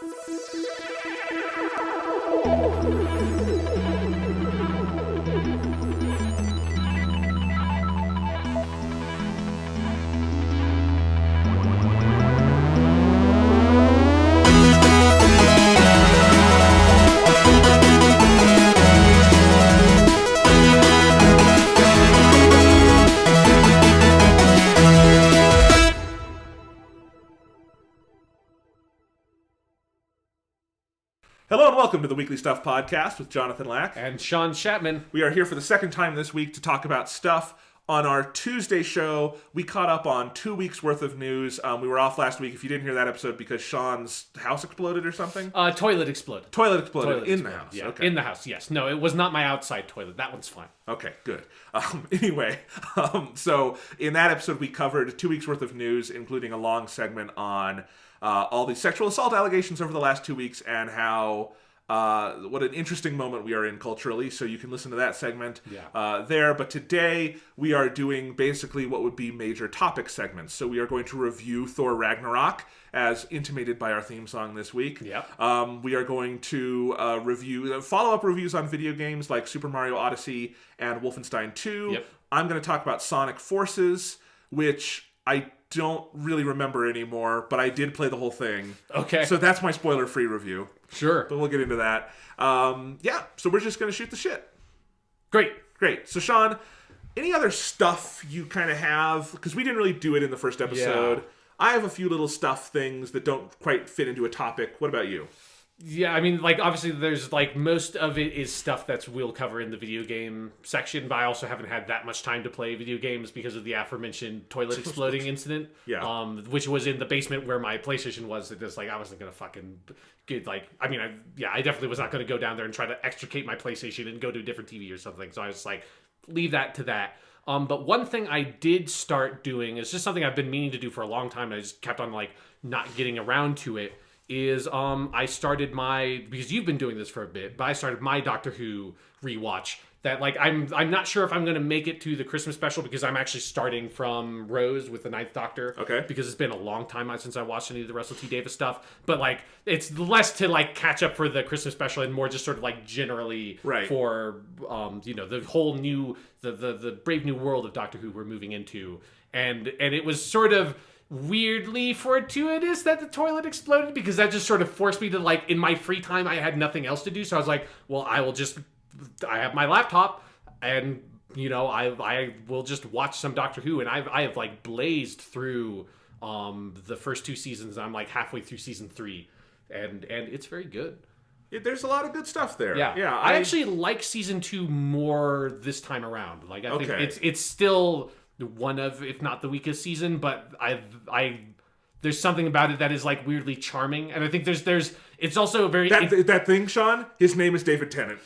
Hello and welcome to the Weekly Stuff Podcast with Jonathan Lack. And Sean Chapman. We are here for the second time this week to talk about stuff. On our Tuesday show, we caught up on 2 weeks worth of news. We were off last week, if you didn't hear that episode, because Sean's house exploded or something? Toilet exploded. Toilet exploded in the house. Yeah, okay. in the house, yes. No, it was not my outside toilet. That one's fine. Okay, good. Anyway, so in that episode, we covered 2 weeks worth of news, including a long segment on all the sexual assault allegations over the last 2 weeks and how... what an interesting moment we are in culturally, so you can listen to that segment there. But today, we are doing basically what would be major topic segments. So we are going to review Thor Ragnarok, as intimated by our theme song this week. Yep. We are going to review follow-up reviews on video games like Super Mario Odyssey and Wolfenstein II. Yep. I'm going to talk about Sonic Forces, which I don't really remember anymore, but I did play the whole thing. Okay. So that's my spoiler-free review. Sure. But we'll get into that. So we're just going to shoot the shit. Great. So, Sean, any other stuff you kind of have? Because we didn't really do it in the first episode. Yeah. I have a few little stuff things that don't quite fit into a topic. What about you? Yeah, I mean, like, obviously there's, like, most of it is stuff that we'll cover in the video game section, but I also haven't had that much time to play video games because of the aforementioned toilet exploding incident. Yeah. Which was in the basement where my PlayStation was. It just, like, I wasn't going to fucking get, like, I mean, I definitely was not going to go down there and try to extricate my PlayStation and go to a different TV or something. So I was like, leave that to that. But one thing I did start doing is just something I've been meaning to do for a long time, and I just kept on, like, not getting around to it. Is I started because you've been doing this for a bit, but I started my Doctor Who rewatch. That, like, I'm not sure if I'm going to make it to the Christmas special because I'm actually starting from Rose with the Ninth Doctor. Okay. Because it's been a long time since I watched any of the Russell T Davies stuff. But, like, it's less to, like, catch up for the Christmas special and more just sort of, like, generally for, the whole new, the brave new world of Doctor Who we're moving into. And it was sort of weirdly fortuitous that the toilet exploded because that just sort of forced me to, like, in my free time, I had nothing else to do. So I was like, well, I have my laptop and, I will just watch some Doctor Who. And I have like blazed through the first two seasons. I'm like halfway through season 3 and it's very good. There's a lot of good stuff there. Yeah. I actually like season 2 more this time around. Like, I think it's still one of, if not the weakest season, but there's something about it that is, like, weirdly charming, and I think there's it's also very that thing, Sean. His name is David Tennant.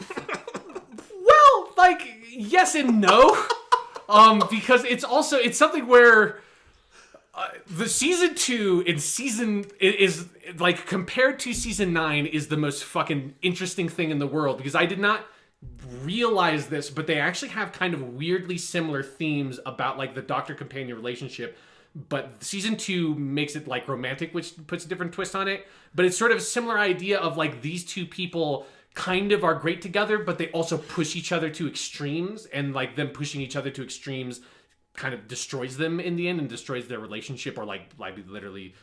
Well, like, yes and no, because it's something where the season 2 is like compared to season 9 is the most fucking interesting thing in the world because I did not realize this, but they actually have kind of weirdly similar themes about, like, the doctor-companion relationship, but season 2 makes it, like, romantic, which puts a different twist on it, but it's sort of a similar idea of, like, these two people kind of are great together, but they also push each other to extremes, and, like, them pushing each other to extremes kind of destroys them in the end and destroys their relationship or, like literally,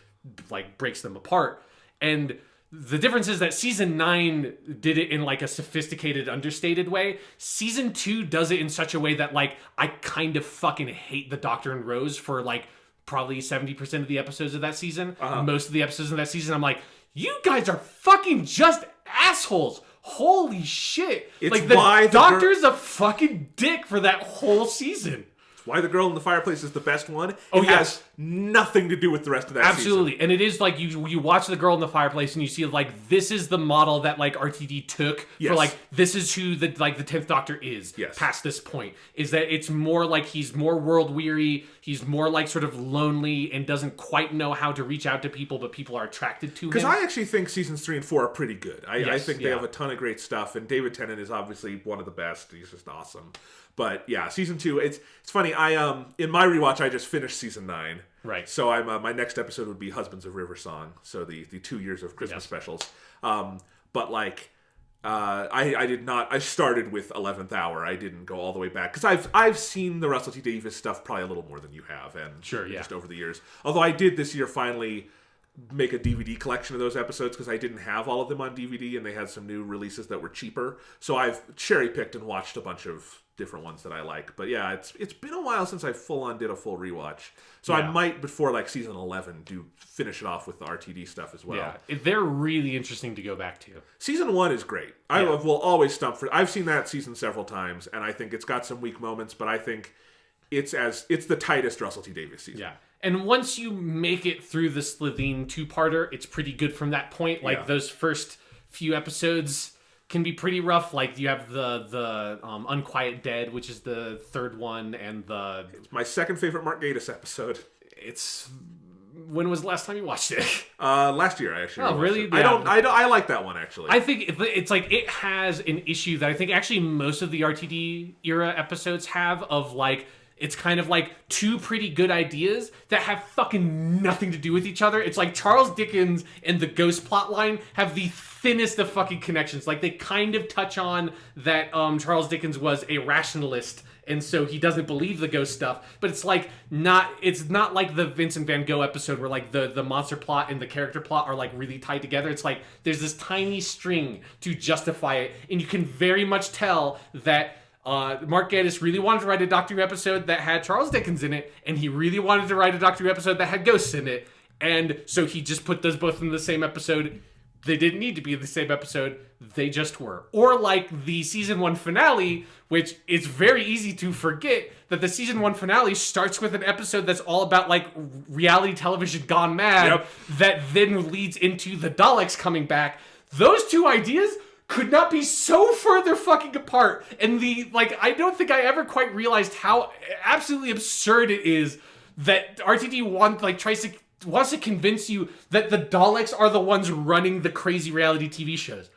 like, breaks them apart. And the difference is that season 9 did it in, like, a sophisticated, understated way. Season 2 does it in such a way that, like, I kind of fucking hate the Doctor and Rose for, like, probably 70% of the episodes of that season. Most of the episodes of that season, I'm like, you guys are fucking just assholes. Holy shit. It's like, the Doctor's a fucking dick for that whole season. Why the Girl in the Fireplace is the best one. It has nothing to do with the rest of that Absolutely. season. And it is like you watch The Girl in the Fireplace and you see, like, this is the model that, like, RTD took for, like, this is who the 10th Doctor is past this point. Is that it's more like he's more world weary, he's more, like, sort of lonely and doesn't quite know how to reach out to people, but people are attracted to him. Because I actually think seasons 3 and 4 are pretty good. I think they have a ton of great stuff, and David Tennant is obviously one of the best. He's just awesome. But yeah, season 2, it's funny. I in my rewatch, I just finished season 9, Right. So I'm my next episode would be Husbands of River Song. So the 2 years of Christmas specials. But like. I did not. I started with 11th Hour. I didn't go all the way back because I've seen the Russell T Davies stuff probably a little more than you have, and just over the years. Although I did this year finally make a DVD collection of those episodes because I didn't have all of them on DVD, and they had some new releases that were cheaper. So I've cherry picked and watched a bunch of different ones that I like. But yeah, it's been a while since I full on did a full rewatch. So I might before like season 11 finish it off with the RTD stuff as well. Yeah, they're really interesting to go back to. Season 1 is great. I will always stump for. I've seen that season several times, and I think it's got some weak moments, but I think it's the tightest Russell T Davies season. Yeah. And once you make it through the Slitheen two-parter, it's pretty good from that point. Like those first few episodes can be pretty rough. Like you have the Unquiet Dead, which is the third one, and it's my second favorite Mark Gatiss episode. When was the last time you watched it? Last year, I actually. Oh, really? Yeah. I like that one actually. I think it's like it has an issue that I think actually most of the RTD era episodes have of like. It's kind of like two pretty good ideas that have fucking nothing to do with each other. It's like Charles Dickens and the Ghost plotline have the thinnest of fucking connections. Like they kind of touch on that Charles Dickens was a rationalist and so he doesn't believe the ghost stuff. But it's like it's not like the Vincent Van Gogh episode where like the monster plot and the character plot are like really tied together. It's like there's this tiny string to justify it, and you can very much tell that Mark Gatiss really wanted to write a Doctor Who episode that had Charles Dickens in it, and he really wanted to write a Doctor Who episode that had ghosts in it, and so he just put those both in the same episode. They didn't need to be in the same episode, they just were. Or like the season 1 finale, which is very easy to forget that the season 1 finale starts with an episode that's all about like reality television gone mad, that then leads into the Daleks coming back. Those two ideas could not be so further fucking apart. And I don't think I ever quite realized how absolutely absurd it is that RTD wants to convince you that the Daleks are the ones running the crazy reality TV shows.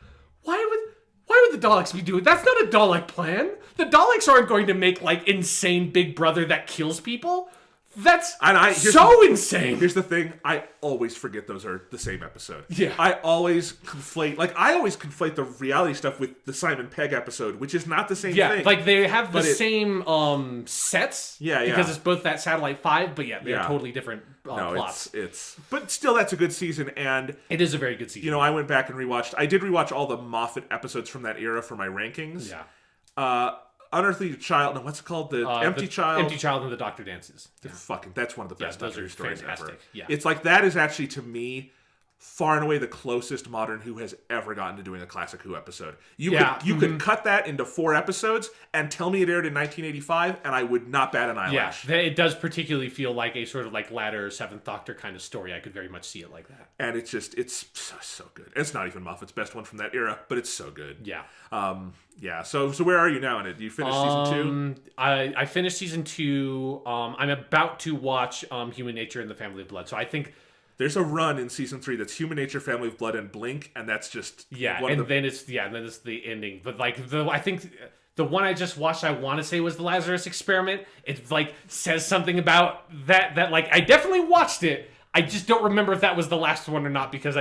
Why would the Daleks be doing? That's not a Dalek plan. The Daleks aren't going to make like insane Big Brother that kills people. That's insane. Here's the thing. I always forget those are the same episode. Yeah. I always conflate the reality stuff with the Simon Pegg episode, which is not the same thing. Yeah, like they have the same sets. Yeah. Because it's both that Satellite 5, but they're totally different plots. But still, that's a good season, and it is a very good season. You know, I went back and rewatched all the Moffat episodes from that era for my rankings. Yeah. Unearthly Child. No, what's it called? The Empty Child. Empty Child and the Doctor Dances. That's one of the best Doctor Who stories fantastic. Ever. Yeah. It's like that is actually to me far and away the closest modern Who has ever gotten to doing a classic Who episode. You could cut that into 4 episodes and tell me it aired in 1985, and I would not bat an eyelash. Yeah, it does particularly feel like a sort of like latter 7th Doctor kind of story. I could very much see it like that. And it's so good. It's not even Moffat's best one from that era, but it's so good. Yeah. So where are you now in it? You finished season 2? I finished season 2. I'm about to watch Human Nature and the Family of Blood. So I think there's a run in season 3 that's Human Nature, Family of Blood, and Blink, and that's just then it's the ending. But like I think the one I just watched, I want to say was the Lazarus Experiment. It like says something about that like I definitely watched it. I just don't remember if that was the last one or not, because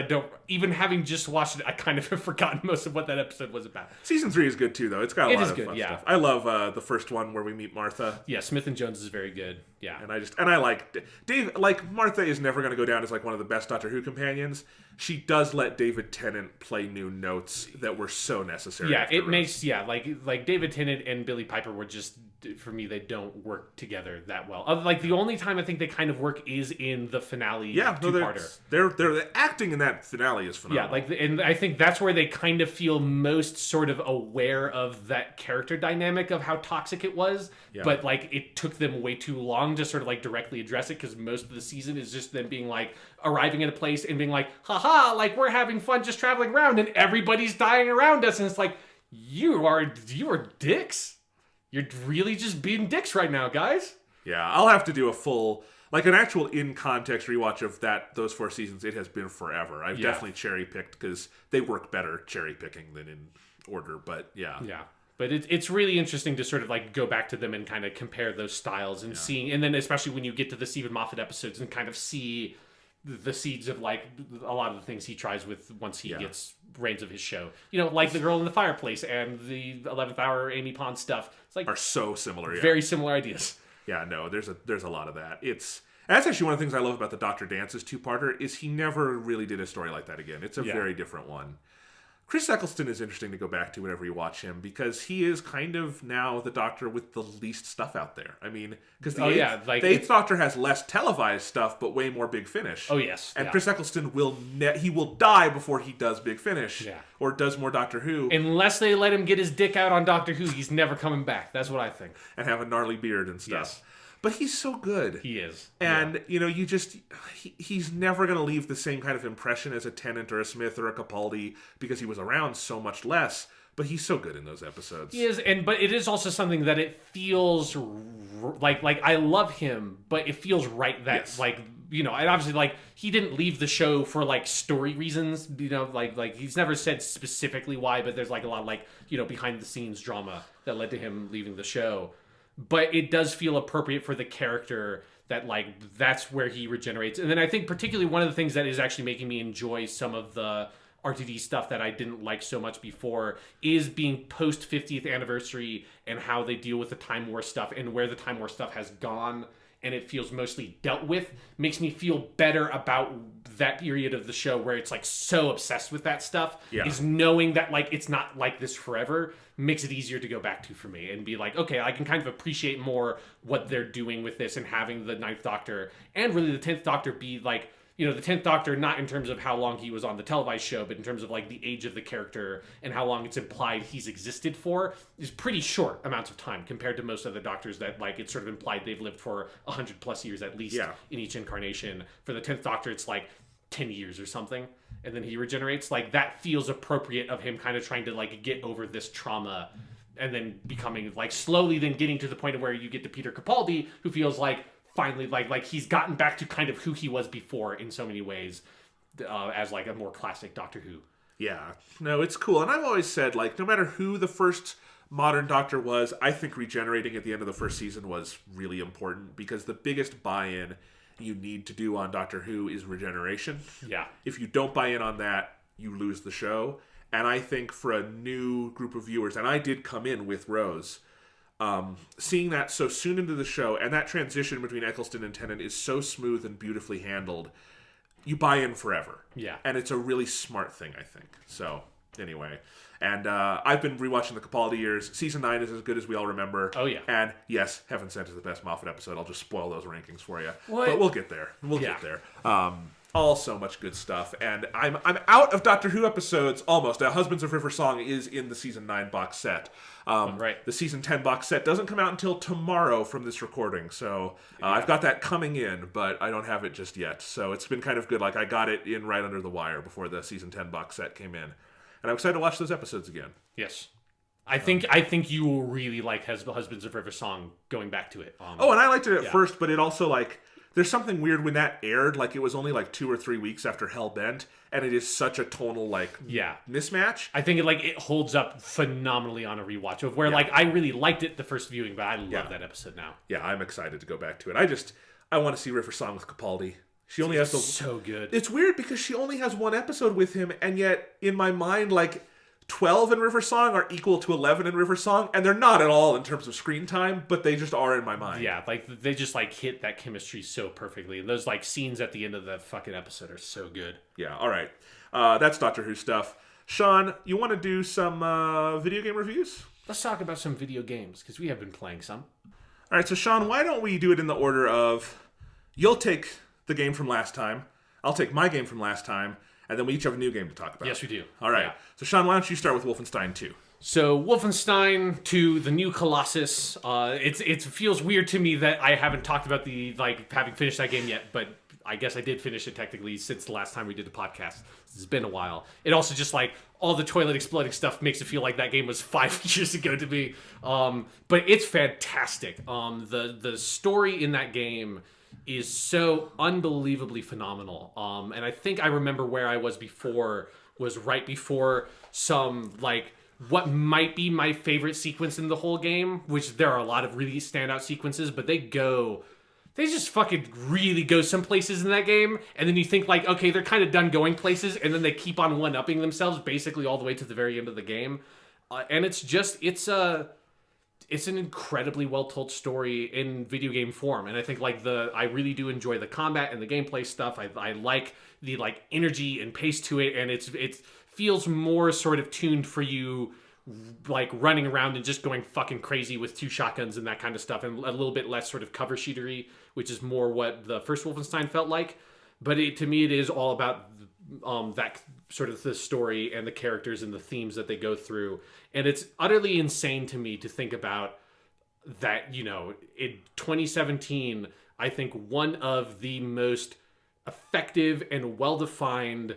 even having just watched it, I kind of have forgotten most of what that episode was about. Season 3 is good too, though. It's got a lot of fun stuff. I love the first one where we meet Martha. Yeah, Smith and Jones is very good. Yeah, and I like Dave. Like Martha is never going to go down as like one of the best Doctor Who companions. She does let David Tennant play new notes that were so necessary. Yeah, it makes like David Tennant and Billie Piper were just, for me, they don't work together that well. Like the only time I think they kind of work is in the finale. Two-parter. They're acting in that finale is phenomenal. Yeah, and I think that's where they kind of feel most sort of aware of that character dynamic of how toxic it was. Yeah. But like it took them way too long to sort of like directly address it, because most of the season is just them being like arriving at a place and being like, haha, like we're having fun just traveling around and everybody's dying around us, and it's like you are dicks. You're really just being dicks right now, guys. Yeah, I'll have to do a full, like an actual in-context rewatch of those 4 seasons. It has been forever. I've definitely cherry-picked because they work better cherry-picking than in order, but yeah. Yeah. But it's really interesting to sort of like go back to them and kind of compare those styles and seeing, and then especially when you get to the Stephen Moffat episodes and kind of see the seeds of like a lot of the things he tries with once he gets reins of his show. You know, like the girl in the fireplace and the 11th Hour Amy Pond stuff. It's like are so similar. Very similar ideas. Yeah, no, there's a lot of that. And that's actually one of the things I love about the Dr. Dance's two-parter is he never really did a story like that again. It's a very different one. Chris Eccleston is interesting to go back to whenever you watch him because he is kind of now the Doctor with the least stuff out there. I mean, because the Eighth Doctor has less televised stuff, but way more Big Finish. Oh, yes. And Chris Eccleston will die before he does Big Finish or does more Doctor Who. Unless they let him get his dick out on Doctor Who, he's never coming back. That's what I think. And have a gnarly beard and stuff. Yes. But he's so good. He is. And, you know, he's never going to leave the same kind of impression as a Tennant or a Smith or a Capaldi because he was around so much less. But he's so good in those episodes. He is, but it is also something that it feels like I love him, but it feels right that, like, you know, and obviously, like, he didn't leave the show for, like, story reasons, you know, like he's never said specifically why, but there's, like, a lot of, like, you know, behind-the-scenes drama that led to him leaving the show. But it does feel appropriate for the character that, like, that's where he regenerates. And then I think particularly one of the things that is actually making me enjoy some of the RTD stuff that I didn't like so much before is being post 50th anniversary and how they deal with the Time War stuff and where the Time War stuff has gone and it feels mostly dealt with makes me feel better about that period of the show where it's like so obsessed with that stuff is knowing that like it's not like this forever makes it easier to go back to for me and be like, okay, I can kind of appreciate more what they're doing with this and having the Ninth Doctor and really the 10th Doctor be like, you know, the 10th Doctor, not in terms of how long he was on the televised show, but in terms of like the age of the character and how long it's implied he's existed for, is pretty short amounts of time compared to most other Doctors that like it's sort of implied they've lived for 100 plus years at least in each incarnation. For the 10th Doctor, it's like 10 years or something, and then he regenerates. Like that feels appropriate of him kind of trying to like get over this trauma and then becoming like slowly then getting to the point of where you get to Peter Capaldi, who feels like finally like he's gotten back to kind of who he was before in so many ways as like a more classic Doctor Who. Yeah, no, it's cool. And I've always said, like, no matter who the first modern Doctor was, I think regenerating at the end of the first season was really important because the biggest buy-in you need to do on Doctor Who is regeneration. Yeah. If you don't buy in on that, you lose the show. And I think for a new group of viewers, and I did come in with Rose, seeing that so soon into the show and that transition between Eccleston and Tennant is so smooth and beautifully handled, you buy in forever. Yeah. And it's a really smart thing, I think. So, anyway. And I've been rewatching the Capaldi years. Season 9 is as good as we all remember. Oh, yeah. And yes, Heaven Sent is the best Moffat episode. I'll just spoil those rankings for you. What? But we'll get there. We'll get there. All so much good stuff. And I'm out of Doctor Who episodes almost. Husbands of River Song is in the Season 9 box set. Right. The Season 10 box set doesn't come out until tomorrow from this recording. So I've got that coming in, but I don't have it just yet. So it's been kind of good. Like I got it in right under the wire before the Season 10 box set came in. And I'm excited to watch those episodes again. Yes. I think you will really like Husbands of River Song going back to it. And I liked it at first, but it also like... There's something weird when that aired, like it was only like 2 or 3 weeks after Hellbent, and it is such a tonal mismatch. I think it holds up phenomenally on a rewatch of where like I really liked it the first viewing, but I love that episode now. Yeah, I'm excited to go back to it. I want to see River Song with Capaldi. She only has so good. It's weird because she only has one episode with him, and yet in my mind, like 12 in River Song are equal to 11 in River Song, and they're not at all in terms of screen time, but they just are in my mind. Yeah, like they just like hit that chemistry so perfectly. And those like scenes at the end of the fucking episode are so good. Yeah, all right. That's Doctor Who stuff. Sean, you want to do some video game reviews? Let's talk about some video games, because we have been playing some. All right, so Sean, why don't we do it in the order of you'll take the game from last time, I'll take my game from last time, and then we each have a new game to talk about. Yes, we do. All right. Yeah. So, Sean, why don't you start with Wolfenstein 2? So, Wolfenstein 2, the new Colossus. It feels weird to me that I haven't talked about having finished that game yet, but I guess I did finish it technically since the last time we did the podcast. It's been a while. It also just like all the toilet exploding stuff makes it feel like that game was 5 years ago to me. But it's fantastic. The story in that game is so unbelievably phenomenal. And I think I remember where I was before was right before some like what might be my favorite sequence in the whole game, which there are a lot of really standout sequences, but they just fucking really go some places in that game, and then you think like, okay, they're kind of done going places, and then they keep on one-upping themselves basically all the way to the very end of the game. And it's an incredibly well-told story in video game form, and I think like I really do enjoy the combat and the gameplay stuff. I like the like energy and pace to it, and it feels more sort of tuned for you, like running around and just going fucking crazy with 2 shotguns and that kind of stuff, and a little bit less sort of cover shootery, which is more what the first Wolfenstein felt like. But to me, it is all about that sort of the story and the characters and the themes that they go through. And it's utterly insane to me to think about that, you know, in 2017, I think one of the most effective and well-defined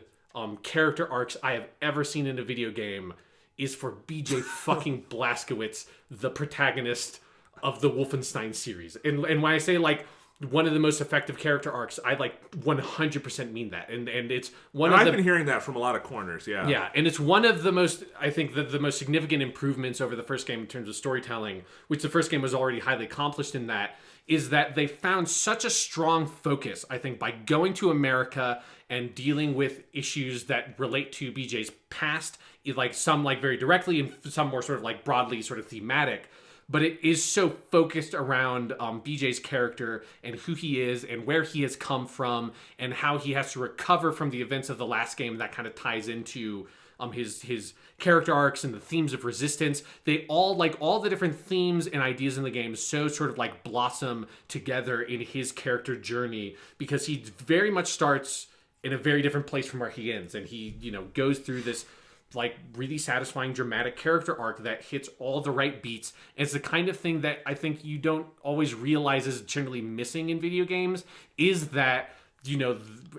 character arcs I have ever seen in a video game is for BJ fucking Blazkowicz, the protagonist of the Wolfenstein series. And when I say like one of the most effective character arcs, I like 100% mean that. And it's one of I've been hearing that from a lot of corners, yeah. Yeah, and it's one of the most, I think, the most significant improvements over the first game in terms of storytelling, which the first game was already highly accomplished in that, is that they found such a strong focus, I think, by going to America and dealing with issues that relate to BJ's past, like some like very directly and some more sort of like broadly sort of thematic. But it is so focused around BJ's character and who he is and where he has come from and how he has to recover from the events of the last game. That kind of ties into his character arcs and the themes of resistance. They all, like all the different themes and ideas in the game, so sort of like blossom together in his character journey, because he very much starts in a very different place from where he ends. And he, you know, goes through this like really satisfying dramatic character arc that hits all the right beats. And it's the kind of thing that I think you don't always realize is generally missing in video games, is that, you know,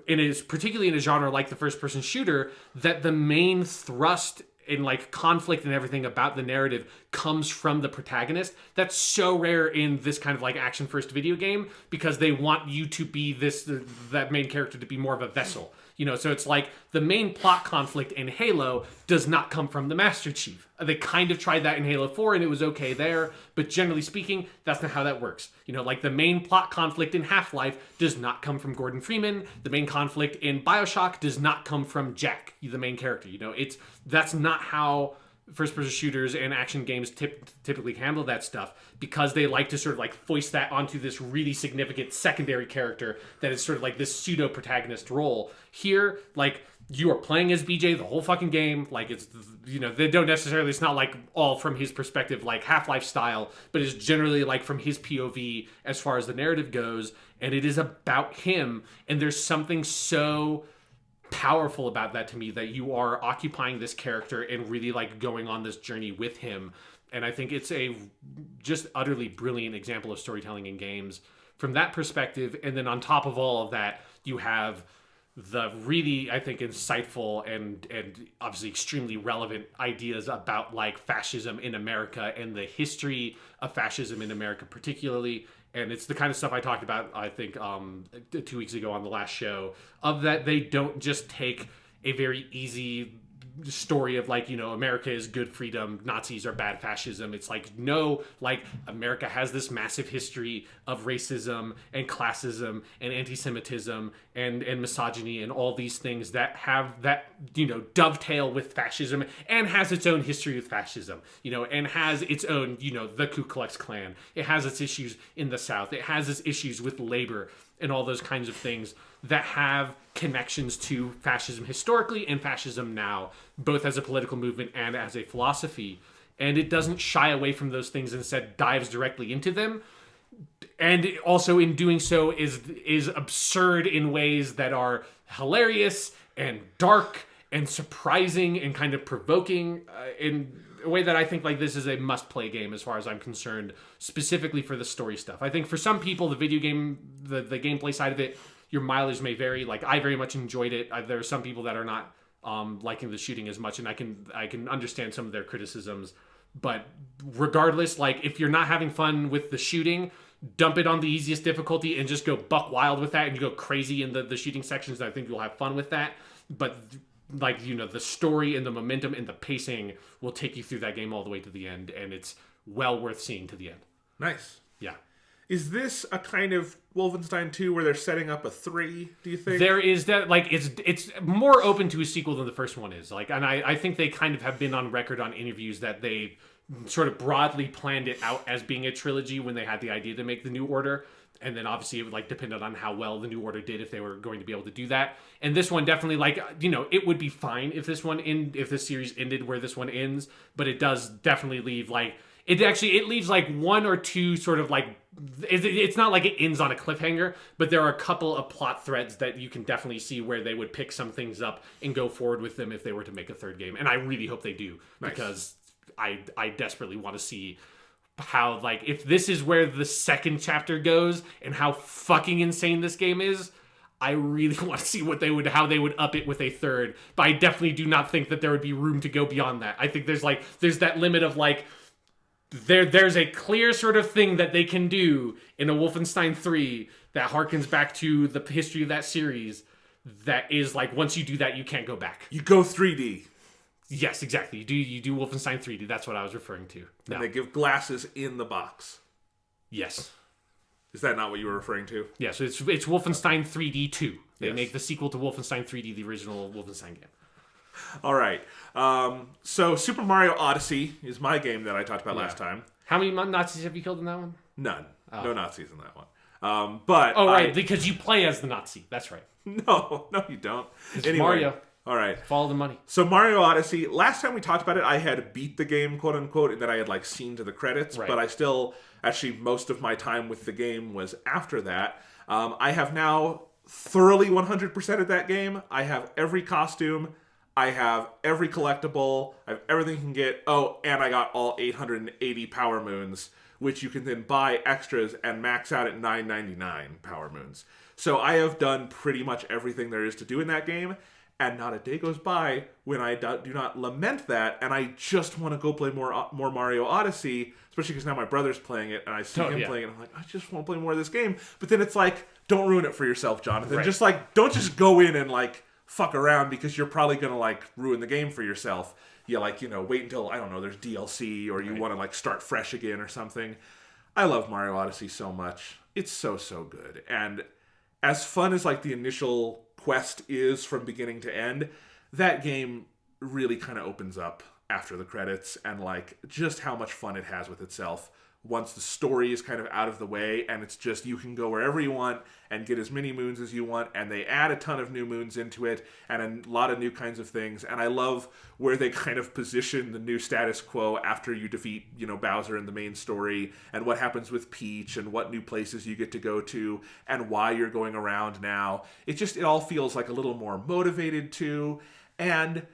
and it's particularly in a genre like the first person shooter, that the main thrust in like conflict and everything about the narrative comes from the protagonist. That's so rare in this kind of like action first video game, because they want you to be that main character to be more of a vessel. You know, so it's like the main plot conflict in Halo does not come from the Master Chief. They kind of tried that in Halo 4 and it was okay there, but generally speaking, that's not how that works. You know, like the main plot conflict in Half-Life does not come from Gordon Freeman. The main conflict in BioShock does not come from Jack, the main character. You know, that's not how first-person shooters and action games typically handle that stuff, because they like to sort of like foist that onto this really significant secondary character that is sort of like this pseudo-protagonist role. Here, like, you are playing as BJ the whole fucking game. Like, it's, you know, they don't necessarily, it's not like all from his perspective, like Half-Life style, but it's generally like from his POV as far as the narrative goes, and it is about him, and there's something so powerful about that to me, that you are occupying this character and really like going on this journey with him. And I think it's a just utterly brilliant example of storytelling in games from that perspective. And then on top of all of that, you have the really, I think, insightful and obviously extremely relevant ideas about like fascism in America and the history of fascism in America particularly. And it's the kind of stuff I talked about, I think, 2 weeks ago on the last show, of that they don't just take a very easy story of like, you know, America is good freedom, Nazis are bad fascism. It's like, no, like America has this massive history of racism and classism and anti-Semitism and misogyny and all these things that have that, you know, dovetail with fascism, and has its own history with fascism, you know, and has its own, you know, the Ku Klux Klan. It has its issues in the South. It has its issues with labor and all those kinds of things that have connections to fascism historically and fascism now, both as a political movement and as a philosophy. And it doesn't shy away from those things, instead dives directly into them. And it also in doing so is absurd in ways that are hilarious and dark and surprising and kind of provoking in a way that I think like this is a must-play game as far as I'm concerned, specifically for the story stuff. I think for some people, the video game, the gameplay side of it, your mileage may vary. Like, I very much enjoyed it. There are some people that are not liking the shooting as much, and I can understand some of their criticisms. But regardless, like, if you're not having fun with the shooting, dump it on the easiest difficulty and just go buck wild with that, and you go crazy in the shooting sections. I think you'll have fun with that. But like, the story and the momentum and the pacing will take you through that game all the way to the end, and it's well worth seeing to the end. Nice. Yeah. Is this a kind of Wolfenstein 2 where they're setting up a 3, do you think? There is that, like, it's more open to a sequel than the first one is. Like, and I think they kind of have been on record on interviews that they sort of broadly planned it out as being a trilogy when they had the idea to make the New Order. And then obviously it would, like, depend on how well the New Order did if they were going to be able to do that. And this one definitely, like, it would be fine if this series ended where this one ends, but it does definitely leave, like, it leaves like one or two sort of, like, it's not like it ends on a cliffhanger, but there are a couple of plot threads that you can definitely see where they would pick some things up and go forward with them if they were to make a third game. And I really hope they do, because I desperately want to see how, like, if this is where the second chapter goes and how fucking insane this game is, I really want to see how they would up it with a third. But I definitely do not think that there would be room to go beyond that. I think there's that limit of, like, there's a clear sort of thing that they can do in a Wolfenstein 3 that harkens back to the history of that series that is, like, once you do that, you can't go back. You go 3D. Yes, exactly. You do Wolfenstein 3D. That's what I was referring to. No. And they give glasses in the box. Yes. Is that not what you were referring to? Yeah, so it's Wolfenstein 3D 2. They Yes. make the sequel to Wolfenstein 3D, the original Wolfenstein game. All right. So Super Mario Odyssey is my game that I talked about last time. How many Nazis have you killed in that one? None. No Nazis in that one. But right, because you play as the Nazi. That's right. No, you don't. Anyway, Mario. All right. Follow the money. So Mario Odyssey, last time we talked about it, I had beat the game, quote unquote, and then I had, like, seen to the credits. Right. But I still, actually, most of my time with the game was after that. I have now thoroughly 100%ed that game. I have every costume. I have every collectible. I have everything you can get. Oh, and I got all 880 Power Moons, which you can then buy extras and max out at 999 Power Moons. So I have done pretty much everything there is to do in that game, and not a day goes by when I do not lament that, and I just want to go play more Mario Odyssey, especially because now my brother's playing it, and I see him playing it, and I'm like, I just want to play more of this game. But then it's like, don't ruin it for yourself, Jonathan. Right. Just, like, don't just go in and, like, fuck around, because you're probably going to, like, ruin the game for yourself. You, like, wait until, I don't know, there's DLC, or you want to, like, start fresh again or something. I love Mario Odyssey so much. It's so good. And as fun as, like, the initial quest is from beginning to end, that game really kind of opens up after the credits, and, like, just how much fun it has with itself once the story is kind of out of the way, and it's just, you can go wherever you want and get as many moons as you want, and they add a ton of new moons into it, and a lot of new kinds of things. And I love where they kind of position the new status quo after you defeat, Bowser in the main story, and what happens with Peach, and what new places you get to go to, and why you're going around now. It all feels like a little more motivated too, and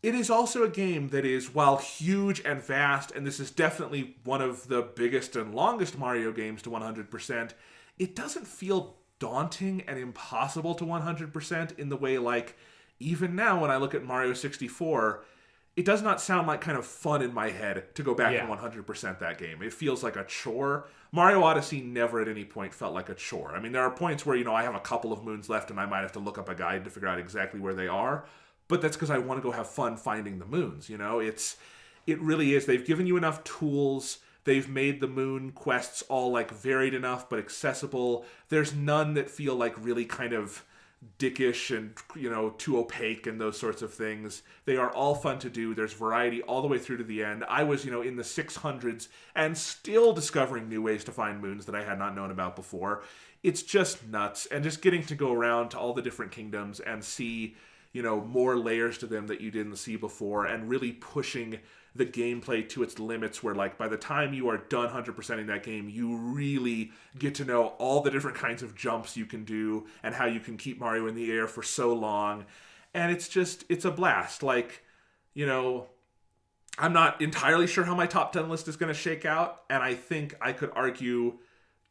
it is also a game that is, while huge and vast, and this is definitely one of the biggest and longest Mario games to 100%, it doesn't feel daunting and impossible to 100% in the way, like, even now when I look at Mario 64, it does not sound like kind of fun in my head to go back and 100% that game. It feels like a chore. Mario Odyssey never at any point felt like a chore. I mean, there are points where, I have a couple of moons left and I might have to look up a guide to figure out exactly where they are. But that's because I want to go have fun finding the moons, It really is. They've given you enough tools. They've made the moon quests all, like, varied enough but accessible. There's none that feel like really kind of dickish and, too opaque and those sorts of things. They are all fun to do. There's variety all the way through to the end. I was, in the 600s and still discovering new ways to find moons that I had not known about before. It's just nuts. And just getting to go around to all the different kingdoms and see more layers to them that you didn't see before, and really pushing the gameplay to its limits, where, like, by the time you are done 100%ing that game, you really get to know all the different kinds of jumps you can do and how you can keep Mario in the air for so long. And it's a blast. Like, I'm not entirely sure how my top 10 list is going to shake out, and I think I could argue,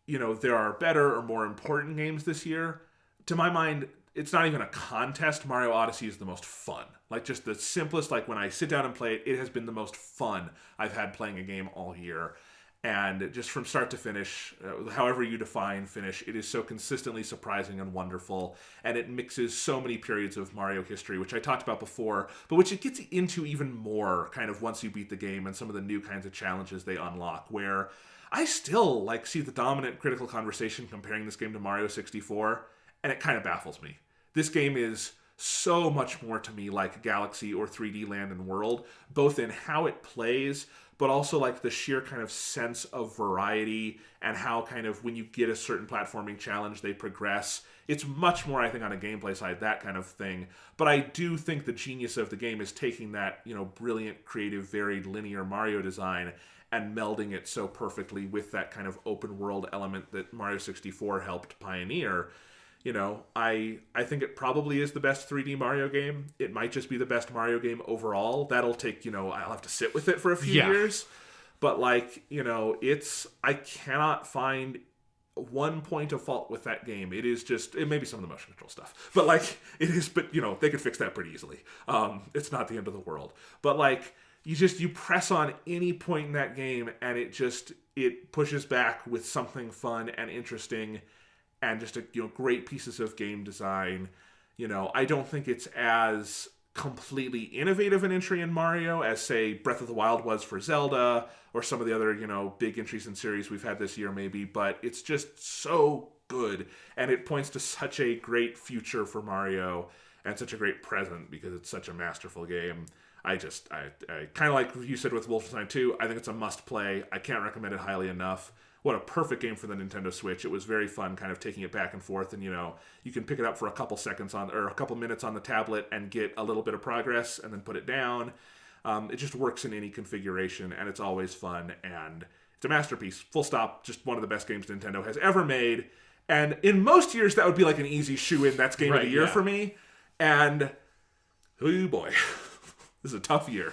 there are better or more important games this year. To my mind, it's not even a contest. Mario Odyssey is the most fun. Like, just the simplest, like, when I sit down and play it, it has been the most fun I've had playing a game all year. And just from start to finish, however you define finish, it is so consistently surprising and wonderful. And it mixes so many periods of Mario history, which I talked about before, but which it gets into even more kind of once you beat the game and some of the new kinds of challenges they unlock, where I still like see the dominant critical conversation comparing this game to Mario 64, and it kind of baffles me. This game is so much more to me like Galaxy or 3D Land and World, both in how it plays, but also like the sheer kind of sense of variety and how kind of when you get a certain platforming challenge, they progress. It's much more, I think, on a gameplay side, that kind of thing. But I do think the genius of the game is taking that, you know, brilliant, creative, varied, linear Mario design and melding it so perfectly with that kind of open world element that Mario 64 helped pioneer. You know, I think it probably is the best 3D Mario game. It might just be the best Mario game overall. That'll take, you know, I'll have to sit with it for a few years. But, like, you know, I cannot find one point of fault with that game. It is just, it may be some of the motion control stuff. But, like, it is, but, you know, they could fix that pretty easily. It's not the end of the world. But, like, you press on any point in that game and it pushes back with something fun and interesting and just great pieces of game design. You know, I don't think it's as completely innovative an entry in Mario as, say, Breath of the Wild was for Zelda, or some of the other, you know, big entries in series we've had this year maybe, but it's just so good, and it points to such a great future for Mario, and such a great present, because it's such a masterful game. I kind of like you said with Wolfenstein 2, I think it's a must-play. I can't recommend it highly enough. What a perfect game for the Nintendo Switch. It was very fun kind of taking it back and forth, and, you know, you can pick it up for a couple minutes on the tablet and get a little bit of progress and then put it down. It just works in any configuration, and it's always fun, and it's a masterpiece. Full stop. Just one of the best games Nintendo has ever made. And in most years, that would be like an easy shoe-in. That's game of the year for me. And, oh boy, this is a tough year.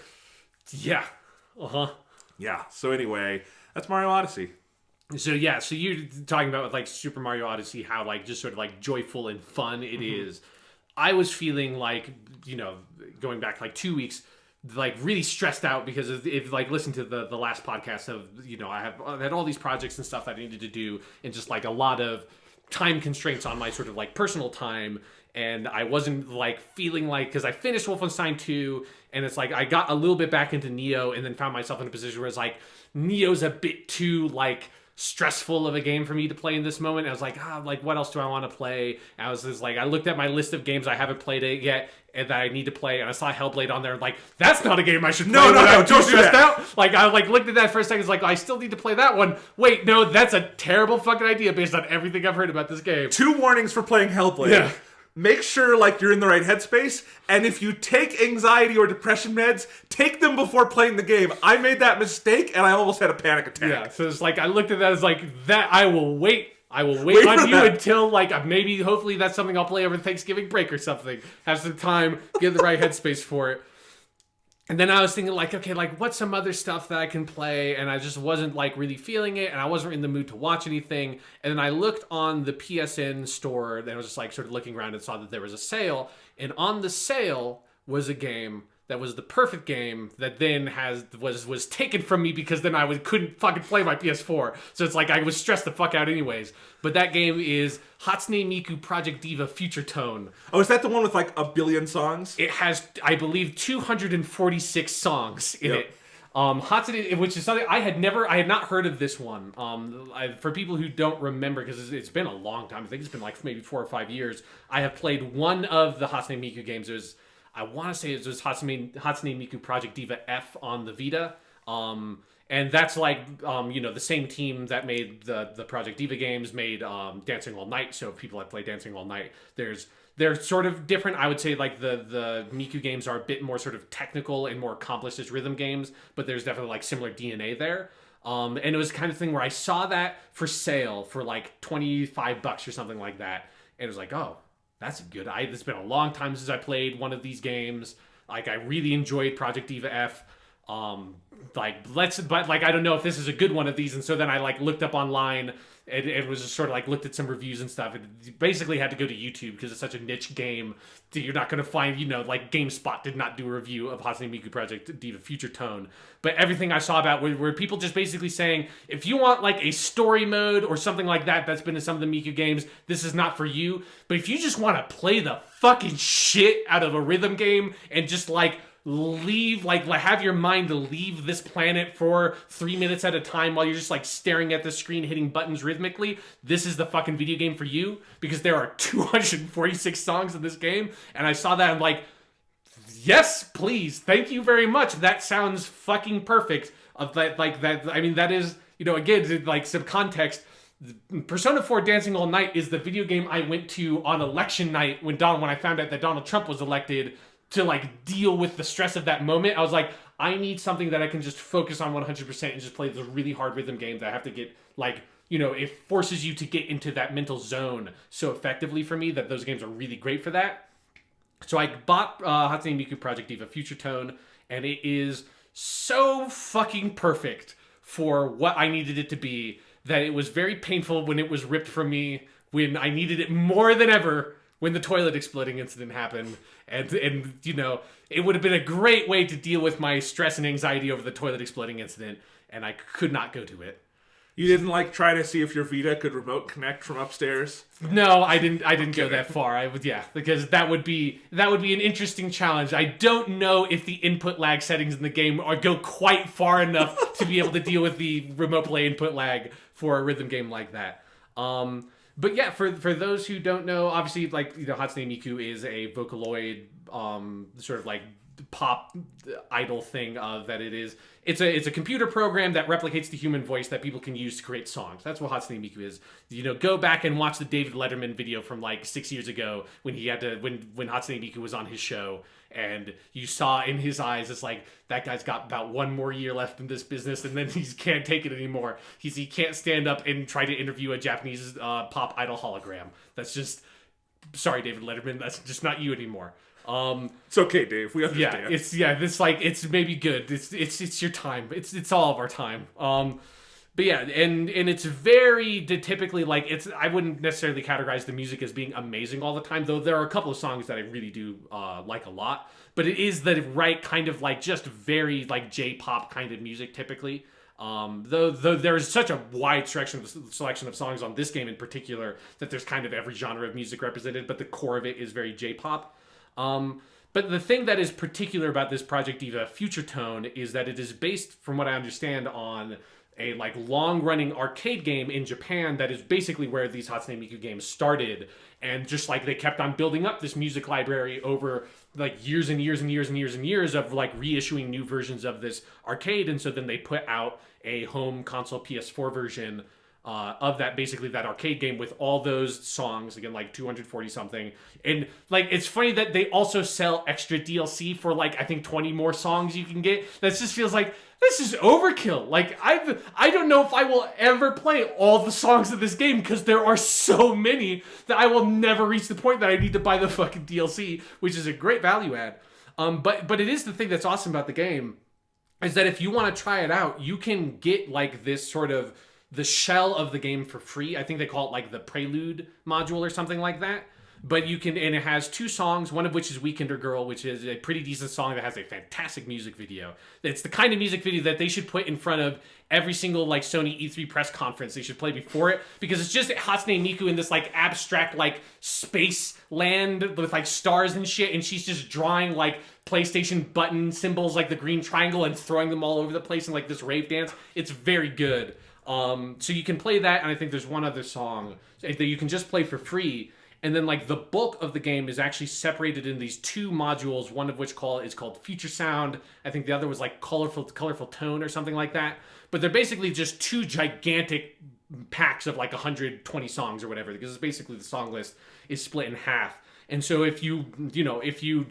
Yeah. Yeah. So anyway, that's Mario Odyssey. So you're talking about with like Super Mario Odyssey, how like just sort of like joyful and fun it is. I was feeling like, you know, going back like 2 weeks, like really stressed out because if like listen to the last podcast of, you know, I had all these projects and stuff that I needed to do, and just like a lot of time constraints on my sort of like personal time. And I wasn't like feeling like, because I finished Wolfenstein 2, and it's like I got a little bit back into Neo, and then found myself in a position where it's like Neo's a bit too like stressful of a game for me to play in this moment. I was like, like what else do I want to play? And I was just like, I looked at my list of games I haven't played it yet and that I need to play, and I saw Hellblade on there. Like, that's not a game I should play. No, don't do that. Out. Like, I like looked at that for a second. It's like, I still need to play that one. Wait, no, that's a terrible fucking idea based on everything I've heard about this game. 2 warnings for playing Hellblade. Yeah. Make sure like you're in the right headspace, and if you take anxiety or depression meds, take them before playing the game. I made that mistake, and I almost had a panic attack. Yeah, so it's like I looked at that as like that. I will wait on you until like maybe hopefully that's something I'll play over Thanksgiving break or something. Have some time, get in the right headspace for it. And then I was thinking, like, okay, like, what's some other stuff that I can play? And I just wasn't, like, really feeling it, and I wasn't in the mood to watch anything. And then I looked on the PSN store, and I was just, like, sort of looking around and saw that there was a sale. And on the sale was a game that was the perfect game that then was taken from me because then I couldn't fucking play my PS4. So it's like I was stressed the fuck out anyways. But that game is Hatsune Miku Project DIVA Future Tone. Oh, is that the one with like a billion songs? It has, I believe, 246 songs in it. Hatsune, which is something I had not heard of this one. For people who don't remember, because it's been a long time, I think it's been like maybe 4 or 5 years, I have played one of the Hatsune Miku games. I want to say it was Hatsune Miku Project Diva F on the Vita. And that's like, the same team that made the Project Diva games made Dancing All Night. So people that play Dancing All Night, they're sort of different. I would say like the Miku games are a bit more sort of technical and more accomplished as rhythm games, but there's definitely like similar DNA there. And it was the kind of thing where I saw that for sale for like $25 or something like that. And it was like, oh, that's a good. It's been a long time since I played one of these games. Like, I really enjoyed Project Diva F. But I don't know if this is a good one of these. And so then I like looked up online and was just sort of like looked at some reviews and stuff, and basically had to go to YouTube because it's such a niche game that you're not going to find, like GameSpot did not do a review of Hatsune Miku Project DIVA Future Tone. But everything I saw about were people just basically saying, if you want like a story mode or something like that, that's been in some of the Miku games, this is not for you. But if you just want to play the fucking shit out of a rhythm game and just like leave, like have your mind to leave this planet for 3 minutes at a time while you're just like staring at the screen hitting buttons rhythmically, this is the fucking video game for you, because there are 246 songs in this game. And I saw that and I'm like, yes, please, thank you very much, that sounds fucking perfect. Of that, like that, I mean, that is, again, like some context, Persona 4 Dancing All Night is the video game I went to on election night when I found out that Donald Trump was elected, to like deal with the stress of that moment. I was like, I need something that I can just focus on 100% and just play this really hard rhythm game that I have to get like, it forces you to get into that mental zone so effectively for me that those games are really great for that. So I bought Hatsune Miku Project DIVA Future Tone, and it is so fucking perfect for what I needed it to be that it was very painful when it was ripped from me, when I needed it more than ever when the toilet exploding incident happened. And it would have been a great way to deal with my stress and anxiety over the toilet exploding incident, and I could not go to it. You didn't like try to see if your Vita could remote connect from upstairs? No, I didn't go that far. Because that would be an interesting challenge. I don't know if the input lag settings in the game go quite far enough to be able to deal with the remote play input lag for a rhythm game like that. But yeah, for those who don't know, obviously, like, Hatsune Miku is a Vocaloid, sort of like pop idol thing that it is. It's a computer program that replicates the human voice that people can use to create songs. That's what Hatsune Miku is. Go back and watch the David Letterman video from like 6 years ago when he had to when Hatsune Miku was on his show, and you saw in his eyes, it's like, that guy's got about one more year left in this business, and then he can't take it anymore. He can't stand up and try to interview a Japanese pop idol hologram. That's just, sorry, David Letterman, that's just not you anymore. It's okay, Dave. We understand. It's maybe good. It's your time. It's all of our time. But yeah, and it's very typically like, I wouldn't necessarily categorize the music as being amazing all the time, though there are a couple of songs that I really do like a lot. But it is the right kind of like just very like J-pop kind of music typically. Though there is such a wide selection of songs on this game in particular that there's kind of every genre of music represented, but the core of it is very J-pop. But the thing that is particular about this Project DIVA Future Tone is that it is based, from what I understand, on a like long-running arcade game in Japan that is basically where these Hatsune Miku games started, and just like they kept on building up this music library over like years and years and years and years and years of like reissuing new versions of this arcade, and so then they put out a home console PS4 version of that, basically that arcade game with all those songs, again, like 240 something. And like, it's funny that they also sell extra DLC for like, I think 20 more songs you can get. That just feels like, this is overkill. Like, I don't know if I will ever play all the songs of this game, because there are so many that I will never reach the point that I need to buy the fucking DLC, which is a great value add. But it is the thing that's awesome about the game, is that if you want to try it out, you can get like this sort of the shell of the game for free. I think they call it like the Prelude module or something like that. But you can, and it has 2 songs, one of which is Weekender Girl, which is a pretty decent song that has a fantastic music video. It's the kind of music video that they should put in front of every single like Sony E3 press conference. They should play before it, because it's just Hatsune Miku in this like abstract like space land with like stars and shit, and she's just drawing like PlayStation button symbols like the green triangle and throwing them all over the place in like this rave dance. It's very good. So you can play that, and I think there's one other song that you can just play for free. And then like the bulk of the game is actually separated in these 2 modules, one of which is called Future Sound. I think the other was like Colorful Tone or something like that. But they're basically just 2 gigantic packs of like 120 songs or whatever, because it's basically the song list is split in half. And so if you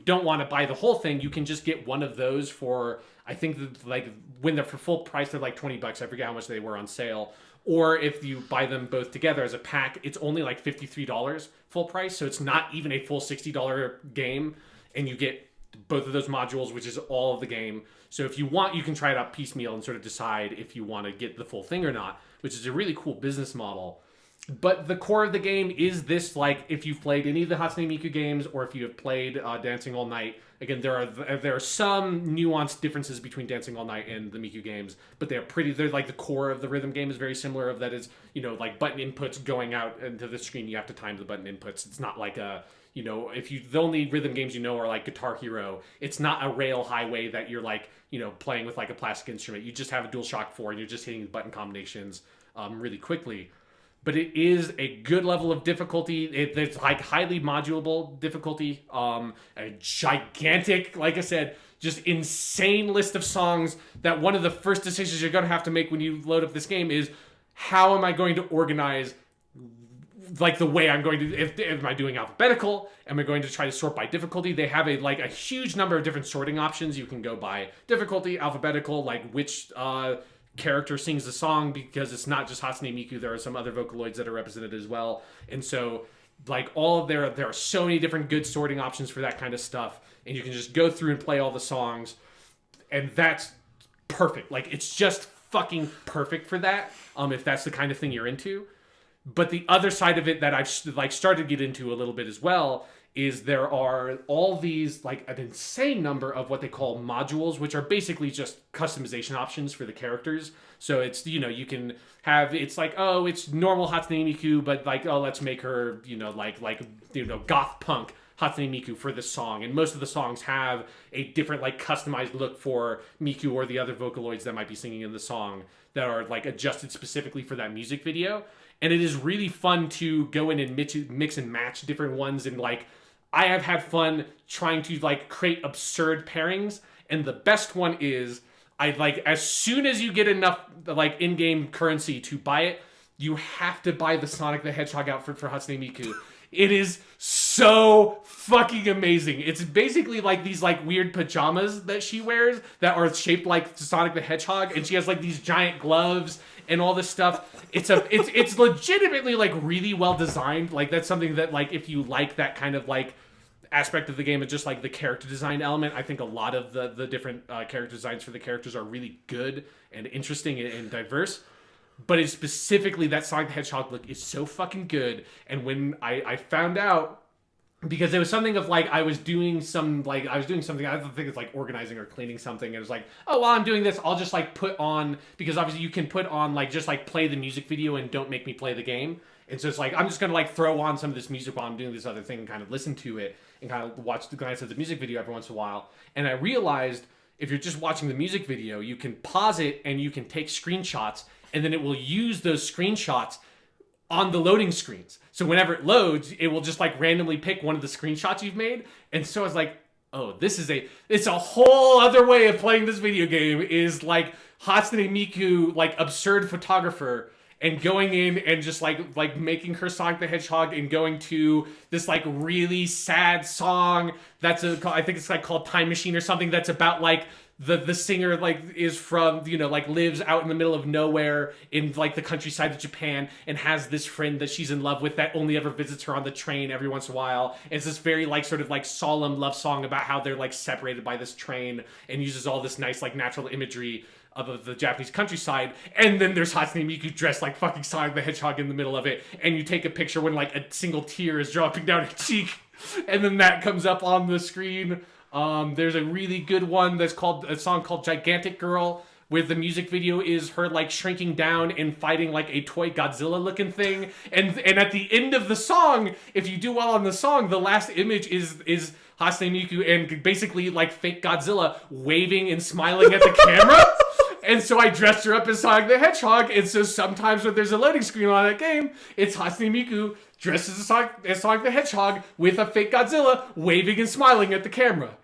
don't want to buy the whole thing, you can just get one of those for, I think that like when they're for full price, they're like $20. I forget how much they were on sale. Or if you buy them both together as a pack, it's only like $53 full price. So it's not even a full $60 game. And you get both of those modules, which is all of the game. So if you want, you can try it out piecemeal and sort of decide if you want to get the full thing or not, which is a really cool business model. But the core of the game is this, like, if you've played any of the Hatsune Miku games, or if you have played Dancing All Night, again, there are some nuanced differences between Dancing All Night and the Miku games, but they're like, the core of the rhythm game is very similar, of that is, like, button inputs going out into the screen, you have to time the button inputs. It's not like a, the only rhythm games are like Guitar Hero, it's not a rail highway that you're, like, playing with, like, a plastic instrument. You just have a DualShock 4, and you're just hitting button combinations really quickly. But it is a good level of difficulty. It's like highly modulable difficulty. A gigantic, like I said, just insane list of songs that one of the first decisions you're going to have to make when you load up this game is, how am I going to organize, like, the way I'm going to, am I doing alphabetical? Am I going to try to sort by difficulty? They have a huge number of different sorting options. You can go by difficulty, alphabetical, like which character sings the song, because it's not just Hatsune Miku. There are some other Vocaloids that are represented as well, and so, like, there are so many different good sorting options for that kind of stuff, and you can just go through and play all the songs, and that's perfect. Like, it's just fucking perfect for that, if that's the kind of thing you're into. But the other side of it that I've started to get into a little bit as well is there are all these, like, an insane number of what they call modules, which are basically just customization options for the characters. So it's, you can have, it's like, oh, it's normal Hatsune Miku, but, like, oh, let's make her, goth punk Hatsune Miku for this song. And most of the songs have a different, like, customized look for Miku or the other Vocaloids that might be singing in the song that are, like, adjusted specifically for that music video. And it is really fun to go in and mix and match different ones, and, like, I have had fun trying to, like, create absurd pairings, and the best one is, as soon as you get enough, like, in-game currency to buy it, you have to buy the Sonic the Hedgehog outfit for Hatsune Miku. It is so fucking amazing. It's basically like these, like, weird pajamas that she wears that are shaped like Sonic the Hedgehog, and she has, like, these giant gloves and all this stuff. It's legitimately, like, really well designed. Like, that's something that, like, if you like that kind of, like, aspect of the game and just, like, the character design element, I think a lot of the different character designs for the characters are really good and interesting and diverse. But it's specifically that Sonic the Hedgehog look is so fucking good. And when I found out, because it was something of, like, I was doing something, I don't think it's, like, organizing or cleaning something. And it was like, oh, while I'm doing this, I'll just, like, put on, because obviously you can put on, like, just, like, play the music video and don't make me play the game. And so it's like, I'm just going to, like, throw on some of this music while I'm doing this other thing and kind of listen to it and kind of watch the glance at the music video every once in a while. And I realized, if you're just watching the music video, you can pause it and you can take screenshots, and then it will use those screenshots on the loading screens. So whenever it loads, it will just, like, randomly pick one of the screenshots you've made. And so I was like, oh, it's a whole other way of playing this video game, is, like, Hatsune Miku, like, absurd photographer, and going in and just, like making her Sonic the Hedgehog and going to this, like, really sad song that's I think it's, like, called Time Machine or something, that's about, like, the singer, like, is from, like, lives out in the middle of nowhere in, like, the countryside of Japan, and has this friend that she's in love with that only ever visits her on the train every once in a while. And it's this very, like, sort of, like, solemn love song about how they're, like, separated by this train, and uses all this nice, like, natural imagery of the Japanese countryside. And then there's Hatsune Miku dressed like fucking Sonic the Hedgehog in the middle of it, and you take a picture when, like, a single tear is dropping down her cheek, and then that comes up on the screen. There's a really good one that's called a song called Gigantic Girl, where the music video is her, like, shrinking down and fighting, like, a toy Godzilla looking thing. And at the end of the song, if you do well on the song, the last image is Hatsune Miku and basically, like, fake Godzilla waving and smiling at the camera. And so I dressed her up as Sonic the Hedgehog, and so sometimes when there's a loading screen on that game, it's Hatsune Miku dressed as Sonic the Hedgehog with a fake Godzilla waving and smiling at the camera.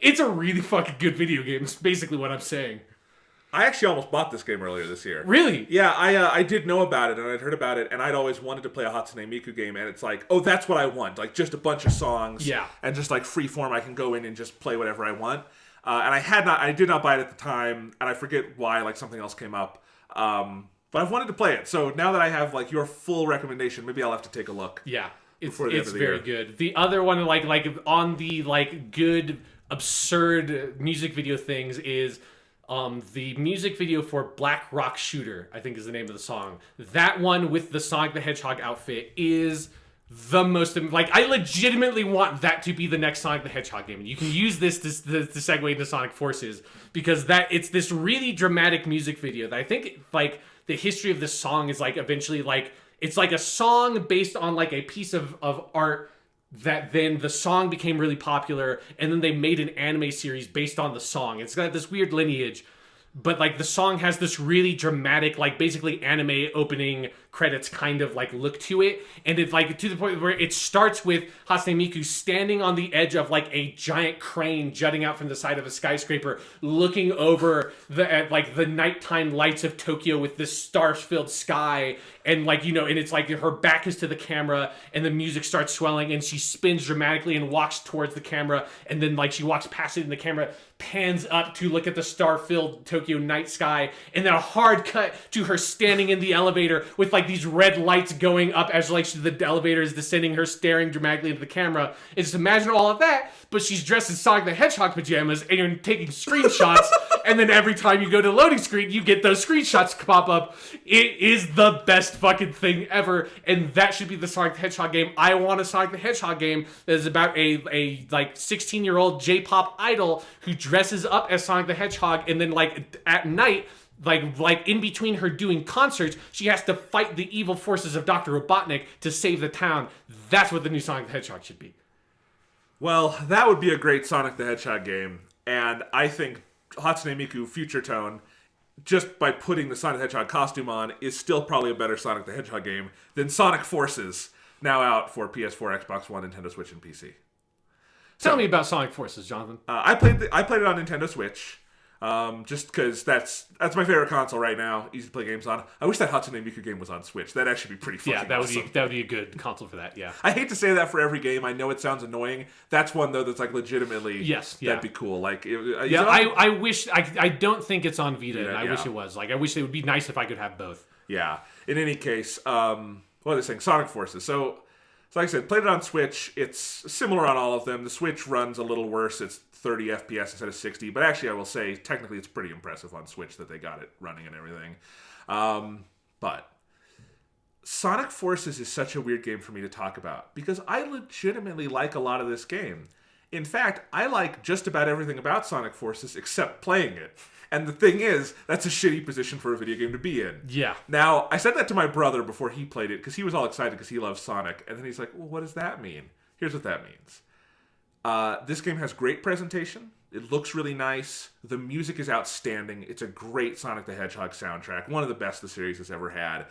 It's a really fucking good video game, is basically what I'm saying. I actually almost bought this game earlier this year. Really? Yeah, I did know about it, and I'd heard about it, and I'd always wanted to play a Hatsune Miku game, and it's like, oh, that's what I want. Like, just a bunch of songs. Yeah. And just, like, free form, I can go in and just play whatever I want. And I did not buy it at the time, and I forget why, like, something else came up. But I've wanted to play it, so now that I have, like, your full recommendation, maybe I'll have to take a look. Yeah, it's year. very good. The other one, like on the, like, good, absurd music video things is The music video for Black Rock Shooter, I think is the name of the song. That one with the Sonic the Hedgehog outfit is the most, like, I legitimately want that to be the next Sonic the Hedgehog game. And you can use this to segue into Sonic Forces, because it's this really dramatic music video that I think, like, the history of this song is, like, eventually, like, it's like a song based on, like, a piece of art that then the song became really popular, and then they made an anime series based on the song. It's got this weird lineage, but, like, the song has this really dramatic, like, basically anime opening credits kind of, like, look to it. And it's, like, to the point where it starts with Hatsune Miku standing on the edge of, like, a giant crane jutting out from the side of a skyscraper, looking over the nighttime lights of Tokyo with this star-filled sky. And, like, you know, and it's like her back is to the camera, and the music starts swelling, and she spins dramatically and walks towards the camera, and then, like, she walks past it, and the camera pans up to look at the star-filled Tokyo night sky, and then a hard cut to her standing in the elevator with, like, these red lights going up as, like, the elevator is descending, her staring dramatically into the camera. And just imagine all of that, but she's dressed in Sonic the Hedgehog pajamas, and you're taking screenshots, and then every time you go to the loading screen, you get those screenshots pop up. It is the best fucking thing ever, and that should be the Sonic the Hedgehog game. I want a Sonic the Hedgehog game that is about a like 16-year-old J-pop idol who dresses up as Sonic the Hedgehog, and then, like, at night, like in between her doing concerts, she has to fight the evil forces of Dr. Robotnik to save the town. That's what the new Sonic the Hedgehog should be. Well, that would be a great Sonic the Hedgehog game, and I think Hatsune Miku Future Tone, just by putting the Sonic the Hedgehog costume on, is still probably a better Sonic the Hedgehog game than Sonic Forces, now out for PS4, Xbox One, Nintendo Switch, and PC. Tell me about Sonic Forces, Jonathan. I played it on Nintendo Switch, just because that's my favorite console right now. Easy to play games on. I wish that Hatsune Miku game was on Switch. That'd actually be pretty fucking awesome. That would be a good console for that. Yeah. I hate to say that for every game. I know it sounds annoying. That's one though that's, like, legitimately. Yes. Yeah. That'd be cool. Like, I wish. I don't think it's on Vita. Yeah, I wish it was. Like, I wish it would be nice if I could have both. Yeah. In any case, what are they saying? Sonic Forces. So like I said, played it on Switch. It's similar on all of them. The Switch runs a little worse. It's 30 FPS instead of 60. But actually, I will say, technically, it's pretty impressive on Switch that they got it running and everything. But Sonic Forces is such a weird game for me to talk about, because I legitimately like a lot of this game. In fact, I like just about everything about Sonic Forces except playing it. And the thing is, that's a shitty position for a video game to be in. Yeah. Now, I said that to my brother before he played it, because he was all excited because he loves Sonic. And then he's like, well, what does that mean? Here's what that means. This game has great presentation. It looks really nice. The music is outstanding. It's a great Sonic the Hedgehog soundtrack. One of the best the series has ever had.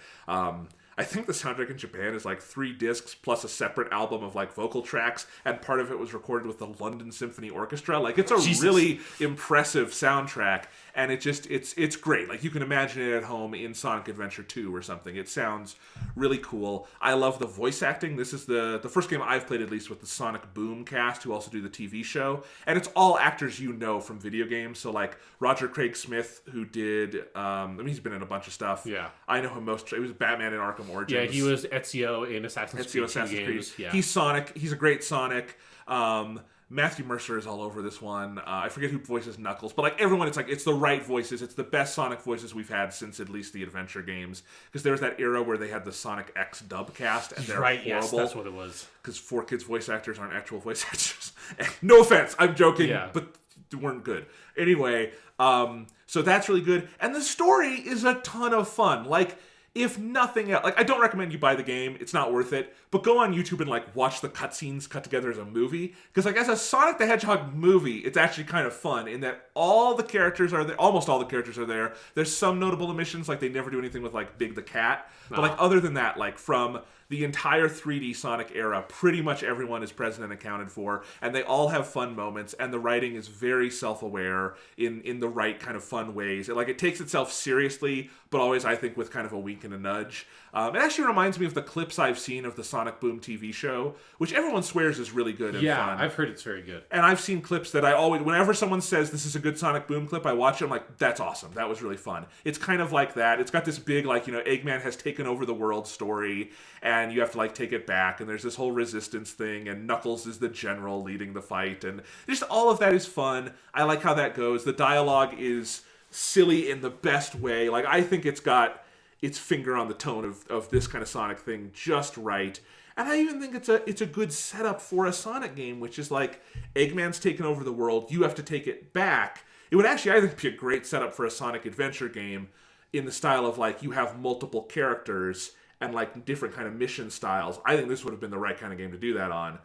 I think the soundtrack in Japan is like 3 discs plus a separate album of, like, vocal tracks, and part of it was recorded with the London Symphony Orchestra. Like, it's a really impressive soundtrack, and it's great. Like, you can imagine it at home in Sonic Adventure 2 or something. It sounds really cool. I love the voice acting. This is the first game I've played, at least, with the Sonic Boom cast, who also do the TV show, and it's all actors you know from video games. So, like, Roger Craig Smith, who did, he's been in a bunch of stuff. Yeah. I know him most. He was Batman in Arkham Origins. Yeah, he was Ezio in Assassin's Creed games. Yeah. He's Sonic. He's a great Sonic. Matthew Mercer is all over this one. I forget who voices Knuckles, but, like, everyone, it's the right voices. It's the best Sonic voices we've had since at least the adventure games, because there was that era where they had the Sonic X dub cast, and they're horrible. Yes, that's what it was. Because 4Kids voice actors aren't actual voice actors. No offense, I'm joking, but they weren't good. Anyway, so that's really good, and the story is a ton of fun. Like, if nothing else, like, I don't recommend you buy the game. It's not worth it. But go on YouTube and, like, watch the cutscenes cut together as a movie. Because, like, as a Sonic the Hedgehog movie, it's actually kind of fun in that all the characters are there. Almost all the characters are there. There's some notable omissions, like they never do anything with, like, Big the Cat. But, like, other than that, like, from the entire 3D Sonic era, pretty much everyone is present and accounted for, and they all have fun moments, and the writing is very self-aware in the right kind of fun ways. It takes itself seriously, but always, I think, with kind of a wink and a nudge. It actually reminds me of the clips I've seen of the Sonic Boom TV show, which everyone swears is really good and fun. Yeah, I've heard it's very good. And I've seen clips that whenever someone says this is a good Sonic Boom clip, I watch it, I'm like, that's awesome. That was really fun. It's kind of like that. It's got this big, like, Eggman has taken over the world story, and you have to, like, take it back, and there's this whole resistance thing, and Knuckles is the general leading the fight, and just all of that is fun. I like how that goes. The dialogue is silly in the best way. Like, I think it's got its finger on the tone of this kind of Sonic thing just right. And I even think it's a good setup for a Sonic game, which is like, Eggman's taken over the world, you have to take it back. It would actually, I think, be a great setup for a Sonic adventure game in the style of, like, you have multiple characters and, like, different kind of mission styles. I think this would have been the right kind of game to do that on.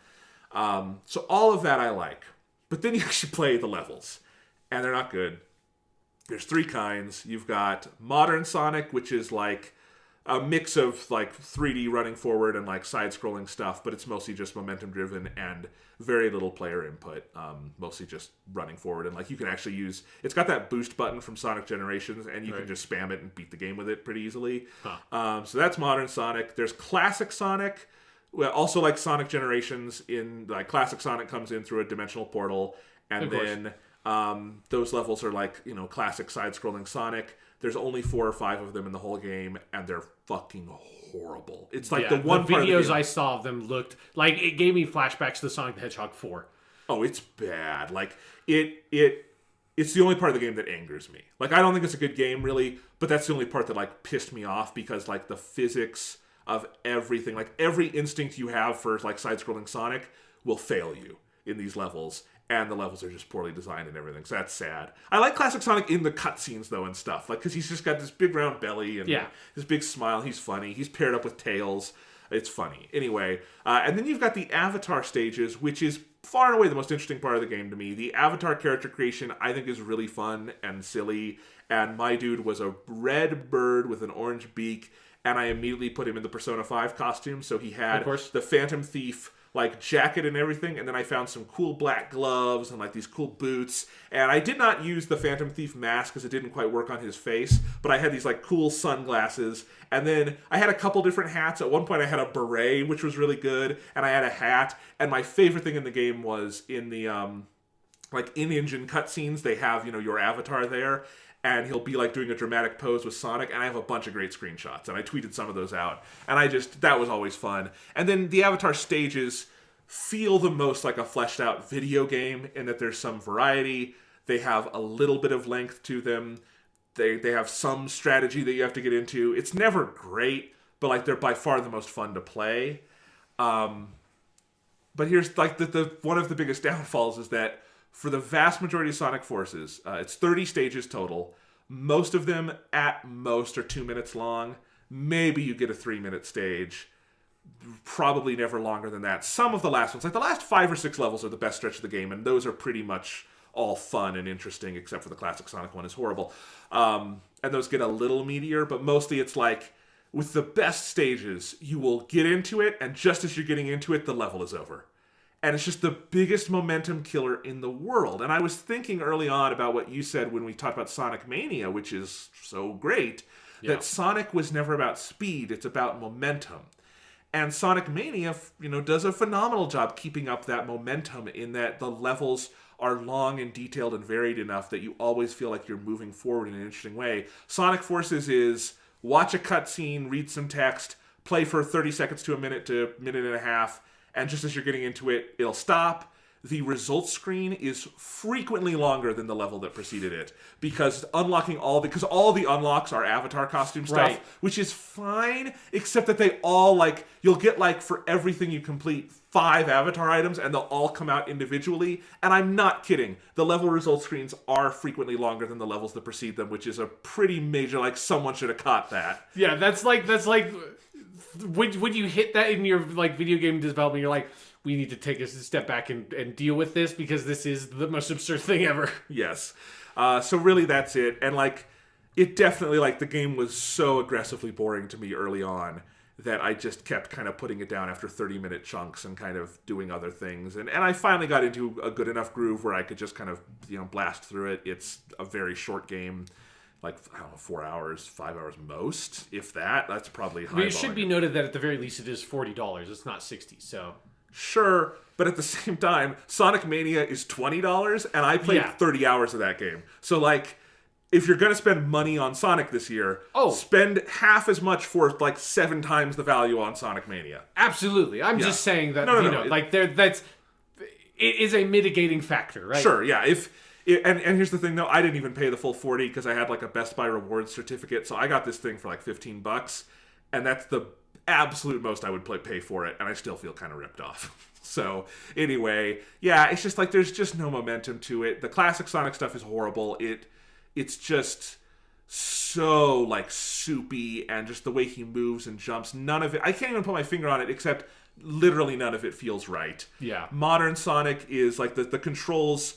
So all of that I like. But then you actually play the levels, and they're not good. There's three kinds. You've got modern Sonic, which is like a mix of like 3D running forward and like side-scrolling stuff, but it's mostly just momentum-driven and very little player input. Mostly just running forward, and like you can actually use. It's got that boost button from Sonic Generations, and you can just spam it and beat the game with it pretty easily. So that's modern Sonic. There's classic Sonic. Well, also like Sonic Generations. In like classic Sonic comes in through a dimensional portal, and then those levels are like, you know, classic side-scrolling Sonic. There's only 4 or 5 of them in the whole game, and they're fucking horrible. It's like the one part of the videos game, I saw of them looked like it gave me flashbacks to Sonic the Hedgehog 4. Oh, it's bad. Like it's the only part of the game that angers me. Like, I don't think it's a good game really, but that's the only part that like pissed me off, because like the physics of everything, like every instinct you have for like side-scrolling Sonic will fail you in these levels. And the levels are just poorly designed and everything, so that's sad. I like classic Sonic in the cutscenes, though, and stuff. Like, because he's just got this big round belly and this big smile. He's funny. He's paired up with Tails. It's funny. Anyway, and then you've got the Avatar stages, which is far and away the most interesting part of the game to me. The Avatar character creation, I think, is really fun and silly. And my dude was a red bird with an orange beak, and I immediately put him in the Persona 5 costume, so he had the Phantom Thief like jacket and everything, and then I found some cool black gloves and like these cool boots, and I did not use the Phantom Thief mask because it didn't quite work on his face, but I had these like cool sunglasses, and then I had a couple different hats. At one point I had a beret, which was really good, and I had a hat, and my favorite thing in the game was in the like in-engine cutscenes, they have, you know, your avatar there, and he'll be like doing a dramatic pose with Sonic, and I have a bunch of great screenshots, and I tweeted some of those out, and that was always fun. And then the Avatar stages feel the most like a fleshed out video game in that there's some variety, they have a little bit of length to them, they have some strategy that you have to get into. It's never great, but like they're by far the most fun to play. But here's like the one of the biggest downfalls is that for the vast majority of Sonic Forces, it's 30 stages total. Most of them, at most, are 2 minutes long. Maybe you get a 3-minute stage. Probably never longer than that. Some of the last ones, like the last 5 or 6 levels, are the best stretch of the game, and those are pretty much all fun and interesting, except for the classic Sonic one is horrible. And those get a little meatier, but mostly it's like, with the best stages, you will get into it, and just as you're getting into it, the level is over. And it's just the biggest momentum killer in the world. And I was thinking early on about what you said when we talked about Sonic Mania, which is so great, that Sonic was never about speed, it's about momentum. And Sonic Mania, you know, does a phenomenal job keeping up that momentum in that the levels are long and detailed and varied enough that you always feel like you're moving forward in an interesting way. Sonic Forces is watch a cutscene, read some text, play for 30 seconds to a minute and a half, and just as you're getting into it, it'll stop. The results screen is frequently longer than the level that preceded it, because all the unlocks are avatar costume stuff, which is fine, except that they all, like, you'll get, like, for everything you complete, 5 avatar items, and they'll all come out individually. And I'm not kidding. The level results screens are frequently longer than the levels that precede them, which is a pretty major, like, someone should have caught that. Yeah, that's like when you hit that in your like video game development, you're like, we need to take a step back and deal with this, because this is the most absurd thing ever. Yes. So really that's it. And like, it definitely, like, the game was so aggressively boring to me early on that I just kept kind of putting it down after 30-minute chunks and kind of doing other things. And I finally got into a good enough groove where I could just kind of, you know, blast through it. It's a very short game. Like, I don't know, 4 hours, 5 hours most, if that. That's probably high. It should be noted that at the very least it is $40. It's not $60, so... Sure, but at the same time, Sonic Mania is $20, and I played 30 hours of that game. So, like, if you're going to spend money on Sonic this year, spend half as much for, like, 7 times the value on Sonic Mania. Absolutely. I'm just saying that, it is a mitigating factor, right? Sure, yeah. And here's the thing, though. I didn't even pay the full 40 because I had like a Best Buy rewards certificate. So I got this thing for like $15, and that's the absolute most I would pay for it, and I still feel kind of ripped off. So anyway, yeah, it's just like there's just no momentum to it. The classic Sonic stuff is horrible. It's just so like soupy, and just the way he moves and jumps, none of it, I can't even put my finger on it, except literally none of it feels right. Yeah. Modern Sonic is like the controls.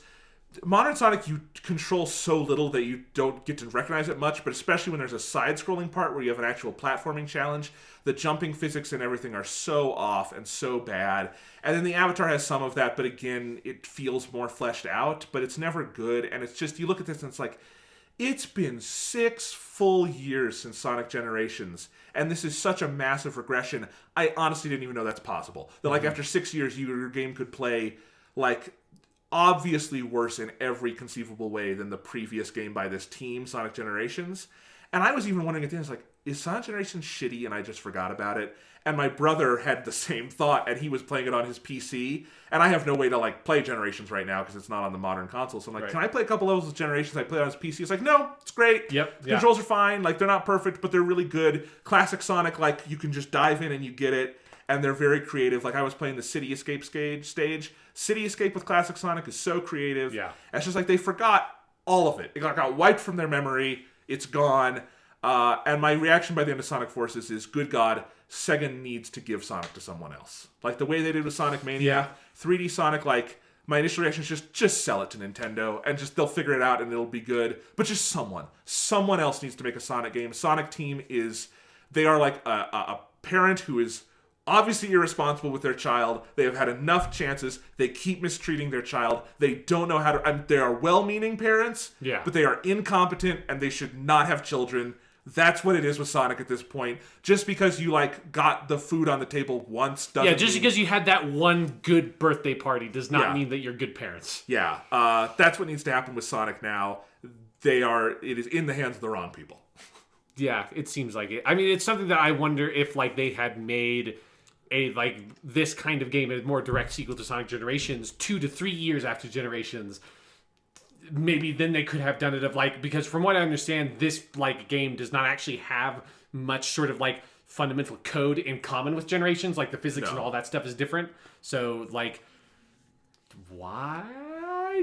Modern Sonic, you control so little that you don't get to recognize it much, but especially when there's a side-scrolling part where you have an actual platforming challenge, the jumping physics and everything are so off and so bad. And then the Avatar has some of that, but again, it feels more fleshed out, but it's never good. And it's just, you look at this and it's like, it's been 6 full years since Sonic Generations, and this is such a massive regression. I honestly didn't even know that's possible. That like after 6 years, your game could play like obviously worse in every conceivable way than the previous game by this team, Sonic Generations. And I was even wondering at the end, like, is Sonic Generations shitty and I just forgot about it? And my brother had the same thought, and he was playing it on his PC. And I have no way to like play Generations right now because it's not on the modern console. So I'm like, Can I play a couple levels of Generations? I play it on his PC. It's like, no, it's great. Yep. The controls are fine. Like, they're not perfect, but they're really good. Classic Sonic, like, you can just dive in and you get it. And they're very creative. Like, I was playing the City Escape stage. City Escape with classic Sonic is so creative. Yeah. It's just like they forgot all of it. It got wiped from their memory. It's gone. And my reaction by the end of Sonic Forces is, good God, Sega needs to give Sonic to someone else. Like the way they did with Sonic Mania. 3D Sonic, like, my initial reaction is just sell it to Nintendo. And just they'll figure it out and it'll be good. But just someone else needs to make a Sonic game. Sonic Team they are like a parent who is obviously irresponsible with their child. They have had enough chances. They keep mistreating their child. They don't know how to... they are well-meaning parents, but they are incompetent, and they should not have children. That's what it is with Sonic at this point. Just because you, like, got the food on the table once doesn't Yeah, just because you had that one good birthday party does not mean that you're good parents. Yeah, that's what needs to happen with Sonic now. It is in the hands of the wrong people. Yeah, it seems like it. I mean, it's something that I wonder if, like, they had made this kind of game, a more direct sequel to Sonic Generations 2 to 3 years after Generations, maybe then they could have done it because from what I understand, this like game does not actually have much sort of like fundamental code in common with Generations. Like the physics and all that stuff is different. So like, why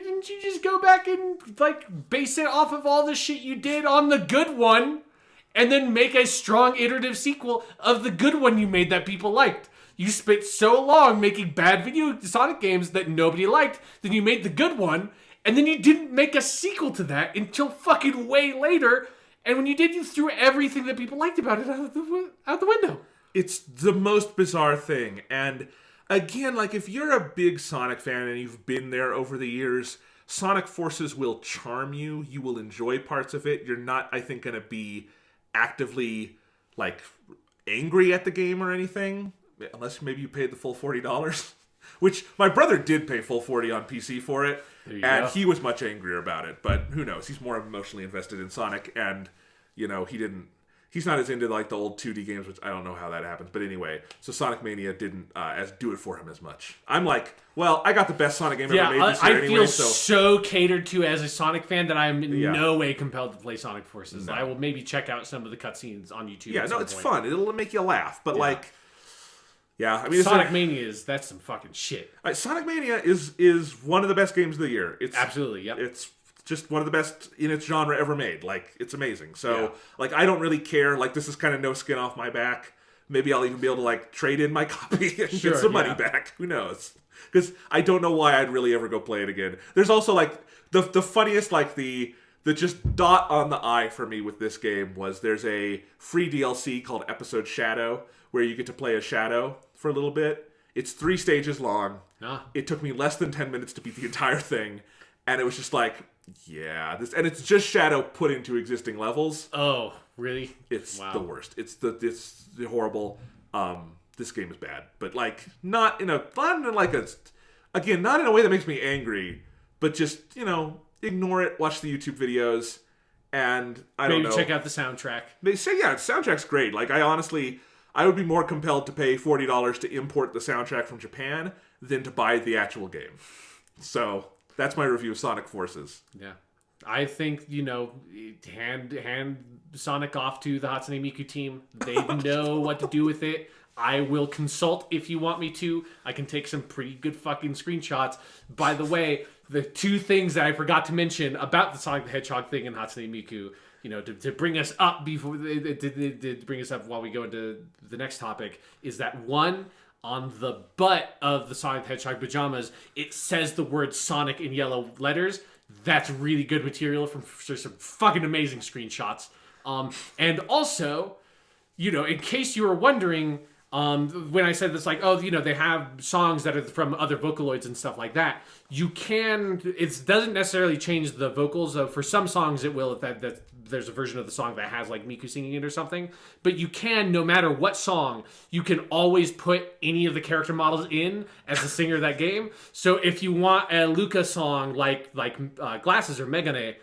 didn't you just go back and like base it off of all the shit you did on the good one and then make a strong iterative sequel of the good one you made that people liked? You spent so long making bad video Sonic games that nobody liked, then you made the good one, and then you didn't make a sequel to that until fucking way later, and when you did, you threw everything that people liked about it out the window. It's the most bizarre thing, and again, like, if you're a big Sonic fan and you've been there over the years, Sonic Forces will charm you. You will enjoy parts of it. You're not, I think, going to be actively, like, angry at the game or anything. Unless maybe you paid the full $40, which my brother did pay full $40 on PC for it, and he was much angrier about it. But who knows? He's more emotionally invested in Sonic, and he's not as into like the old 2D games, which I don't know how that happens. But anyway, so Sonic Mania didn't do it for him as much. I'm like, well, I got the best Sonic game ever made this year anyway. I feel so catered to as a Sonic fan that I'm in no way compelled to play Sonic Forces. No. I will maybe check out some of the cutscenes on YouTube. Yeah, no, it's fun. It'll make you laugh, but like. Yeah, I mean, Sonic Mania that's some fucking shit. Sonic Mania is one of the best games of the year. It's absolutely, yep. It's just one of the best in its genre ever made. Like, it's amazing. So, like, I don't really care. Like, this is kind of no skin off my back. Maybe I'll even be able to like trade in my copy and get some money back. Who knows? Because I don't know why I'd really ever go play it again. There's also like the funniest, like the just dot on the I for me with this game was there's a free DLC called Episode Shadow where you get to play a Shadow for a little bit. It's 3 stages long. It took me less than 10 minutes to beat the entire thing. And it was just like, and it's just Shadow put into existing levels. Oh, really? It's the worst. It's the horrible. This game is bad, but like not in a way that makes me angry, but just, ignore it, watch the YouTube videos, and maybe check out the soundtrack. They say, the soundtrack's great. Like, I would be more compelled to pay $40 to import the soundtrack from Japan than to buy the actual game. So, That's my review of Sonic Forces. Yeah. I think, hand Sonic off to the Hatsune Miku team. They know what to do with it. I will consult if you want me to. I can take some pretty good fucking screenshots. By the way, the two things that I forgot to mention about the Sonic the Hedgehog thing and Hatsune Miku, to bring us up to bring us up while we go into the next topic, is that one, on the butt of the Sonic the Hedgehog pajamas, it says the word Sonic in yellow letters. That's really good material from some fucking amazing screenshots. And also, in case you were wondering, when I said this, like, they have songs that are from other Vocaloids and stuff like that. It doesn't necessarily change the vocals. For some songs it will, if that there's a version of the song that has like Miku singing it or something. But you can, no matter what song, you can always put any of the character models in as the singer of that game. So if you want a Luca song like Glasses or Megane,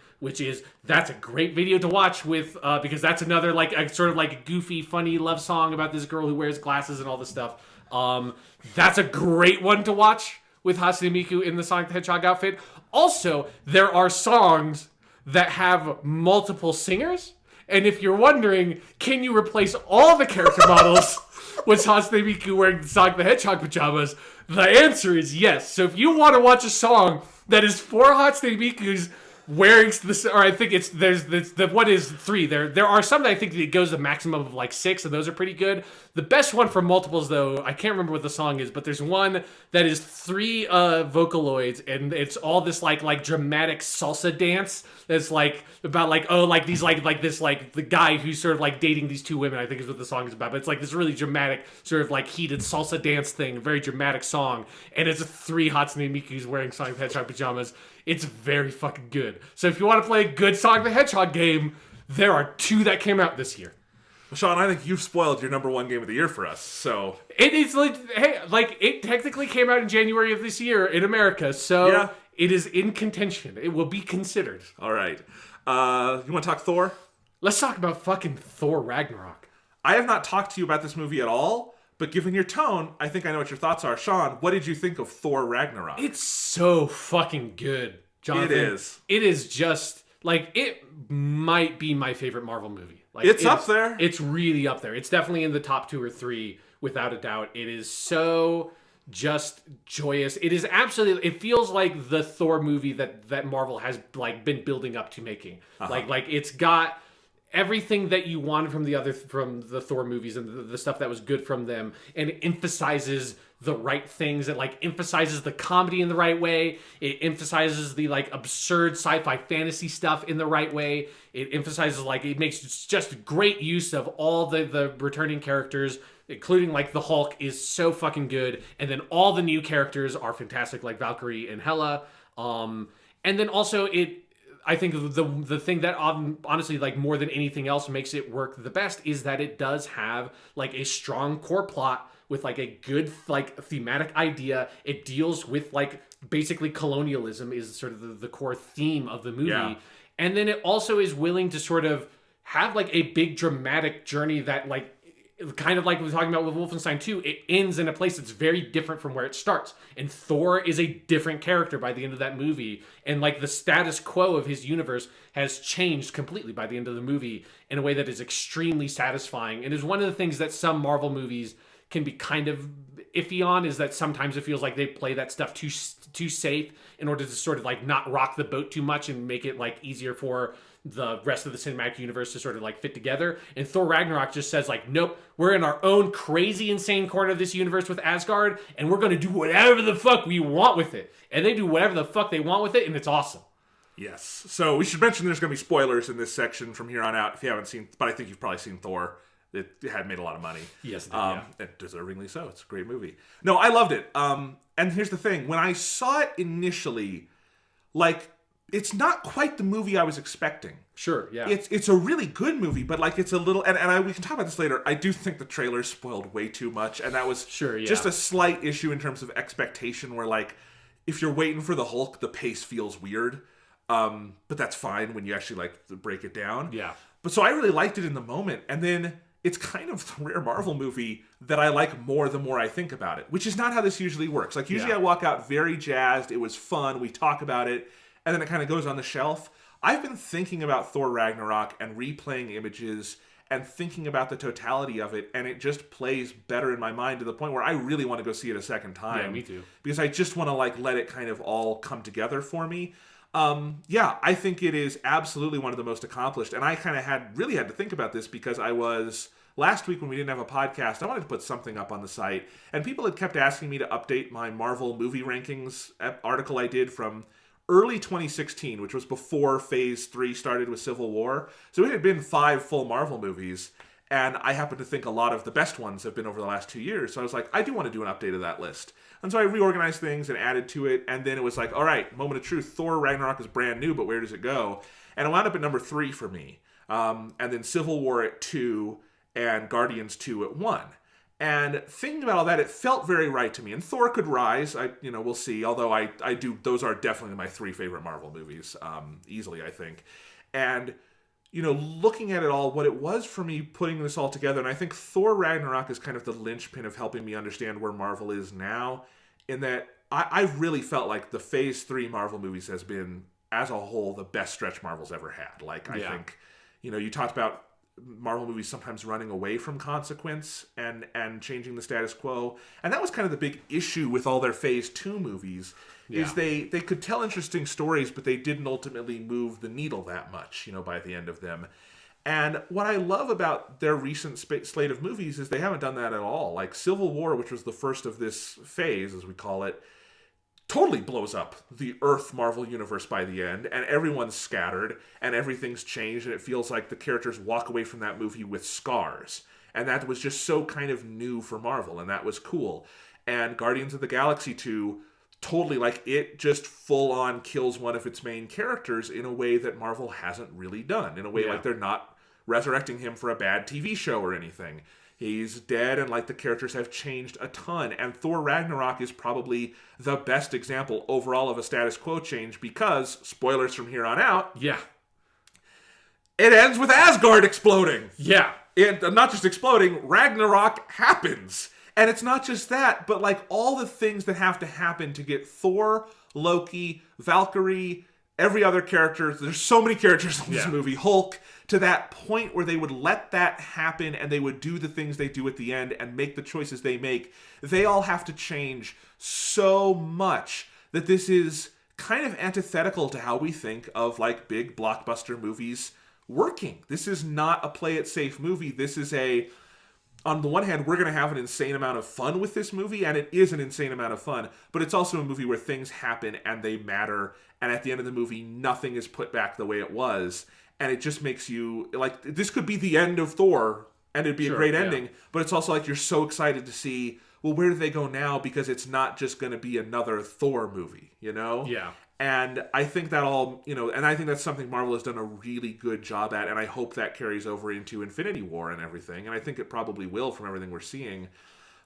that's a great video to watch with, because that's another sort of like a goofy, funny love song about this girl who wears glasses and all this stuff. That's a great one to watch with Hatsune Miku in the Sonic the Hedgehog outfit. Also, there are songs that have multiple singers, and if you're wondering, can you replace all the character models with Hatsune Miku wearing the Sonic the Hedgehog pajamas? The answer is yes. So if you want to watch a song that is for Hatsune Miku's wearing this, or I think there's the one is 3. There are some that I think that it goes a maximum of like 6, and those are pretty good. The best one for multiples, though, I can't remember what the song is, but there's one that is 3 Vocaloids, and it's all this like dramatic salsa dance that's like about the guy who's sort of like dating these 2 women, I think is what the song is about. But it's like this really dramatic sort of like heated salsa dance thing, a very dramatic song, and it's 3 Hatsune Miku's wearing Sonic the Hedgehog pajamas. It's very fucking good. So if you want to play a good Sonic the Hedgehog game, there are 2 that came out this year. Well, Sean, I think you've spoiled your number 1 game of the year for us. So it is it technically came out in January of this year in America. So yeah. It is in contention. It will be considered. All right. You want to talk Thor? Let's talk about fucking Thor Ragnarok. I have not talked to you about this movie at all, but given your tone, I think I know what your thoughts are. Sean, what did you think of Thor Ragnarok? It's so fucking good, Jonathan. It is. It is just, it might be my favorite Marvel movie. It's up there. It's really up there. It's definitely in the top 2 or 3, without a doubt. It is so just joyous. It is absolutely, it feels like the Thor movie that Marvel has been building up to making. Uh-huh. It's got everything that you wanted from the Thor movies and the stuff that was good from them, and it emphasizes the right things. It emphasizes the comedy in the right way. It emphasizes the absurd sci-fi fantasy stuff in the right way. It emphasizes it makes just great use of all the returning characters, including the Hulk is so fucking good, and then all the new characters are fantastic, like Valkyrie and Hela. And then also I think the thing that honestly, more than anything else, makes it work the best is that it does have a strong core plot with a good thematic idea. It deals with basically colonialism is sort of the core theme of the movie. Yeah. And then it also is willing to sort of have a big dramatic journey that kind of like we were talking about with Wolfenstein II, it ends in a place that's very different from where it starts. And Thor is a different character by the end of that movie. And the status quo of his universe has changed completely by the end of the movie in a way that is extremely satisfying. And is one of the things that some Marvel movies can be kind of iffy on, is that sometimes it feels like they play that stuff too safe in order to sort of not rock the boat too much and make it easier for the rest of the cinematic universe to sort of fit together. And Thor Ragnarok just says nope, we're in our own crazy insane corner of this universe with Asgard, and we're going to do whatever the fuck we want with it. And they do whatever the fuck they want with it, and it's awesome. Yes. So we should mention there's going to be spoilers in this section from here on out if you haven't seen, but I think you've probably seen Thor. It had made a lot of money. Yes, it did, yeah. And deservingly so. It's a great movie. No, I loved it. And here's the thing. When I saw it initially, it's not quite the movie I was expecting. Sure, yeah. It's a really good movie, but it's a little, and we can talk about this later. I do think the trailer spoiled way too much, and that was just a slight issue in terms of expectation, where if you're waiting for the Hulk, the pace feels weird. But that's fine when you actually break it down. Yeah. But so I really liked it in the moment, and then it's kind of the rare Marvel movie that I like more the more I think about it, which is not how this usually works. Like, usually I walk out very jazzed, it was fun, we talk about it, and then it kind of goes on the shelf. I've been thinking about Thor Ragnarok and replaying images and thinking about the totality of it, and it just plays better in my mind to the point where I really want to go see it a second time. Yeah, me too. Because I just want to like let it kind of all come together for me. I think it is absolutely one of the most accomplished, and I kind of really had to think about this because last week when we didn't have a podcast, I wanted to put something up on the site, and people had kept asking me to update my Marvel movie rankings article I did from early 2016, which was before Phase 3 started with Civil War. So it had been 5 full Marvel movies, and I happen to think a lot of the best ones have been over the last 2 years. So I was like, I do want to do an update of that list. And so I reorganized things and added to it, and then it was like, all right, moment of truth, Thor Ragnarok is brand new, but where does it go? And it wound up at number 3 for me. And then Civil War at 2, and Guardians 2 at 1. And thinking about all that, it felt very right to me. And Thor could rise. We'll see. Although I do, those are definitely my 3 favorite Marvel movies, easily, I think. And, looking at it all, what it was for me putting this all together, and I think Thor Ragnarok is kind of the linchpin of helping me understand where Marvel is now, in that I've really felt like the Phase 3 Marvel movies has been, as a whole, the best stretch Marvel's ever had. Like, I think, you talked about Marvel movies sometimes running away from consequence and changing the status quo. And that was kind of the big issue with all their Phase 2 movies, is they could tell interesting stories, but they didn't ultimately move the needle that much, by the end of them. And what I love about their recent slate of movies is they haven't done that at all. Like Civil War, which was the first of this phase, as we call it, totally blows up the Earth Marvel universe by the end, and everyone's scattered, and everything's changed, and it feels like the characters walk away from that movie with scars. And that was just so kind of new for Marvel, and that was cool. And Guardians of the Galaxy 2, totally, like, it just full-on kills one of its main characters in a way that Marvel hasn't really done. In a way like they're not resurrecting him for a bad TV show or anything. He's dead, and like the characters have changed a ton. And Thor Ragnarok is probably the best example overall of a status quo change because, spoilers from here on out, it ends with Asgard exploding. Not just exploding, Ragnarok happens. And it's not just that, but like all the things that have to happen to get Thor, Loki, Valkyrie, every other character, there's so many characters in this movie, Hulk, to that point where they would let that happen and they would do the things they do at the end and make the choices they make. They all have to change so much that this is kind of antithetical to how we think of like big blockbuster movies working. This is not a play it safe movie. This is on the one hand, we're going to have an insane amount of fun with this movie, and it is an insane amount of fun, but it's also a movie where things happen and they matter, and at the end of the movie, nothing is put back the way it was, and it just makes you, like, this could be the end of Thor, and it'd be a great ending, but it's also like you're so excited to see, well, where do they go now? Because it's not just going to be another Thor movie, And I think that and I think that's something Marvel has done a really good job at, and I hope that carries over into Infinity War and everything, and I think it probably will from everything we're seeing.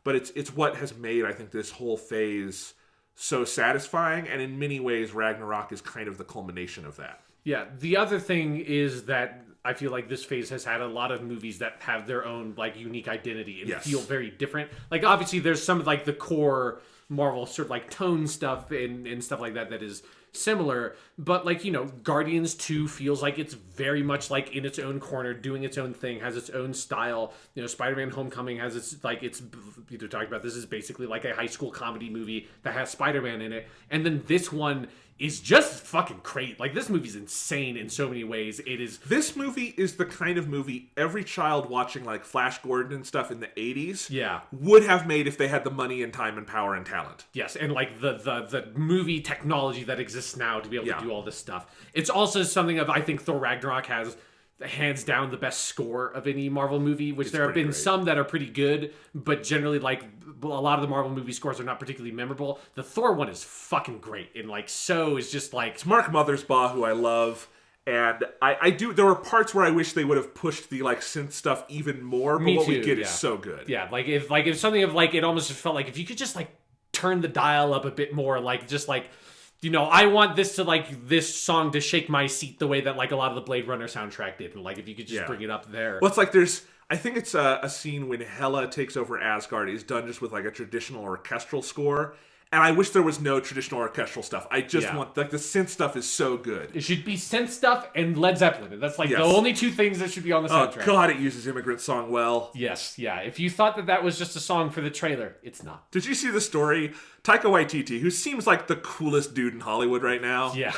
But it's what has made, I think, this whole phase so satisfying, and in many ways, Ragnarok is kind of the culmination of that. Yeah, the other thing is that I feel like this phase has had a lot of movies that have their own like unique identity and feel very different. Like obviously there's some like the core Marvel sort of like tone stuff and stuff like that is similar, but like, Guardians 2 feels like it's very much like in its own corner, doing its own thing, has its own style. Spider-Man Homecoming has its talking about, this is basically like a high school comedy movie that has Spider-Man in it, and then this one is just fucking great. Like, this movie's insane in so many ways. This movie is the kind of movie every child watching, like, Flash Gordon and stuff in the 80s would have made if they had the money and time and power and talent. Yes, and, like, the movie technology that exists now to be able to do all this stuff. It's also something I think Thor Ragnarok has hands down the best score of any Marvel movie, which there have been some that are pretty good, but generally, like, a lot of the Marvel movie scores are not particularly memorable. The Thor one is fucking great, and like, so is just like, it's Mark Mothersbaugh, who I love, and I do, there were parts where I wish they would have pushed the like synth stuff even more, but what we get is so good. Yeah, if something of like, it almost felt like if you could just like turn the dial up a bit more, like just like, I want this song to shake my seat the way that like a lot of the Blade Runner soundtrack did. And like, if you could just bring it up there. Well, it's like I think it's a scene when Hela takes over Asgard is done just with like a traditional orchestral score. And I wish there was no traditional orchestral stuff. I just want, like, the synth stuff is so good. It should be synth stuff and Led Zeppelin. That's like the only two things that should be on the soundtrack. Oh, God, it uses Immigrant Song well. Yes, yeah. If you thought that was just a song for the trailer, it's not. Did you see the story? Taika Waititi, who seems like the coolest dude in Hollywood right now. Yeah.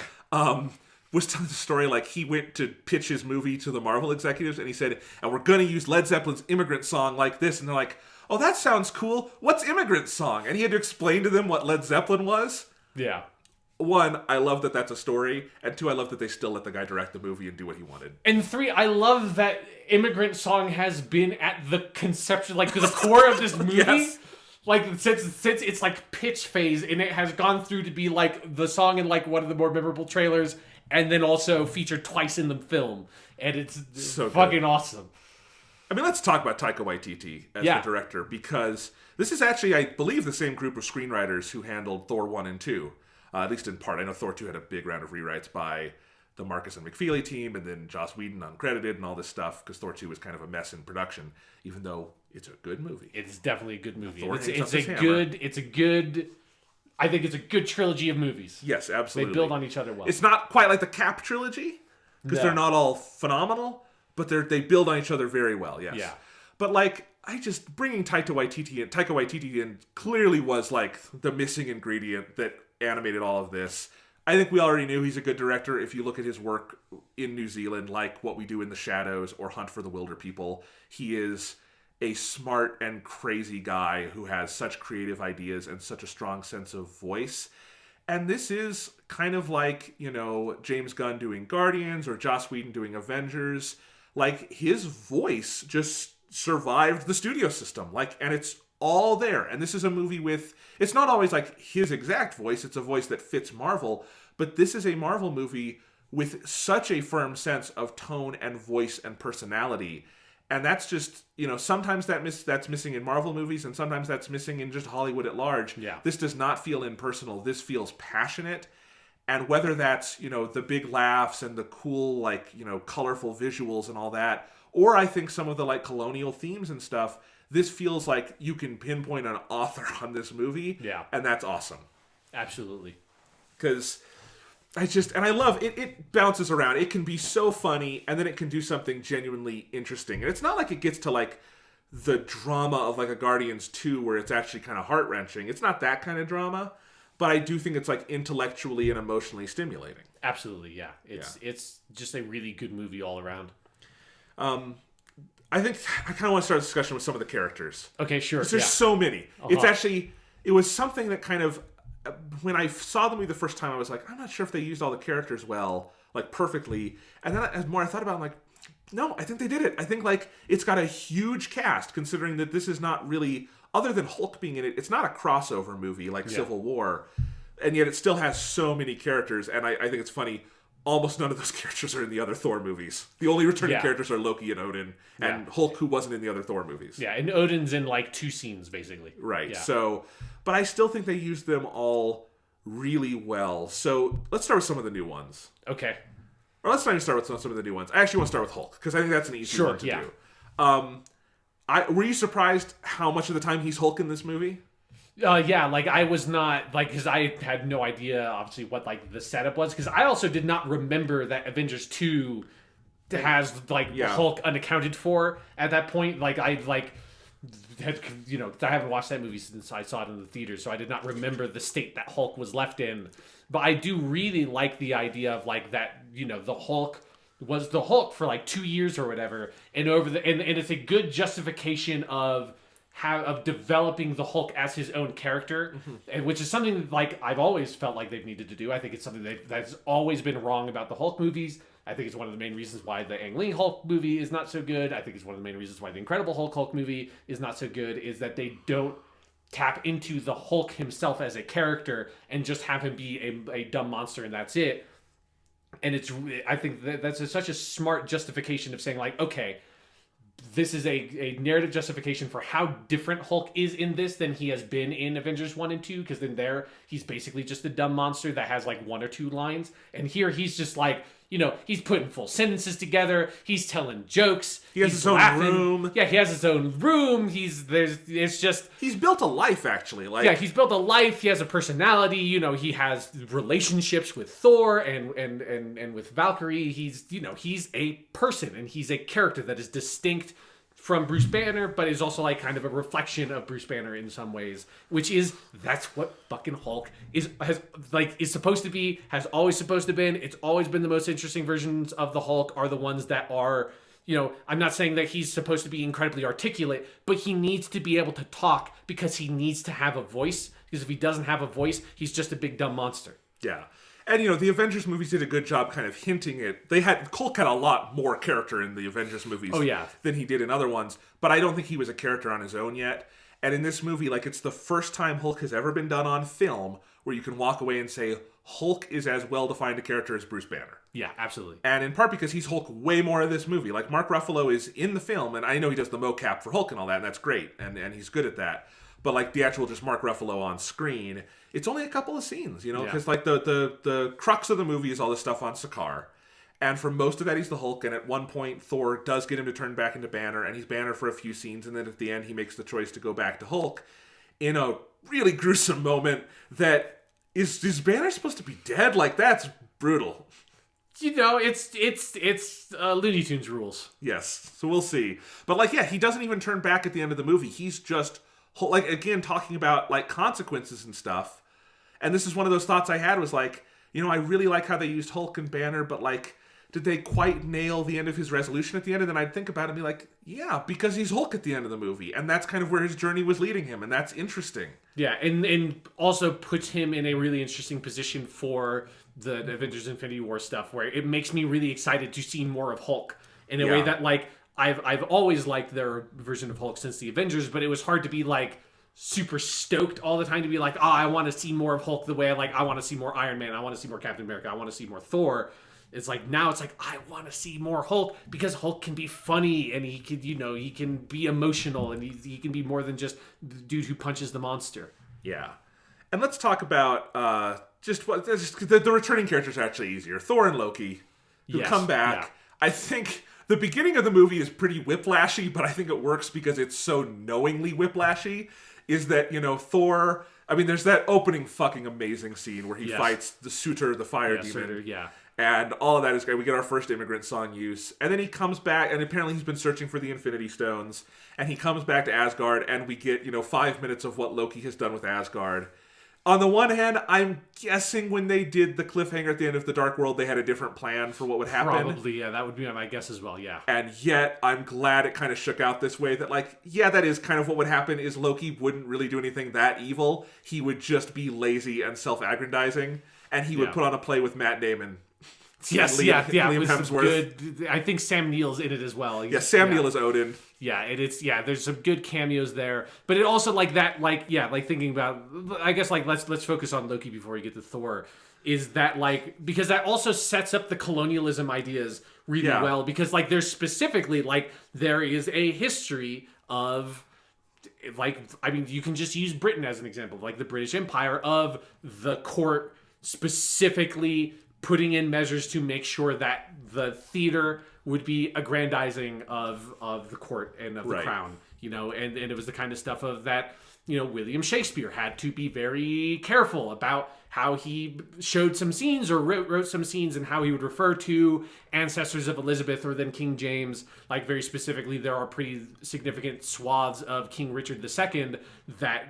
Was telling the story like he went to pitch his movie to the Marvel executives and he said, and we're going to use Led Zeppelin's Immigrant Song like this. And they're like, oh, that sounds cool. What's Immigrant Song? And he had to explain to them what Led Zeppelin was. Yeah. One, I love that that's a story. And two, I love that they still let the guy direct the movie and do what he wanted. And three, I love that Immigrant Song has been at the conception, like the core of this movie. Yes. Like, since it's like pitch phase, and it has gone through to be like the song in like one of the more memorable trailers, and then also featured twice in the film. And it's so fucking awesome. I mean, let's talk about Taika Waititi as the director, because this is actually, I believe, the same group of screenwriters who handled Thor 1 and 2, at least in part. I know Thor 2 had a big round of rewrites by the Marcus and McFeely team, and then Joss Whedon uncredited and all this stuff, because Thor 2 was kind of a mess in production, even though it's a good movie. It's definitely a good movie. Thor It's a good, I think it's a good trilogy of movies. Yes, absolutely. They build on each other well. It's not quite like the Cap trilogy, because they're not all phenomenal, but they build on each other very well, yes. Yeah. But, like, bringing Taika Waititi in clearly was, like, the missing ingredient that animated all of this. I think we already knew he's a good director if you look at his work in New Zealand, like What We Do in the Shadows or Hunt for the Wilder People. He is a smart and crazy guy who has such creative ideas and such a strong sense of voice. And this is kind of like, you know, James Gunn doing Guardians or Joss Whedon doing Avengers. Like, his voice just survived the studio system. Like, and it's all there. And this is a movie with, it's not always like his exact voice, it's a voice that fits Marvel, but this is a Marvel movie with such a firm sense of tone and voice and personality. And that's just, you know, sometimes that's missing in Marvel movies, and sometimes that's missing in just Hollywood at large. Yeah. This does not feel impersonal. This feels passionate. And whether that's, you know, the big laughs and the cool, like, you know, colorful visuals and all that, or I think some of the, like, colonial themes and stuff, this feels like you can pinpoint an author on this movie. Yeah. And that's awesome. Absolutely. Because I love it. It bounces around. It can be so funny, and then it can do something genuinely interesting. And it's not like it gets to, like, the drama of, like, a Guardians 2 where it's actually kind of heart-wrenching. It's not that kind of drama. But I do think it's, like, intellectually and emotionally stimulating. Absolutely, yeah. It's just a really good movie all around. I think I kind of want to start a discussion with some of the characters. Okay, sure. There's so many. It's actually, it was something that kind of, when I saw the movie the first time, I was like, I'm not sure if they used all the characters well, like, perfectly. And then as more I thought about it, I'm like, no, I think they did it. I think, like, it's got a huge cast, considering that this is not really, other than Hulk being in it, it's not a crossover movie like Civil War. And yet it still has so many characters. And I think it's funny, almost none of those characters are in the other Thor movies. The only returning characters are Loki and Odin, and Hulk, who wasn't in the other Thor movies. Yeah, and Odin's in, like, 2 scenes, basically. Right. Yeah. So, but I still think they used them all really well. So let's start with some of the new ones. Okay. Or let's not even start with some of the new ones. I actually want to start with Hulk, because I think that's an easy one to do. Were you surprised how much of the time he's Hulk in this movie? Yeah, like, I was not, like, because I had no idea, obviously, what, like, the setup was, because I also did not remember that Avengers 2 has, like, Hulk unaccounted for at that point. Like, I, like, had, you know, I haven't watched that movie since I saw it in the theater, so I did not remember the state that Hulk was left in. But I do really like the idea of, like, that, you know, the Hulk was the Hulk for, like, 2 years or whatever, and and it's a good justification of developing the Hulk as his own character, and which is something that, like, I've always felt like they've needed to do. I think it's something that's always been wrong about the Hulk movies. I think it's one of the main reasons why the Ang Lee Hulk movie is not so good. I think it's one of the main reasons why the Incredible Hulk movie is not so good, is that they don't tap into the Hulk himself as a character and just have him be a dumb monster and that's it. And I think that's such a smart justification of saying, like, okay, this is a narrative justification for how different Hulk is in this than he has been in Avengers 1 and 2, because then he's basically just a dumb monster that has, like, 1 or 2 lines. And here he's just like, he's putting full sentences together. He's telling jokes. He has his own room. Yeah, he has his own room. He's built a life, actually. He's built a life. He has a personality. He has relationships with Thor and with Valkyrie. He's a person, and he's a character that is distinct from Bruce Banner, but is also like kind of a reflection of Bruce Banner in some ways, that's what fucking Hulk is supposed to be, has always supposed to been. It's always been the most interesting versions of the Hulk are the ones that are, I'm not saying that he's supposed to be incredibly articulate, but he needs to be able to talk because he needs to have a voice, because if he doesn't have a voice, he's just a big dumb monster. Yeah. And, the Avengers movies did a good job kind of hinting it. Hulk had a lot more character in the Avengers movies than he did in other ones, but I don't think he was a character on his own yet. And in this movie, it's the first time Hulk has ever been done on film where you can walk away and say, Hulk is as well-defined a character as Bruce Banner. Yeah, absolutely. And in part because he's Hulk way more of this movie. Mark Ruffalo is in the film, and I know he does the mocap for Hulk and all that, and that's great, and he's good at that. But the actual just Mark Ruffalo on screen, it's only a couple of scenes, because the crux of the movie is all this stuff on Sakaar. And for most of that, he's the Hulk. And at one point, Thor does get him to turn back into Banner, and he's Banner for a few scenes. And then at the end, he makes the choice to go back to Hulk in a really gruesome moment that is Banner supposed to be dead? That's brutal. It's Looney Tunes rules. Yes, so we'll see. But he doesn't even turn back at the end of the movie. He's just again talking about consequences and stuff. And this is one of those thoughts I had was I really like how they used Hulk and Banner, but did they quite nail the end of his resolution at the end? And then I'd think about it and be yeah, because he's Hulk at the end of the movie, and that's kind of where his journey was leading him, and that's interesting. Yeah, and also puts him in a really interesting position for the Avengers Infinity War stuff, where it makes me really excited to see more of Hulk in a way that I've always liked their version of Hulk since the Avengers, but it was hard to be super stoked all the time to be I want to see more of Hulk the way I want to see more Iron Man, I want to see more Captain America, I want to see more Thor. It's now it's I want to see more Hulk because Hulk can be funny and he can be emotional and he can be more than just the dude who punches the monster. Yeah. And let's talk about the returning characters are actually easier. Thor and Loki who come back. Yeah. I think the beginning of the movie is pretty whiplashy, but I think it works because it's so knowingly whiplashy. Is that, Thor... I mean, there's that opening fucking amazing scene where he fights the Suitor, the fire demon. Suitor, yeah. And all of that is great. We get our first immigrant song use. And then he comes back, and apparently he's been searching for the Infinity Stones. And he comes back to Asgard, and we get, 5 minutes of what Loki has done with Asgard. On the one hand, I'm guessing when they did the cliffhanger at the end of The Dark World, they had a different plan for what would happen. Probably, yeah. That would be my guess as well, yeah. And yet, I'm glad it kind of shook out this way that, that is kind of what would happen is Loki wouldn't really do anything that evil. He would just be lazy and self-aggrandizing, and he would put on a play with Matt Damon. Yes, Liam it was Hemsworth. Good. I think Sam Neill's in it as well. Sam Neill is Odin. Yeah, there's some good cameos there, but it also thinking about, I guess let's focus on Loki before we get to Thor, is that because that also sets up the colonialism ideas really well, because there's specifically there is a history of you can just use Britain as an example, the British Empire, of the court specifically putting in measures to make sure that the theater would be aggrandizing of the court and of the crown, and it was the kind of stuff of that, William Shakespeare had to be very careful about how he showed some scenes or wrote some scenes and how he would refer to ancestors of Elizabeth or then King James. Very specifically, there are pretty significant swaths of King Richard II that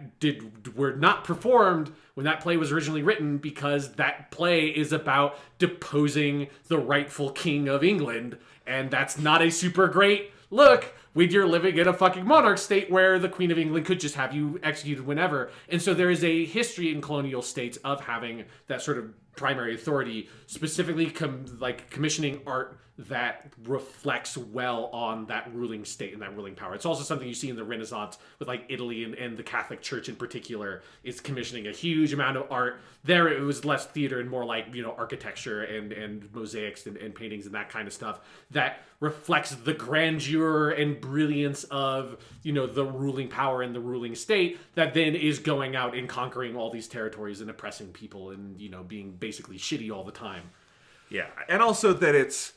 were not performed when that play was originally written, because that play is about deposing the rightful king of England, and that's not a super great look when you're living in a fucking monarch state where the Queen of England could just have you executed whenever. And so there is a history in colonial states of having that sort of primary authority, specifically commissioning art that reflects well on that ruling state and that ruling power. It's also something you see in the Renaissance with Italy and the Catholic Church in particular is commissioning a huge amount of art. There it was less theater and more architecture and mosaics and paintings and that kind of stuff that reflects the grandeur and brilliance of, the ruling power and the ruling state that then is going out and conquering all these territories and oppressing people and, being basically shitty all the time. Yeah, and also that it's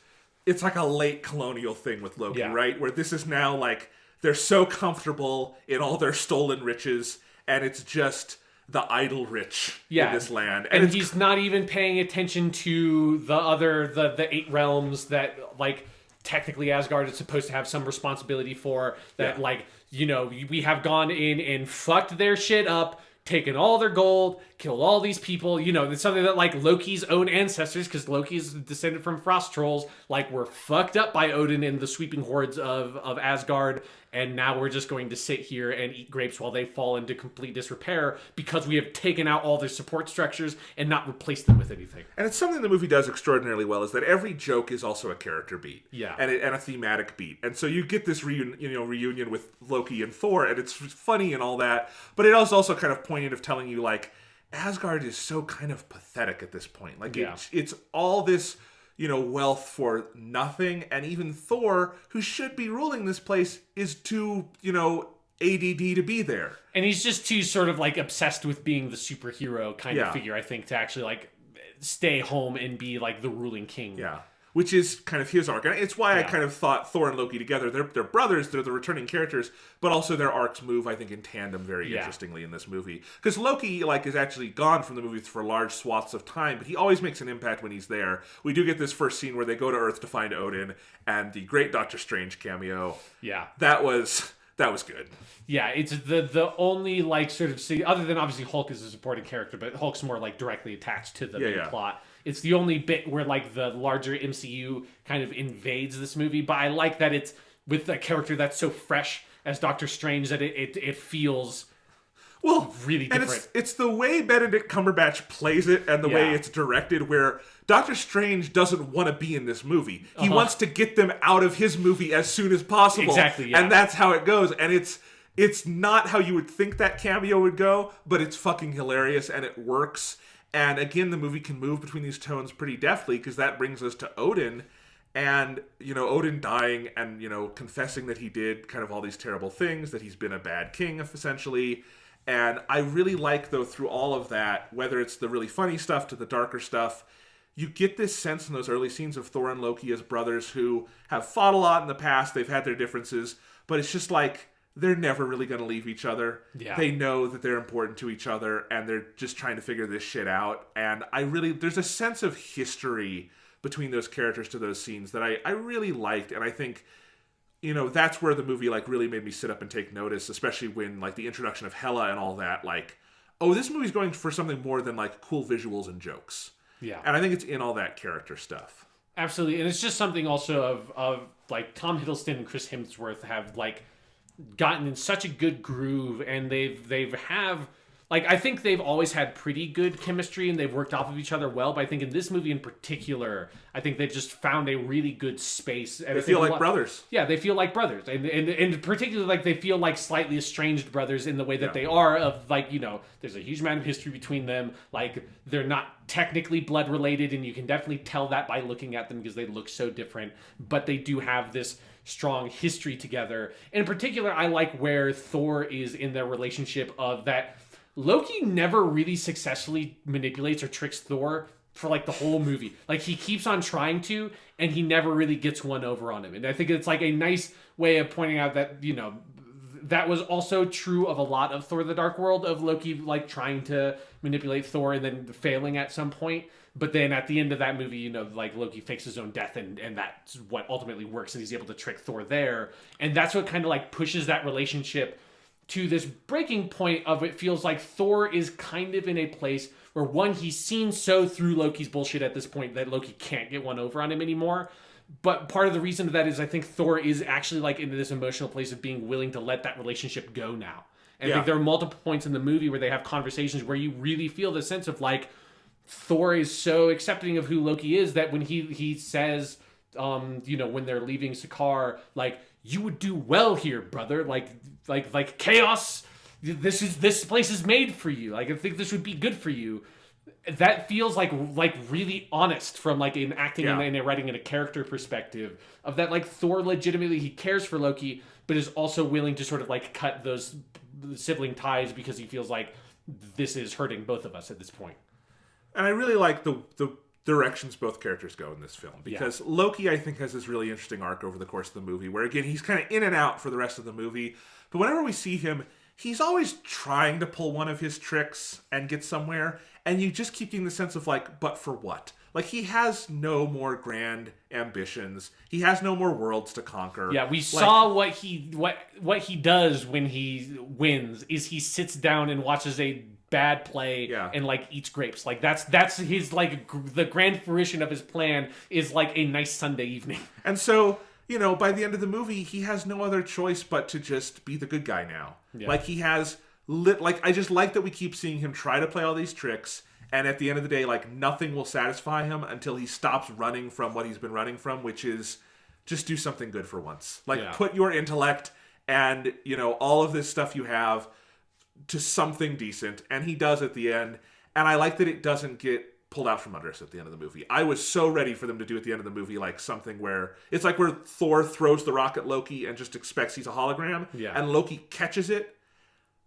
like a late colonial thing with Loki, Yeah. right? Where this is now like they're so comfortable in all their stolen riches, and it's just the idle rich in this land. And he's not even paying attention to the 8 realms that, like, technically Asgard is supposed to have some responsibility for. That, like, you know, we have gone in and fucked their shit up, taken all their gold, killed all these people. You know, it's something that, like, Loki's own ancestors, because Loki's descended from frost trolls, like, were fucked up by Odin and the sweeping hordes of Asgard. And now we're just going to sit here and eat grapes while they fall into complete disrepair because we have taken out all their support structures and not replaced them with anything. And it's something the movie does extraordinarily well, is that every joke is also a character beat. Yeah. And a thematic beat. And so you get this reunion with Loki and Thor, and it's funny and all that. But it is also kind of poignant of telling you, like, Asgard is so kind of pathetic at this point. Like, it's all this, wealth for nothing. And even Thor, who should be ruling this place, is too, ADD to be there. And he's just too sort of, like, obsessed with being the superhero kind of figure, I think, to actually, like, stay home and be, like, the ruling king. Yeah. Which is kind of his arc. And it's why I kind of thought Thor and Loki together, they're brothers, they're the returning characters, but also their arcs move, I think, in tandem very interestingly in this movie. Because Loki, like, is actually gone from the movies for large swaths of time, but he always makes an impact when he's there. We do get this first scene where they go to Earth to find Odin, and the great Doctor Strange cameo. Yeah. That was good. Yeah, it's the only, like, sort of other than obviously Hulk is a supporting character, but Hulk's more, like, directly attached to the main plot. It's the only bit where, like, the larger MCU kind of invades this movie, but I like that it's with a character that's so fresh as Doctor Strange that it feels really different. And it's the way Benedict Cumberbatch plays it and the way it's directed, where Doctor Strange doesn't want to be in this movie. He wants to get them out of his movie as soon as possible. Exactly, yeah. And that's how it goes. And it's not how you would think that cameo would go, but it's fucking hilarious and it works. And again, the movie can move between these tones pretty deftly, because that brings us to Odin. And, Odin dying and, confessing that he did kind of all these terrible things, that he's been a bad king, essentially. And I really like, though, through all of that, whether it's the really funny stuff to the darker stuff, you get this sense in those early scenes of Thor and Loki as brothers who have fought a lot in the past, they've had their differences, but it's just like, they're never really going to leave each other. Yeah. They know that they're important to each other, and they're just trying to figure this shit out. And there's a sense of history between those characters to those scenes that I really liked. And I think, that's where the movie, like, really made me sit up and take notice, especially when, like, the introduction of Hela and all that, like, oh, this movie's going for something more than, like, cool visuals and jokes. Yeah. And I think it's in all that character stuff. Absolutely. And it's just something also of like, Tom Hiddleston and Chris Hemsworth have, like, gotten in such a good groove, and they've like, I think they've always had pretty good chemistry and they've worked off of each other well, but I think in this movie in particular, I think they've just found a really good space. And they feel like brothers. Yeah, they feel like brothers. And particularly, like, they feel like slightly estranged brothers in the way that they are, of, like, there's a huge amount of history between them. Like, they're not technically blood related, and you can definitely tell that by looking at them because they look so different, but they do have this strong history together. And in particular, I like where Thor is in their relationship, of that Loki never really successfully manipulates or tricks Thor for, like, the whole movie. Like, he keeps on trying to, and he never really gets one over on him. And I think it's, like, a nice way of pointing out that, that was also true of a lot of Thor the Dark World, of Loki, like, trying to manipulate Thor and then failing at some point. But then at the end of that movie, like, Loki fakes his own death, and that's what ultimately works, and he's able to trick Thor there. And that's what kind of, like, pushes that relationship to this breaking point of, it feels like Thor is kind of in a place where, one, he's seen so through Loki's bullshit at this point that Loki can't get one over on him anymore. But part of the reason for that is I think Thor is actually, like, in this emotional place of being willing to let that relationship go now. And I think there are multiple points in the movie where they have conversations where you really feel the sense of, like, Thor is so accepting of who Loki is that when he says, when they're leaving Sakaar, like, you would do well here, brother. Like chaos. This place is made for you. Like, I think this would be good for you. That feels like really honest from, like, an acting and a writing and a character perspective, of that, like, Thor legitimately, he cares for Loki, but is also willing to sort of, like, cut those sibling ties because he feels like this is hurting both of us at this point. And I really like the directions both characters go in this film. Because Loki, I think, has this really interesting arc over the course of the movie where, again, he's kind of in and out for the rest of the movie. But whenever we see him, he's always trying to pull one of his tricks and get somewhere. And you just keep getting the sense of, like, but for what? Like, he has no more grand ambitions. He has no more worlds to conquer. Yeah, we saw what he does when he wins is he sits down and watches a bad play and like eats grapes. Like that's his like the grand fruition of his plan is like a nice Sunday evening. And so, you know, by the end of the movie, he has no other choice but to just be the good guy now. Yeah. Like he has I just like that we keep seeing him try to play all these tricks. And at the end of the day, like, nothing will satisfy him until he stops running from what he's been running from, which is just do something good for once. Like, put your intellect and, you know, all of this stuff you have to something decent. And he does at the end. And I like that it doesn't get pulled out from under us at the end of the movie. I was so ready for them to do at the end of the movie, like, something where... It's like where Thor throws the rock at Loki and just expects he's a hologram. Yeah. And Loki catches it.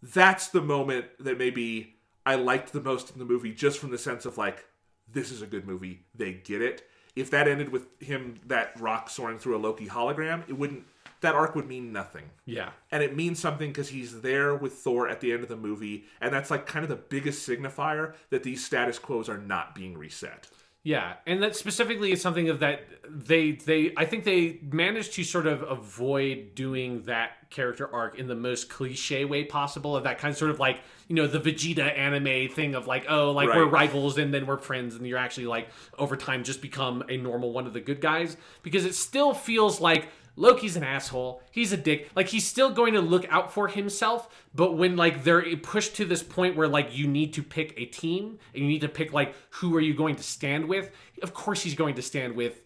That's the moment that maybe... I liked the most in the movie, just from the sense of, like, this is a good movie. They get it. If that ended with him, that rock soaring through a Loki hologram, that arc would mean nothing. Yeah. And it means something because he's there with Thor at the end of the movie, and that's, like, kind of the biggest signifier that these status quos are not being reset. Yeah, and that specifically is something of that I think they managed to sort of avoid doing that character arc in the most cliche way possible, of that kind of sort of like, you know, the Vegeta anime thing of like, oh, like we're rivals and then we're friends and you're actually like over time just become a normal one of the good guys, because it still feels like Loki's an asshole. He's a dick. Like, he's still going to look out for himself, but when, like, they're pushed to this point where, like, you need to pick a team, and you need to pick, like, who are you going to stand with? Of course he's going to stand with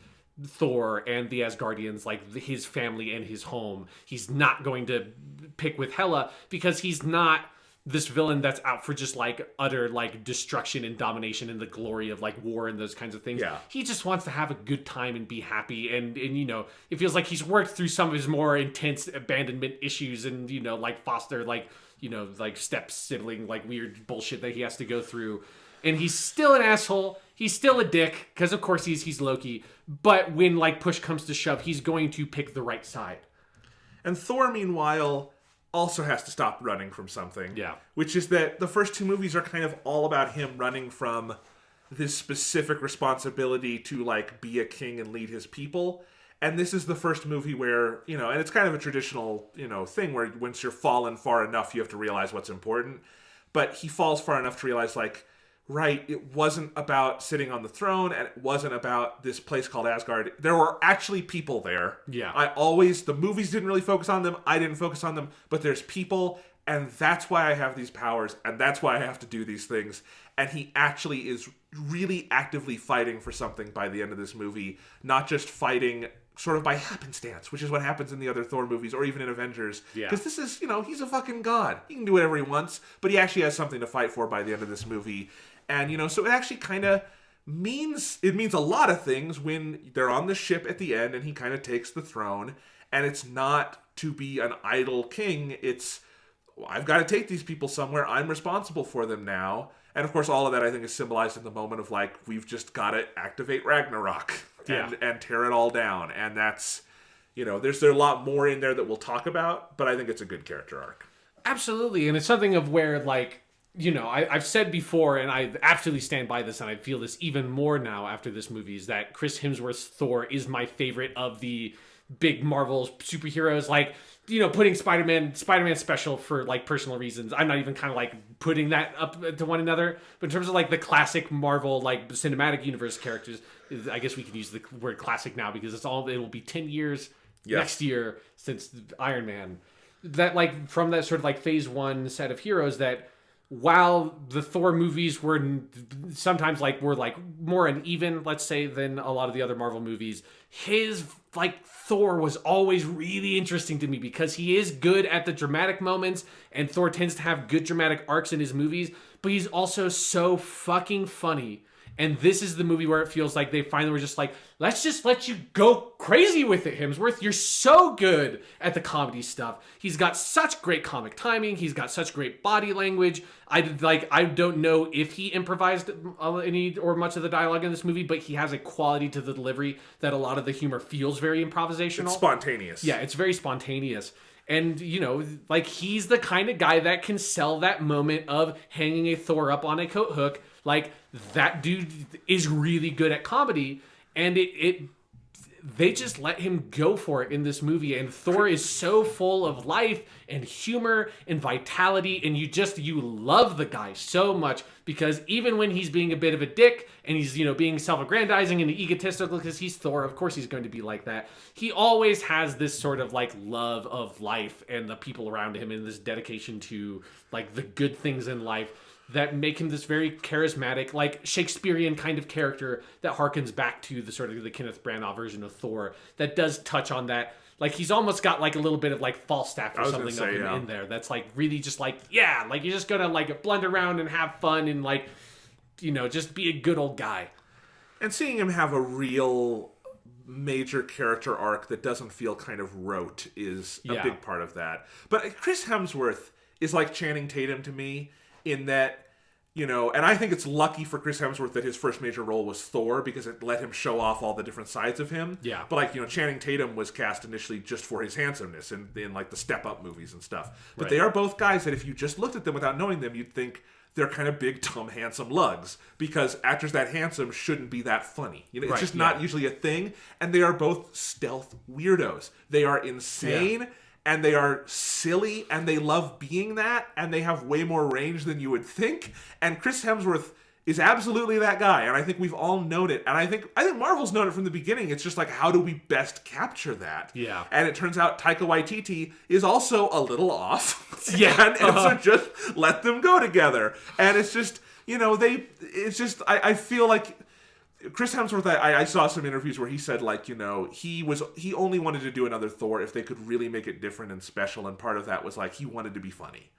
Thor and the Asgardians, like, his family and his home. He's not going to pick with Hela, because he's not this villain that's out for just, like, utter, like, destruction and domination and the glory of, like, war and those kinds of things. Yeah. He just wants to have a good time and be happy. And you know, it feels like he's worked through some of his more intense abandonment issues and, you know, like, foster, like, you know, like, step sibling, like, weird bullshit that he has to go through. And he's still an asshole. He's still a dick, because, of course, he's Loki. But when, like, push comes to shove, he's going to pick the right side. And Thor, meanwhile... also has to stop running from something. Yeah. Which is that the first two movies are kind of all about him running from this specific responsibility to, like, be a king and lead his people. And this is the first movie where, you know, and it's kind of a traditional, you know, thing where once you're fallen far enough, you have to realize what's important. But he falls far enough to realize, like, right, it wasn't about sitting on the throne, and it wasn't about this place called Asgard. There were actually people there. Yeah. The movies didn't really focus on them. I didn't focus on them. But there's people, and that's why I have these powers, and that's why I have to do these things. And he actually is really actively fighting for something by the end of this movie, not just fighting sort of by happenstance, which is what happens in the other Thor movies, or even in Avengers. Yeah. Because this is, you know, he's a fucking god. He can do whatever he wants, but he actually has something to fight for by the end of this movie. And, you know, so it actually kind of means a lot of things when they're on the ship at the end and he kind of takes the throne. And it's not to be an idle king. It's, well, I've got to take these people somewhere. I'm responsible for them now. And, of course, all of that, I think, is symbolized in the moment of, like, we've just got to activate Ragnarok and tear it all down. And that's, you know, there's a lot more in there that we'll talk about, but I think it's a good character arc. Absolutely. And it's something of where, like, you know, I've said before, and I absolutely stand by this, and I feel this even more now after this movie, is that Chris Hemsworth's Thor is my favorite of the big Marvel superheroes. Like, you know, putting Spider-Man special for, like, personal reasons. I'm not even kind of, like, putting that up to one another. But in terms of, like, the classic Marvel, like, cinematic universe characters, I guess we can use the word classic now, because it'll be 10 years next year since Iron Man. That, like, from that sort of, like, phase one set of heroes that... while the Thor movies were sometimes were more uneven, let's say, than a lot of the other Marvel movies, his Thor was always really interesting to me because he is good at the dramatic moments, and Thor tends to have good dramatic arcs in his movies, but he's also so fucking funny. And this is the movie where it feels like they finally were just like, let's just let you go crazy with it, Hemsworth. You're so good at the comedy stuff. He's got such great comic timing. He's got such great body language. I don't know if he improvised any or much of the dialogue in this movie, but he has a quality to the delivery that a lot of the humor feels very improvisational. It's spontaneous. Yeah, it's very spontaneous. And, you know, like, he's the kind of guy that can sell that moment of hanging a Thor up on a coat hook. Like, that dude is really good at comedy, and they just let him go for it in this movie. And Thor is so full of life and humor and vitality, and you love the guy so much, because even when he's being a bit of a dick and he's, you know, being self-aggrandizing and egotistical because he's Thor, of course he's going to be like that, he always has this sort of like love of life and the people around him, and this dedication to like the good things in life that make him this very charismatic, like Shakespearean kind of character that harkens back to the sort of the Kenneth Branagh version of Thor that does touch on that. Like, he's almost got like a little bit of like Falstaff or something of him in there. That's like really just like, yeah, like you're just gonna like blend around and have fun and like, you know, just be a good old guy. And seeing him have a real major character arc that doesn't feel kind of rote is a big part of that. But Chris Hemsworth is like Channing Tatum to me, in that, you know, and I think it's lucky for Chris Hemsworth that his first major role was Thor, because it let him show off all the different sides of him. Yeah. But like, you know, Channing Tatum was cast initially just for his handsomeness in like the Step Up movies and stuff. But they are both guys that if you just looked at them without knowing them, you'd think they're kind of big, dumb, handsome lugs, because actors that handsome shouldn't be that funny. You know, it's just not usually a thing. And they are both stealth weirdos. They are insane. Yeah. And they are silly, and they love being that, and they have way more range than you would think. And Chris Hemsworth is absolutely that guy, and I think we've all known it. And I think Marvel's known it from the beginning. It's just like, how do we best capture that? Yeah. And it turns out Taika Waititi is also a little off. Yeah. and so just let them go together. And it's just, you know, I feel like Chris Hemsworth, I saw some interviews where he said, like, you know, he only wanted to do another Thor if they could really make it different and special, and part of that was like he wanted to be funny,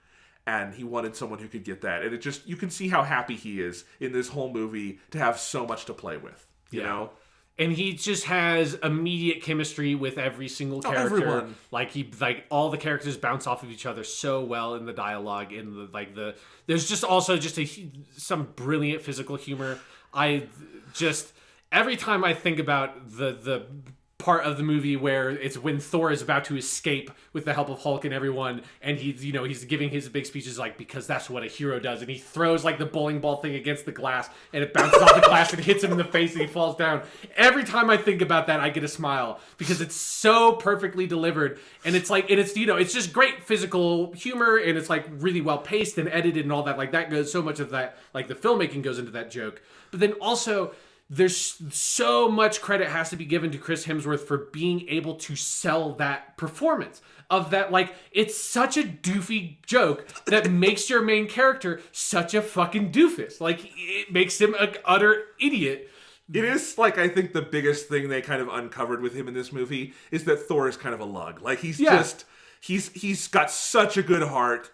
and he wanted someone who could get that, and it just, you can see how happy he is in this whole movie to have so much to play with, you know. And he just has immediate chemistry with every single character. Everyone. Like all the characters bounce off of each other so well in the dialogue, in there's just also just some brilliant physical humor. Every time I think about the part of the movie where it's when Thor is about to escape with the help of Hulk and everyone, and he's giving his big speeches like, because that's what a hero does, and he throws like the bowling ball thing against the glass, and it bounces off the glass and hits him in the face, and he falls down. Every time I think about that, I get a smile, because it's so perfectly delivered, and it's like, and it's, you know, it's just great physical humor, and it's like really well paced and edited and all that. Like, that goes, so much of that, like the filmmaking goes into that joke. But then also, there's so much credit has to be given to Chris Hemsworth for being able to sell that performance of that. Like, it's such a doofy joke that makes your main character such a fucking doofus. Like, it makes him an utter idiot. It is, like, I think the biggest thing they kind of uncovered with him in this movie is that Thor is kind of a lug. Like, he's got such a good heart,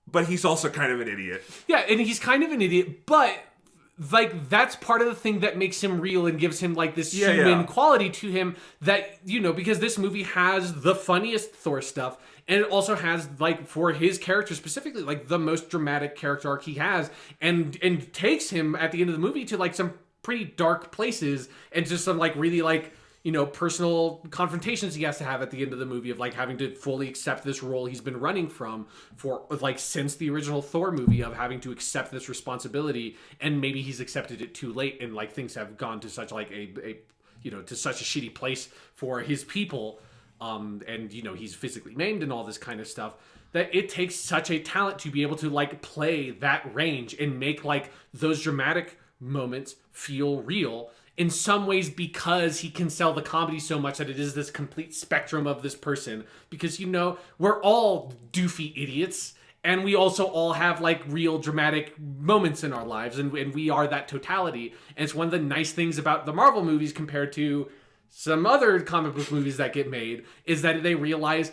but he's also kind of an idiot. Yeah, and he's kind of an idiot, but like, that's part of the thing that makes him real and gives him like this human quality to him, that, you know, because this movie has the funniest Thor stuff, and it also has, like, for his character specifically, like the most dramatic character arc he has, and takes him at the end of the movie to like some pretty dark places, and just some like really like, you know, personal confrontations he has to have at the end of the movie, of like having to fully accept this role he's been running from for like since the original Thor movie, of having to accept this responsibility, and maybe he's accepted it too late, and like things have gone to such like a you know, to such a shitty place for his people, and you know, he's physically maimed and all this kind of stuff, that it takes such a talent to be able to like play that range and make like those dramatic moments feel real in some ways, because he can sell the comedy so much that it is this complete spectrum of this person. Because, you know, we're all doofy idiots, and we also all have like real dramatic moments in our lives, and we are that totality. And it's one of the nice things about the Marvel movies compared to some other comic book movies that get made, is that they realize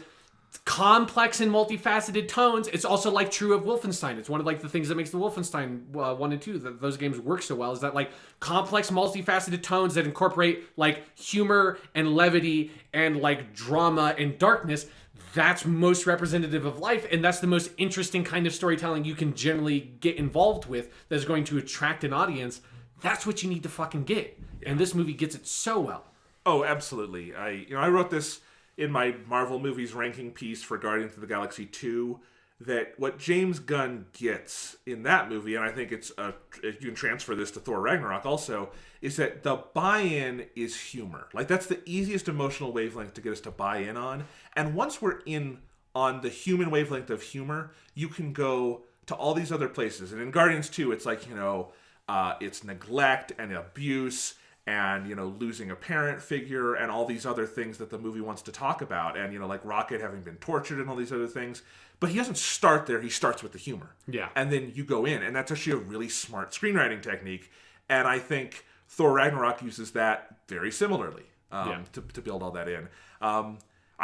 complex and multifaceted tones. It's also like true of Wolfenstein. It's one of like the things that makes the Wolfenstein 1 and 2 that those games work so well, is that like complex multifaceted tones that incorporate like humor and levity and like drama and darkness. That's most representative of life, and that's the most interesting kind of storytelling you can generally get involved with that's going to attract an audience. That's what you need to fucking get. And this movie gets it so well. Oh, absolutely. I wrote this in my Marvel movies ranking piece for Guardians of the Galaxy 2, that what James Gunn gets in that movie, and I think it's you can transfer this to Thor Ragnarok also, is that the buy-in is humor. Like, that's the easiest emotional wavelength to get us to buy in on. And once we're in on the human wavelength of humor, you can go to all these other places. And in Guardians 2, it's like, it's neglect and abuse and, losing a parent figure and all these other things that the movie wants to talk about. And, like Rocket having been tortured and all these other things. But he doesn't start there. He starts with the humor. Yeah. And then you go in. And that's actually a really smart screenwriting technique. And I think Thor Ragnarok uses that very similarly to build all that in.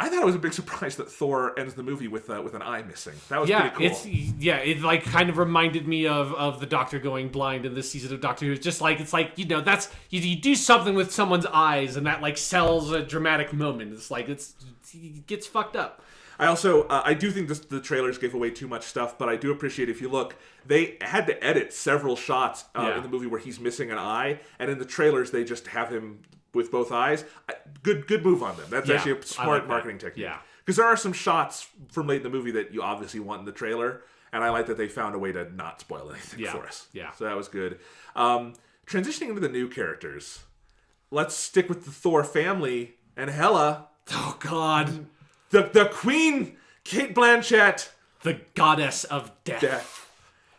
I thought it was a big surprise that Thor ends the movie with an eye missing. That was pretty cool. It like kind of reminded me of the Doctor going blind in this season of Doctor Who. It's just like, that's you do something with someone's eyes and that like sells a dramatic moment. It's like it gets fucked up. I also, I do think the trailers gave away too much stuff, but I do appreciate, if you look, they had to edit several shots in the movie where he's missing an eye, and in the trailers they just have him with both eyes. Good move on them. That's actually a smart marketing technique. Yeah. Because there are some shots from late in the movie that you obviously want in the trailer, and I like that they found a way to not spoil anything for us. Yeah. So that was good. Transitioning into the new characters, let's stick with the Thor family and Hela. Oh, God. The Queen, Cate Blanchett. The goddess of death.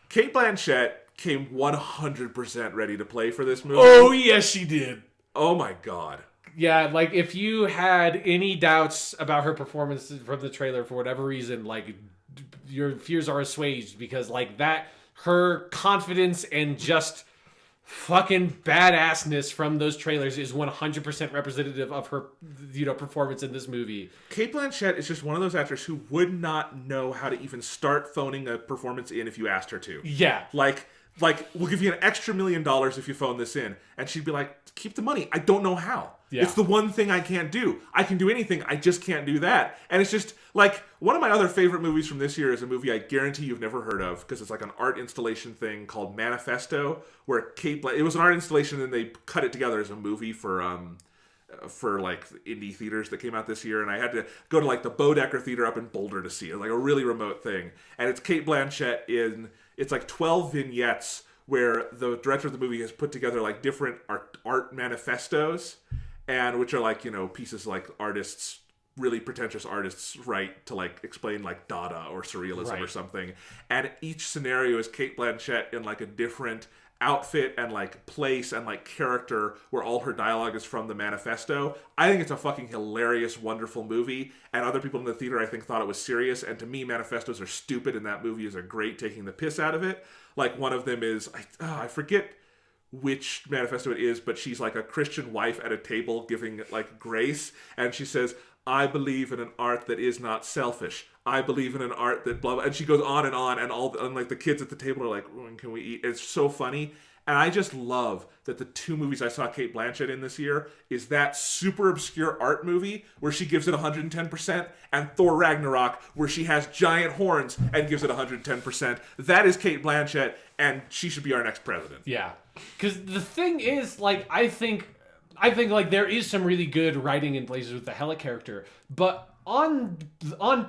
Cate Blanchett came 100% ready to play for this movie. Oh, yes, she did. Oh, my God. Yeah, like, if you had any doubts about her performance from the trailer for whatever reason, like, your fears are assuaged, because, like, her confidence and just fucking badassness from those trailers is 100% representative of her, performance in this movie. Cate Blanchett is just one of those actors who would not know how to even start phoning a performance in if you asked her to. Yeah. Like, we'll give you an extra $1 million if you phone this in. And she'd be like, keep the money. I don't know how. Yeah. It's the one thing I can't do. I can do anything. I just can't do that. And it's just, like, one of my other favorite movies from this year is a movie I guarantee you've never heard of, because it's like an art installation thing called Manifesto, where it was an art installation and they cut it together as a movie for like indie theaters that came out this year, and I had to go to like the Bodecker Theater up in Boulder to see it, like a really remote thing. And it's Cate Blanchett it's like 12 vignettes where the director of the movie has put together like different art manifestos, and which are like, pieces like really pretentious artists write to like explain like Dada or surrealism or something. And each scenario is Cate Blanchett in like a different outfit and like place and like character, where all her dialogue is from the manifesto. I think it's a fucking hilarious, wonderful movie, and other people in the theater I think thought it was serious, and to me manifestos are stupid, and that movie is a great taking the piss out of it. Like, one of them is, I forget which manifesto it is, but she's like a Christian wife at a table giving like grace, and she says, I believe in an art that is not selfish. I believe in an art that blah, blah. And she goes on, and like the kids at the table are like, when can we eat? It's so funny. And I just love that the two movies I saw Cate Blanchett in this year is that super obscure art movie where she gives it 110%, and Thor Ragnarok where she has giant horns and gives it 110%. That is Cate Blanchett, and she should be our next president. Yeah. Because the thing is, like, I think like there is some really good writing in places with the Hela character, but on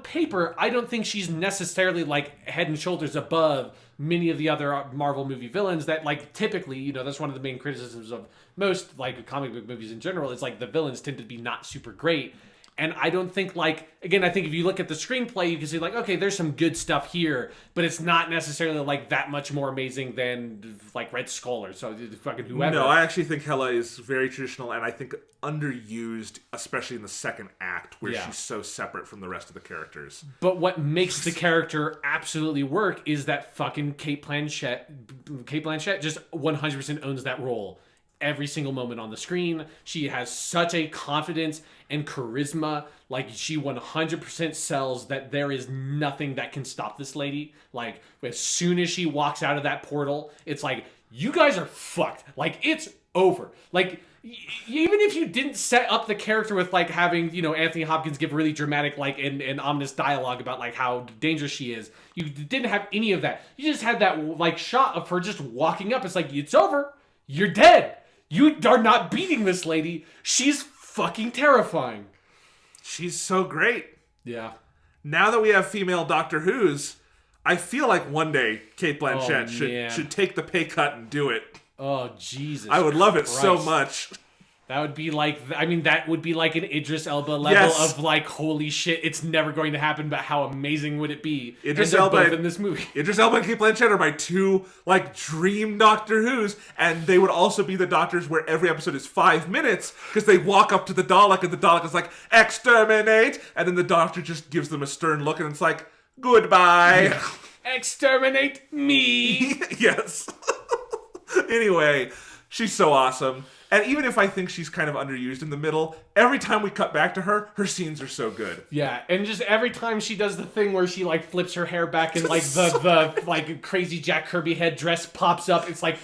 paper, I don't think she's necessarily like head and shoulders above many of the other Marvel movie villains that, like, typically, that's one of the main criticisms of most like comic book movies in general. It's like the villains tend to be not super great. And I don't think, like, again, I think if you look at the screenplay, you can see, like, okay, there's some good stuff here, but it's not necessarily, like, that much more amazing than, like, Red Skull or so fucking whoever. No, I actually think Hela is very traditional, and I think underused, especially in the second act, where she's so separate from the rest of the characters. But what makes the character absolutely work is that fucking Cate Blanchett just 100% owns that role. every single moment on the screen. She has such a confidence and charisma. Like, she 100% sells that there is nothing that can stop this lady. Like, as soon as she walks out of that portal, it's like, you guys are fucked. Like, it's over. Like, even if you didn't set up the character with, like, having, you know, Anthony Hopkins give really dramatic, like, and ominous dialogue about, like, how dangerous she is, you didn't have any of that. You just had that, like, shot of her just walking up. It's like, it's over. You're dead. You are not beating this lady. She's fucking terrifying. She's so great. Yeah. Now that we have female Doctor Who's, I feel like one day Kate Blanchett should take the pay cut and do it. Oh, Jesus I would love it Christ. so much. That would be like, I mean, that would be like an Idris Elba level of like, holy shit, it's never going to happen, but how amazing would it be? Idris Elba Elba both in this movie. Idris Elba and Kate Blanchett are my two, like, dream Doctor Who's, and they would also be the Doctors where every episode is 5 minutes, because they walk up to the Dalek, and the Dalek is like, exterminate, and then the Doctor just gives them a stern look, and it's like, goodbye. Yeah. Exterminate me. Yes. Anyway, she's so awesome. And even if I think she's kind of underused in the middle, every time we cut back to her, her scenes are so good. Yeah, and just every time she does the thing where she like flips her hair back and like the like crazy Jack Kirby headdress pops up, it's like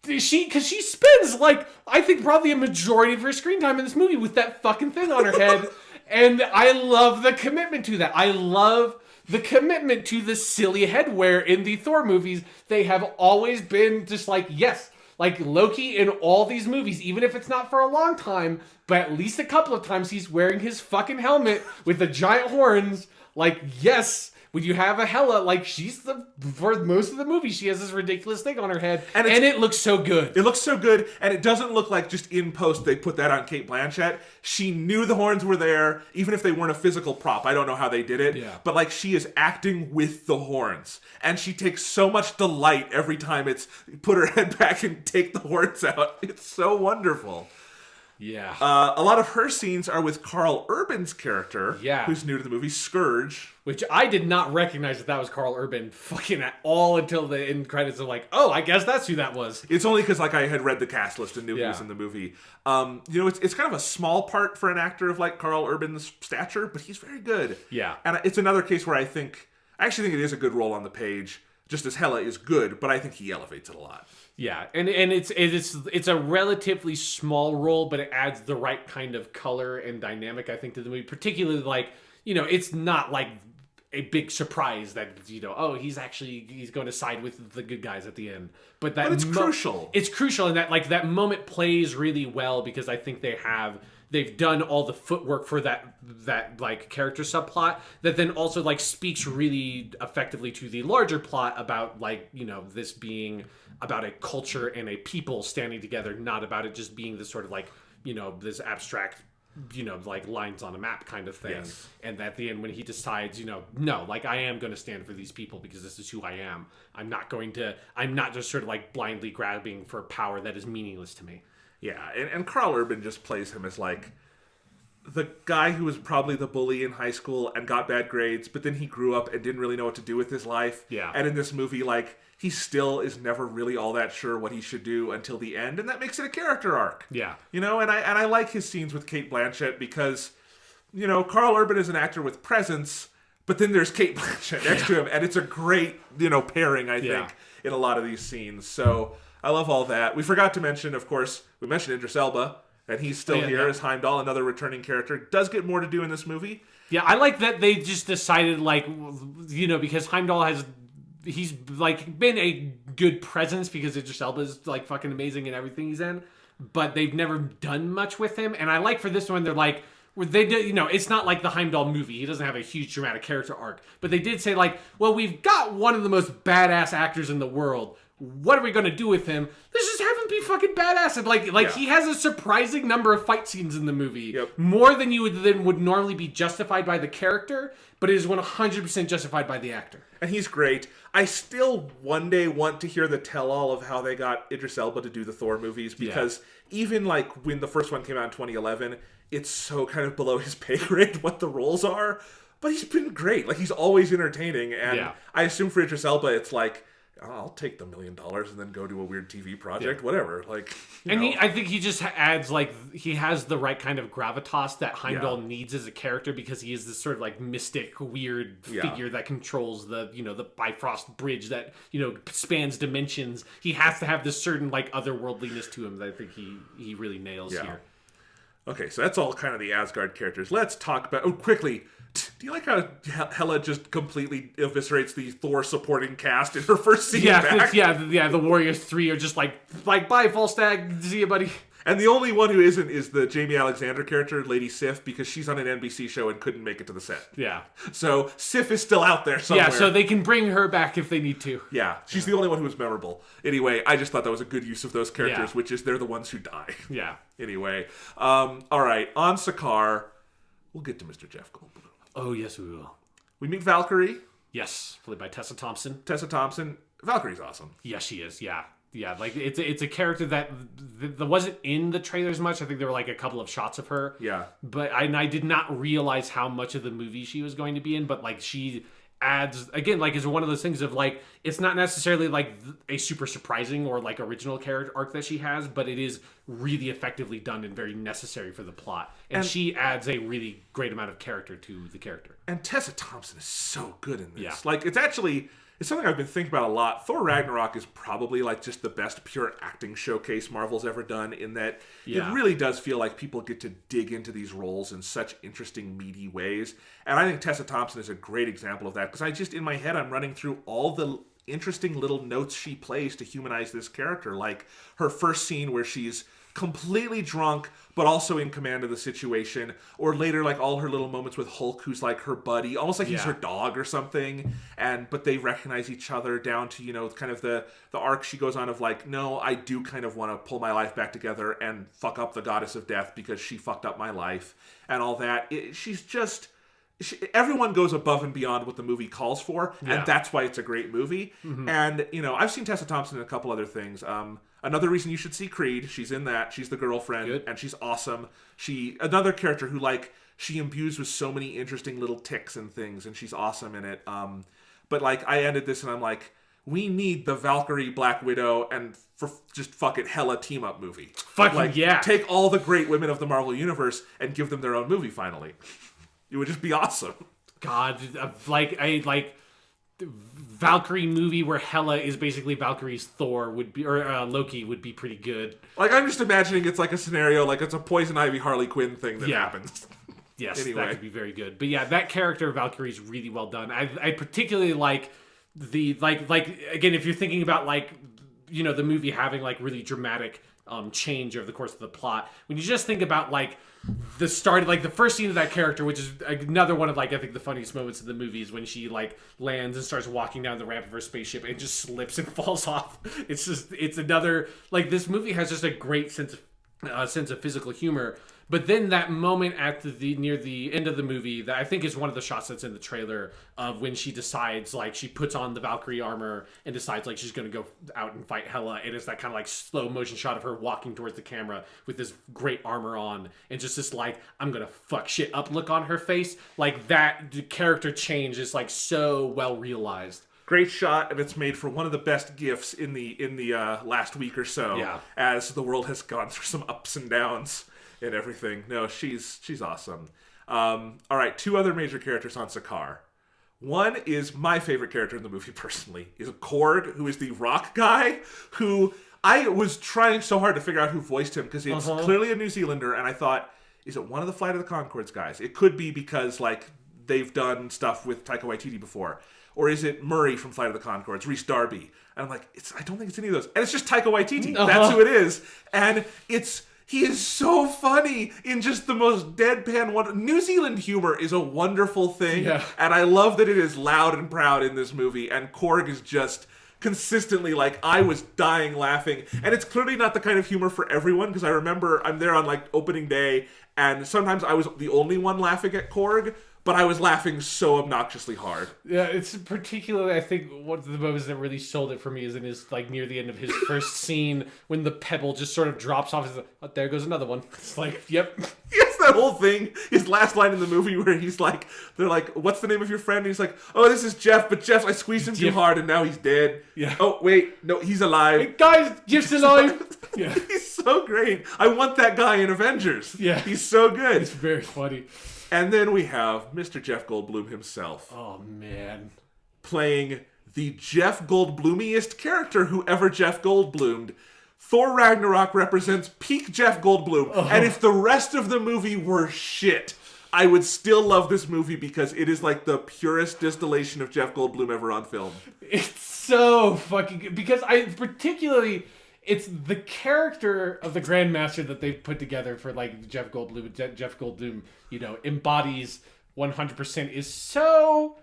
because she spends like I think probably a majority of her screen time in this movie with that fucking thing on her head, and I love the commitment to that. I love the commitment to the silly headwear in the Thor movies. They have always been just like, yes, like Loki in all these movies, even if it's not for a long time, but at least a couple of times he's wearing his fucking helmet with the giant horns. Like, yes, when you have a Hela, like for most of the movie, she has this ridiculous thing on her head, and it looks so good. It looks so good, and it doesn't look like just in post they put that on Kate Blanchett. She knew the horns were there, even if they weren't a physical prop. I don't know how they did it, but like she is acting with the horns, and she takes so much delight every time it's put her head back and take the horns out. It's so wonderful. Yeah. A lot of her scenes are with Carl Urban's character, who's new to the movie, Scourge. Which I did not recognize that was Carl Urban fucking at all until the end credits of like, oh, I guess that's who that was. It's only because like I had read the cast list and knew he was in the movie. You know, it's kind of a small part for an actor of like Carl Urban's stature, but he's very good. Yeah. And it's another case where I actually think it is a good role on the page. Just as Hela is good, but I think he elevates it a lot. Yeah, and it's a relatively small role, but it adds the right kind of color and dynamic, I think, to the movie. Particularly, like, you know, it's not like a big surprise that, you know, oh, he's going to side with the good guys at the end. But it's crucial. It's crucial, and that like that moment plays really well because I think they've done all the footwork for that like character subplot that then also like speaks really effectively to the larger plot about like, you know, this being about a culture and a people standing together, not about it just being this sort of like, you know, this abstract, you know, like lines on a map kind of thing. Yes. And at the end when he decides, you know, no, like I am going to stand for these people because this is who I am. I'm not just sort of like blindly grabbing for power that is meaningless to me. Yeah, and Carl Urban just plays him as like the guy who was probably the bully in high school and got bad grades, but then he grew up and didn't really know what to do with his life. Yeah. And in this movie, like, he still is never really all that sure what he should do until the end, and that makes it a character arc. Yeah. You know, and I like his scenes with Kate Blanchett because, you know, Carl Urban is an actor with presence, but then there's Kate Blanchett next to him, and it's a great, you know, pairing, I think, in a lot of these scenes. So I love all that. We forgot to mention, of course, we mentioned Idris Elba, and he's still here as Heimdall, another returning character. Does get more to do in this movie. Yeah, I like that they just decided, like, you know, because Heimdall he's, like, been a good presence because Idris Elba is, like, fucking amazing in everything he's in, but they've never done much with him. And I like for this one, they're like, they did, you know, it's not like the Heimdall movie. He doesn't have a huge dramatic character arc. But they did say, like, well, we've got one of the most badass actors in the world. What are we going to do with him? Let's just have him be fucking badass. And like he has a surprising number of fight scenes in the movie. Yep. More than would normally be justified by the character, but it is 100% justified by the actor. And he's great. I still one day want to hear the tell-all of how they got Idris Elba to do the Thor movies, because even like when the first one came out in 2011, it's so kind of below his pay grade what the roles are. But he's been great. Like, he's always entertaining. And I assume for Idris Elba, it's like, I'll take the $1 million and then go do a weird TV project, whatever. Like, and I think he just adds like he has the right kind of gravitas that Heimdall needs as a character, because he is this sort of like mystic, weird figure that controls the the Bifrost bridge that spans dimensions. He has to have this certain like otherworldliness to him that I think he really nails here. Okay, so that's all kind of the Asgard characters. Let's talk about quickly. Do you like how Hela just completely eviscerates the Thor supporting cast in her first scene back? The Warriors 3 are just like bye, Volstagg, see you, buddy. And the only one who isn't is the Jamie Alexander character, Lady Sif, because she's on an NBC show and couldn't make it to the set. Yeah. So Sif is still out there somewhere. Yeah, so they can bring her back if they need to. Yeah, she's the only one who was memorable. Anyway, I just thought that was a good use of those characters, which is they're the ones who die. Yeah. Anyway, all right, on Sakaar, we'll get to Mr. Jeff Goldblum. Oh, yes, we will. We meet Valkyrie. Yes, played by Tessa Thompson. Valkyrie's awesome. Yes, she is, yeah. Yeah, like it's a character that wasn't in the trailers much. I think there were like a couple of shots of her. Yeah. But I did not realize how much of the movie she was going to be in. But like she adds, again, like is one of those things of like, it's not necessarily like a super surprising or like original character arc that she has, but it is really effectively done and very necessary for the plot. And she adds a really great amount of character to the character. And Tessa Thompson is so good in this. Yeah. Like, it's something I've been thinking about a lot. Thor Ragnarok is probably like just the best pure acting showcase Marvel's ever done, in that it really does feel like people get to dig into these roles in such interesting, meaty ways. And I think Tessa Thompson is a great example of that, because I just, in my head, I'm running through all the interesting little notes she plays to humanize this character. Like her first scene where she's completely drunk but also in command of the situation, or later like all her little moments with Hulk, who's like her buddy, almost like he's her dog or something, but they recognize each other, down to kind of the arc she goes on of like, no, I do kind of want to pull my life back together and fuck up the goddess of death because she fucked up my life and all that. Everyone goes above and beyond what the movie calls for, and that's why it's a great movie. Mm-hmm. And, I've seen Tessa Thompson in a couple other things. Another reason you should see Creed, she's in that. She's the girlfriend, and she's awesome. Another character who, like, she imbues with so many interesting little ticks and things, and she's awesome in it. But, like, I ended this, and I'm like, we need the Valkyrie, Black Widow, and just fuck it, Hela team-up movie. Take all the great women of the Marvel Universe and give them their own movie, finally. It would just be awesome. God, Valkyrie movie where Hela is basically Valkyrie's Thor would be, or Loki would be pretty good. Like, I'm just imagining it's like a scenario, like it's a Poison Ivy Harley Quinn thing that happens. Yes, anyway. That could be very good. But yeah, that character Valkyrie is really well done. I particularly like the again, if you're thinking about the movie having like really dramatic change over the course of the plot, when you just think about like the start, like the first scene of that character, which is another one of like I think the funniest moments of the movie, is when she like lands and starts walking down the ramp of her spaceship and just slips and falls off. It's another, like, this movie has just a great sense of physical humor. But then that moment at near the end of the movie, that I think is one of the shots that's in the trailer, of when she decides, like, she puts on the Valkyrie armor and decides, like, she's going to go out and fight Hela. And it's that kind of, like, slow motion shot of her walking towards the camera with this great armor on. And just this, like, I'm going to fuck shit up look on her face. Like, the character change is, like, so well realized. Great shot, and it's made for one of the best gifs in the last week or so. Yeah. As the world has gone through some ups and downs and everything. No, she's awesome. All right, two other major characters on Sakaar. One is my favorite character in the movie personally, is Korg, who is the rock guy, who I was trying so hard to figure out who voiced him, because it's clearly a New Zealander, and I thought, is it one of the Flight of the Conchords guys? It could be, because like they've done stuff with Taika Waititi before. Or is it Murray from Flight of the Conchords, Rhys Darby? And I'm like, I don't think it's any of those. And it's just Taika Waititi. That's who it is. And he is so funny in just the most deadpan one. New Zealand humor is a wonderful thing. Yeah. And I love that it is loud and proud in this movie. And Korg is just consistently, like, I was dying laughing. And it's clearly not the kind of humor for everyone, because I remember I'm there on, like, opening day, and sometimes I was the only one laughing at Korg, but I was laughing so obnoxiously hard. Yeah, it's particularly, I think, one of the moments that really sold it for me is in his, like, near the end of his first scene, when the pebble just sort of drops off. It's like, oh, there goes another one. It's like, yep. Yes, that that whole thing, his last line in the movie where they're like, what's the name of your friend? And he's like, oh, this is Jeff, but Jeff, I squeezed him too hard and now he's dead. Yeah. Oh, wait, no, he's alive. Hey, guys, Jeff's alive. Yeah. He's so great. I want that guy in Avengers. Yeah. He's so good. It's very funny. And then we have Mr. Jeff Goldblum himself. Oh, man. Playing the Jeff Goldblumiest character who ever Jeff Goldblumed. Thor Ragnarok represents peak Jeff Goldblum. Oh. And if the rest of the movie were shit, I would still love this movie because it is like the purest distillation of Jeff Goldblum ever on film. It's so fucking good. Because it's the character of the Grandmaster that they've put together for like Jeff Goldblum. Jeff Goldblum, embodies 100% is so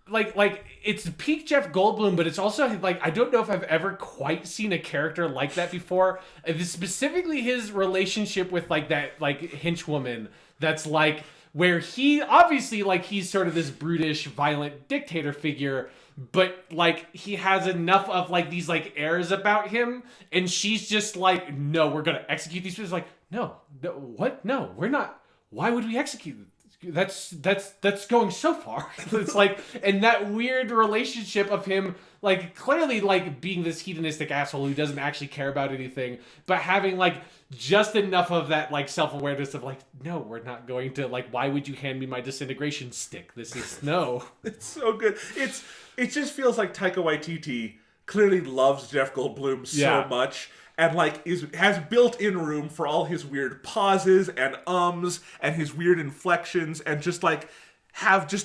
like it's peak Jeff Goldblum, but it's also like I don't know if I've ever quite seen a character like that before. Specifically, his relationship with like that like henchwoman. That's like where he obviously like he's sort of this brutish, violent dictator figure. But like he has enough of like these like airs about him, and she's just like, no, we're gonna execute these people. It's like, no, what? No, we're not. Why would we execute them? That's going so far. It's like, and that weird relationship of him like clearly like being this hedonistic asshole who doesn't actually care about anything, but having like just enough of that like self-awareness of like, no, we're not going to like, why would you hand me my disintegration stick? This is no. It's so good. It just feels like Taika Waititi clearly loves Jeff Goldblum so much. And like has built-in room for all his weird pauses and and his weird inflections, and just like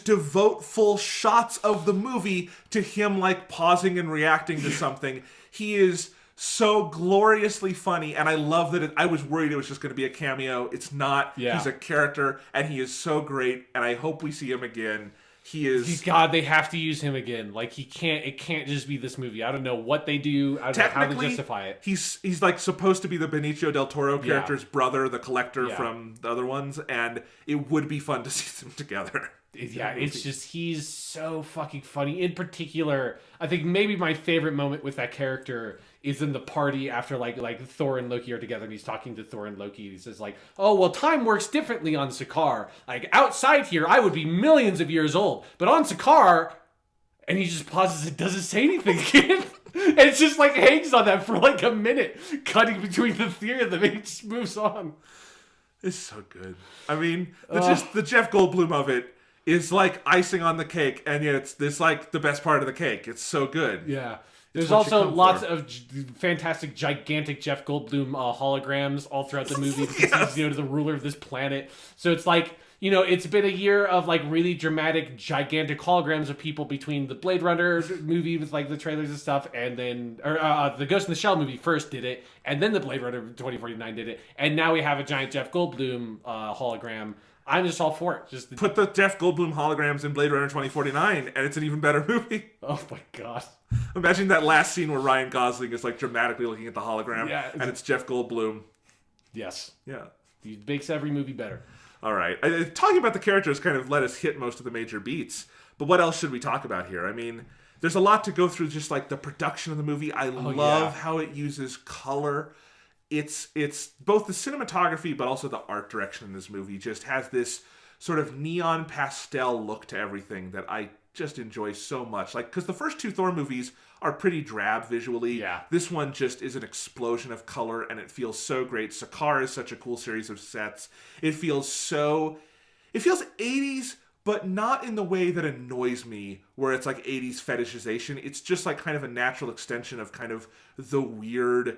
devote full shots of the movie to him like pausing and reacting to something. He is so gloriously funny, and I love that I was worried it was just going to be a cameo. It's not. Yeah. He's a character, and he is so great, and I hope we see him again. He is... God, they have to use him again. Like, it can't just be this movie. I don't know what they do. I don't know how they justify it. He's like supposed to be the Benicio del Toro character's brother, the collector from the other ones, and it would be fun to see them together. Yeah, it's just, he's so fucking funny. In particular, I think maybe my favorite moment with that character is in the party after like Thor and Loki are together, and he's talking to Thor and Loki. He says like, oh, well, time works differently on Sakaar. Like outside here, I would be millions of years old, but on Sakaar, and he just pauses and doesn't say anything again. And it's just like hangs on that for like a minute, cutting between the three of them, and he just moves on. It's so good. I mean, the Jeff Goldblum of it is like icing on the cake, and yet it's this like the best part of the cake. It's so good. Yeah. There's also lots of fantastic, gigantic Jeff Goldblum holograms all throughout the movie because he's the ruler of this planet. So it's like, it's been a year of like really dramatic, gigantic holograms of people between the Blade Runner movie with like the trailers and stuff, and then the Ghost in the Shell movie first did it, and then the Blade Runner 2049 did it, and now we have a giant Jeff Goldblum hologram. I'm just all for it. Just put the Jeff Goldblum holograms in Blade Runner 2049, and it's an even better movie. Oh my god! Imagine that last scene where Ryan Gosling is like dramatically looking at the hologram, and it's Jeff Goldblum. Yes. Yeah. He makes every movie better. All right. Talking about the characters kind of let us hit most of the major beats, but what else should we talk about here? I mean, there's a lot to go through. Just like the production of the movie, I love how it uses color. It's both the cinematography but also the art direction in this movie just has this sort of neon pastel look to everything that I just enjoy so much. Like, because the first two Thor movies are pretty drab visually. Yeah. This one just is an explosion of color, and it feels so great. Sakaar is such a cool series of sets. It feels 80s, but not in the way that annoys me, where it's like 80s fetishization. It's just like kind of a natural extension of kind of the weird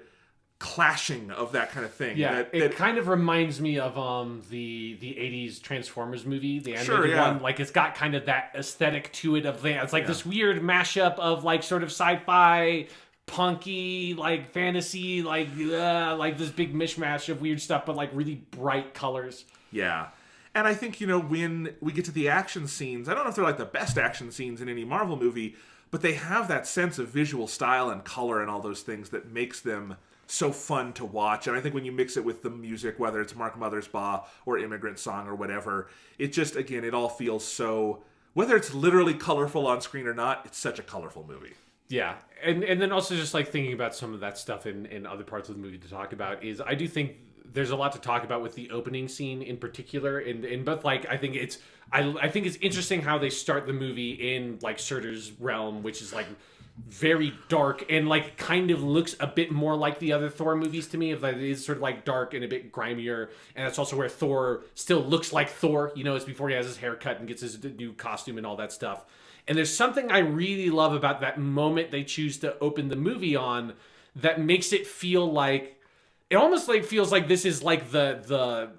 clashing of that kind of thing. Yeah, it kind of reminds me of the 80s Transformers movie, the animated one. Like, it's got kind of that aesthetic to it of that. It's like this weird mashup of like sort of sci-fi, punky, like fantasy, like this big mishmash of weird stuff, but like really bright colors. Yeah. And I think, when we get to the action scenes, I don't know if they're like the best action scenes in any Marvel movie, but they have that sense of visual style and color and all those things that makes them so fun to watch. And I think when you mix it with the music, whether it's Mark Mothersbaugh or Immigrant Song or whatever, it just, again, it all feels so, whether it's literally colorful on screen or not, it's such a colorful movie. Yeah. And then also just like thinking about some of that stuff in other parts of the movie to talk about is I do think there's a lot to talk about with the opening scene in particular, and but like I think it's interesting how they start the movie in like Surtur's realm, which is like very dark and like kind of looks a bit more like the other Thor movies to me. If that is sort of like dark and a bit grimier, and that's also where Thor still looks like Thor. You know, it's before he has his haircut and gets his new costume and all that stuff. And there's something I really love about that moment they choose to open the movie on that makes it feel like it almost like feels like this is like the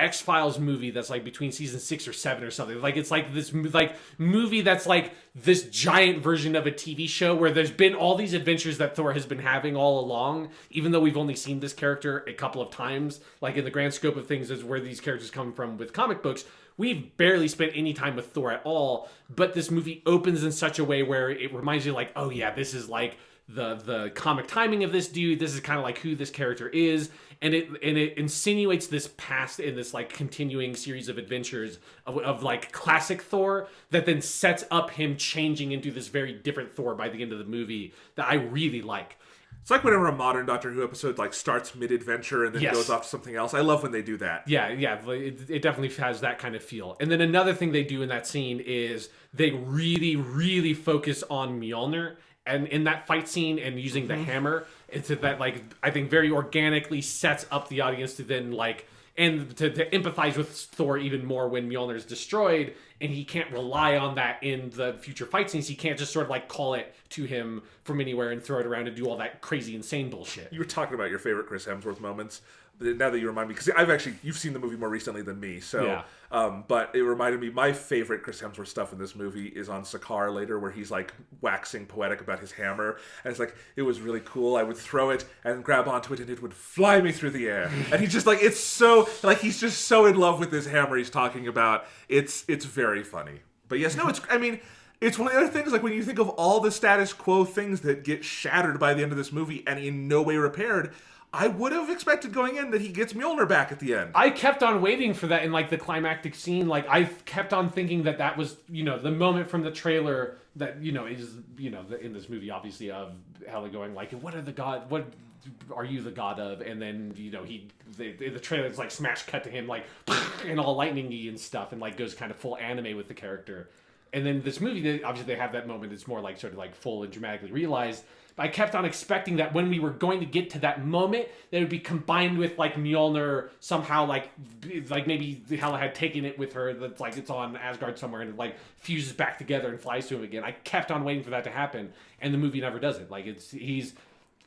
X-Files movie that's like between season 6 or 7 or something. Like it's like this like movie that's like this giant version of a TV show where there's been all these adventures that Thor has been having all along, even though we've only seen this character a couple of times. Like in the grand scope of things is where these characters come from with comic books. We've barely spent any time with Thor at all, but this movie opens in such a way where it reminds you like, oh yeah, this is like the comic timing of this dude. This is kind of like who this character is, and it insinuates this past in this like continuing series of adventures of like classic Thor that then sets up him changing into this very different Thor by the end of the movie that I really like. It's like whenever a modern Doctor Who episode like starts mid-adventure and then goes off to something else. I love when they do that. Yeah, it definitely has that kind of feel. And then another thing they do in that scene is they really, really focus on Mjolnir and in that fight scene and using the hammer. It's that like I think very organically sets up the audience to then like and to empathize with Thor even more when Mjolnir is destroyed, and he can't rely on that in the future fight scenes. He can't just sort of like call it to him from anywhere and throw it around and do all that crazy, insane bullshit. You were talking about your favorite Chris Hemsworth moments. Now that you remind me, because you've seen the movie more recently than me, so yeah. But it reminded me, my favorite Chris Hemsworth stuff in this movie is on Sakaar later, where he's like waxing poetic about his hammer, and it's like, it was really cool. I would throw it and grab onto it, and it would fly me through the air. And he's just like, it's so like he's just so in love with this hammer he's talking about. It's very funny. But yes, no, it's one of the other things, like when you think of all the status quo things that get shattered by the end of this movie and in no way repaired, I would have expected going in that he gets Mjolnir back at the end. I kept on waiting for that in like the climactic scene. Like I kept on thinking that was, you know, the moment from the trailer that, you know, is, you know, in this movie obviously of Hela going like, what are you the god of? And then, you know, in the trailer it's like smash cut to him like and all lightning-y and stuff and like goes kind of full anime with the character. And then this movie, obviously they have that moment. It's more like sort of like full and dramatically realized. But I kept on expecting that when we were going to get to that moment, that it would be combined with like Mjolnir somehow, like maybe Hela had taken it with her. That's like it's on Asgard somewhere and it like fuses back together and flies to him again. I kept on waiting for that to happen, and the movie never does it. Like he's.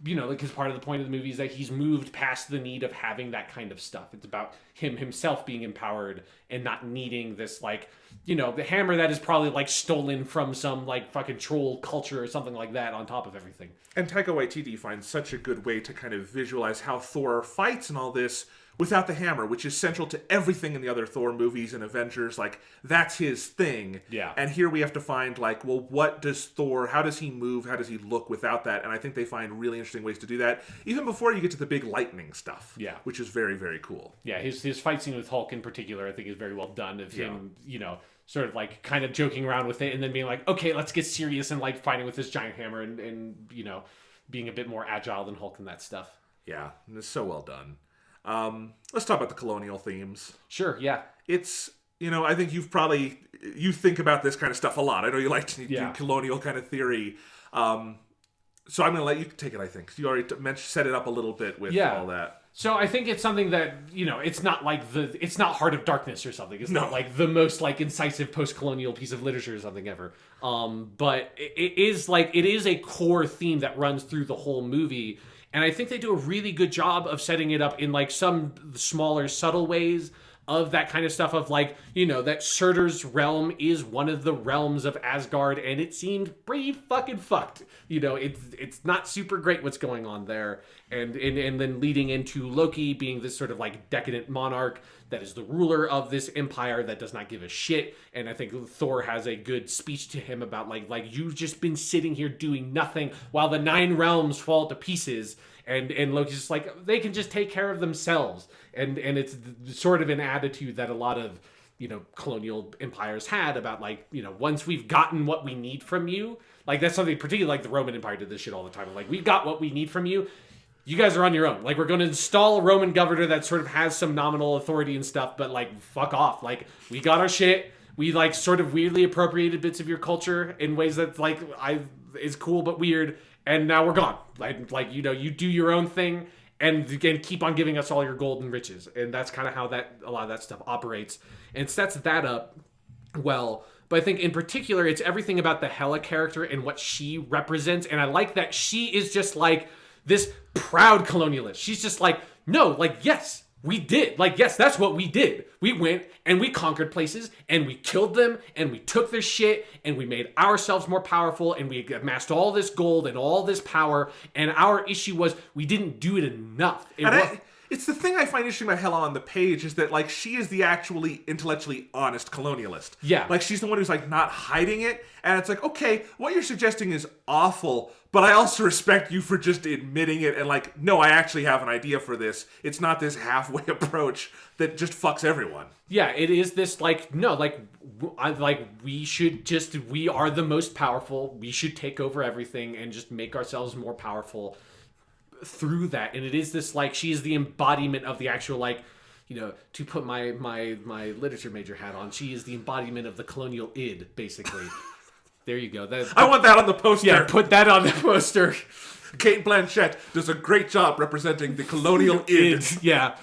You know, because part of the point of the movie is that he's moved past the need of having that kind of stuff. It's about him himself being empowered and not needing this, like, you know, the hammer that is probably, like, stolen from some, like, fucking troll culture or something like that on top of everything. And Taika Waititi finds such a good way to kind of visualize how Thor fights and all this without the hammer, which is central to everything in the other Thor movies and Avengers. Like, that's his thing. Yeah. And here we have to find, like, well, what does Thor, how does he move, how does he look without that? And I think they find really interesting ways to do that, even before you get to the big lightning stuff. Yeah. Which is very, very cool. Yeah, his fight scene with Hulk in particular, I think is very well done of him, you know, sort of like kind of joking around with it and then being like, okay, let's get serious and like fighting with this giant hammer and you know, being a bit more agile than Hulk and that stuff. Yeah, and it's so well done. Let's talk about the colonial themes. Sure, yeah. It's, you know, I think you think about this kind of stuff a lot. I know you like to do colonial kind of theory. So I'm going to let you take it, I think. You already set it up a little bit with all that. So I think it's something that, you know, it's not like it's not Heart of Darkness or something. It's not like the most like incisive post-colonial piece of literature or something ever. But it is a core theme that runs through the whole movie. And I think they do a really good job of setting it up in like some smaller, subtle ways of that kind of stuff of like, you know, that Surtur's realm is one of the realms of Asgard and it seemed pretty fucking fucked. You know, it's not super great what's going on there. And then leading into Loki being this sort of like decadent monarch that is the ruler of this empire that does not give a shit. And I think Thor has a good speech to him about like you've just been sitting here doing nothing while the 9 realms fall to pieces. And Loki's just like, they can just take care of themselves. And it's sort of an attitude that a lot of, you know, colonial empires had about like, you know, once we've gotten what we need from you, like that's something particularly like the Roman Empire did this shit all the time. Like, we've got what we need from you. you guys are on your own. Like, we're going to install a Roman governor that sort of has some nominal authority and stuff, but like, fuck off. Like, we got our shit. We like sort of weirdly appropriated bits of your culture in ways that like is cool but weird, and now we're gone. Like you know, you do your own thing, and again, keep on giving us all your gold and riches, and that's kind of how a lot of that stuff operates, and sets that up well. But I think in particular, it's everything about the Hela character and what she represents, and I like that she is just like this proud colonialist. She's just like, no, like, yes, we did. Like, yes, that's what we did. We went and we conquered places and we killed them and we took their shit and we made ourselves more powerful and we amassed all this gold and all this power. And our issue was we didn't do it enough. It's the thing I find interesting about Hela on the page is that, like, she is the actually intellectually honest colonialist. Yeah. Like, she's the one who's, like, not hiding it. And it's like, okay, what you're suggesting is awful, but I also respect you for just admitting it and, like, no, I actually have an idea for this. It's not this halfway approach that just fucks everyone. Yeah, it is this, like, no, like, we are the most powerful. We should take over everything and just make ourselves more powerful through that. And it is this, like, she is the embodiment of the actual, like, you know, to put my literature major hat on, she is the embodiment of the colonial id, basically. There you go. I want that on the poster. Yeah, put that on the poster. Kate Blanchett does a great job representing the colonial id. Yeah.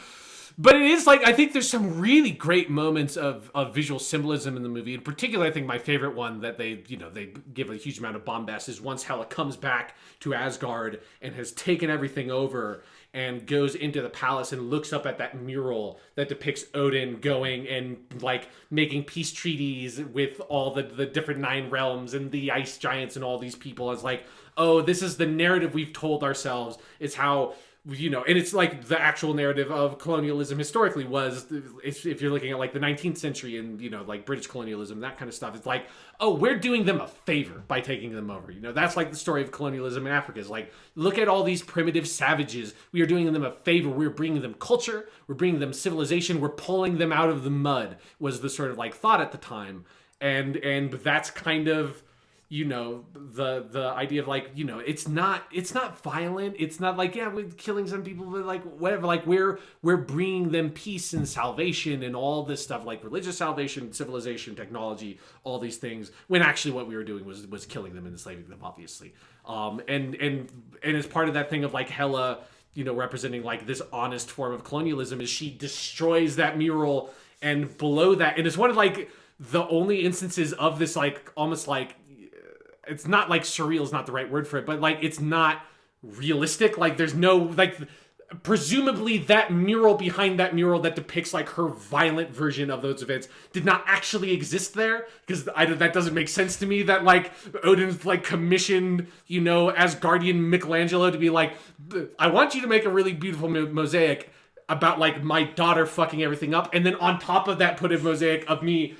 But it is like, I think there's some really great moments of visual symbolism in the movie. In particular, I think my favorite one that they give a huge amount of bombast is once Hela comes back to Asgard and has taken everything over and goes into the palace and looks up at that mural that depicts Odin going and like making peace treaties with all the different 9 realms and the ice giants and all these people. It's like, oh, this is the narrative we've told ourselves. It's how, you know, and it's like the actual narrative of colonialism historically was, if you're looking at like the 19th century and, you know, like British colonialism, that kind of stuff, it's like, oh, we're doing them a favor by taking them over. You know, that's like the story of colonialism in Africa. Is like, look at all these primitive savages. We are doing them a favor. We're bringing them culture. We're bringing them civilization. We're pulling them out of the mud, was the sort of like thought at the time. And that's kind of, you know, the idea of like, you know, it's not violent. It's not like, yeah, we're killing some people, but like whatever, like we're bringing them peace and salvation and all this stuff, like religious salvation, civilization, technology, all these things, when actually what we were doing was killing them and enslaving them, obviously. And as part of that thing of like Hela, you know, representing like this honest form of colonialism, is she destroys that mural, and below that, and it's one of like the only instances of this, like almost like, it's not like surreal is not the right word for it, but like it's not realistic. Like there's no, like, presumably that mural behind that mural that depicts like her violent version of those events did not actually exist there, because that doesn't make sense to me, that like Odin's like commissioned, you know, Asgardian Michelangelo to be like, I want you to make a really beautiful mosaic about like my daughter fucking everything up, and then on top of that put a mosaic of me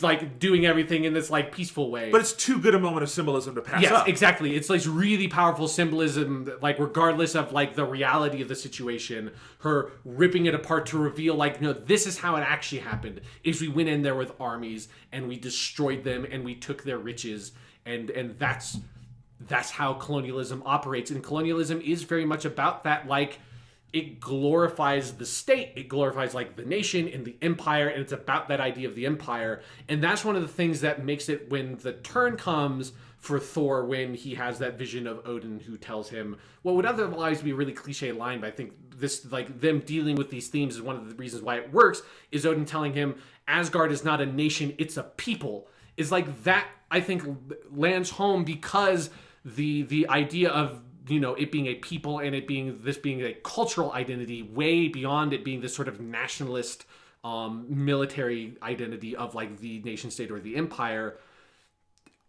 like doing everything in this like peaceful way. But it's too good a moment of symbolism to pass up. Yes, exactly. It's like really powerful symbolism, like regardless of like the reality of the situation, her ripping it apart to reveal like, no, this is how it actually happened, is we went in there with armies and we destroyed them and we took their riches, and that's how colonialism operates. And colonialism is very much about that, like, it glorifies the state, it glorifies like the nation and the empire, and it's about that idea of the empire. And that's one of the things that makes it, when the turn comes for Thor, when he has that vision of Odin who tells him what would otherwise be a really cliche line, but I think this, like, them dealing with these themes is one of the reasons why it works, is Odin telling him Asgard is not a nation, it's a people. Is like that, I think, lands home, because the idea of, you know, it being a people and it being a cultural identity, way beyond it being this sort of nationalist military identity of like the nation state or the empire,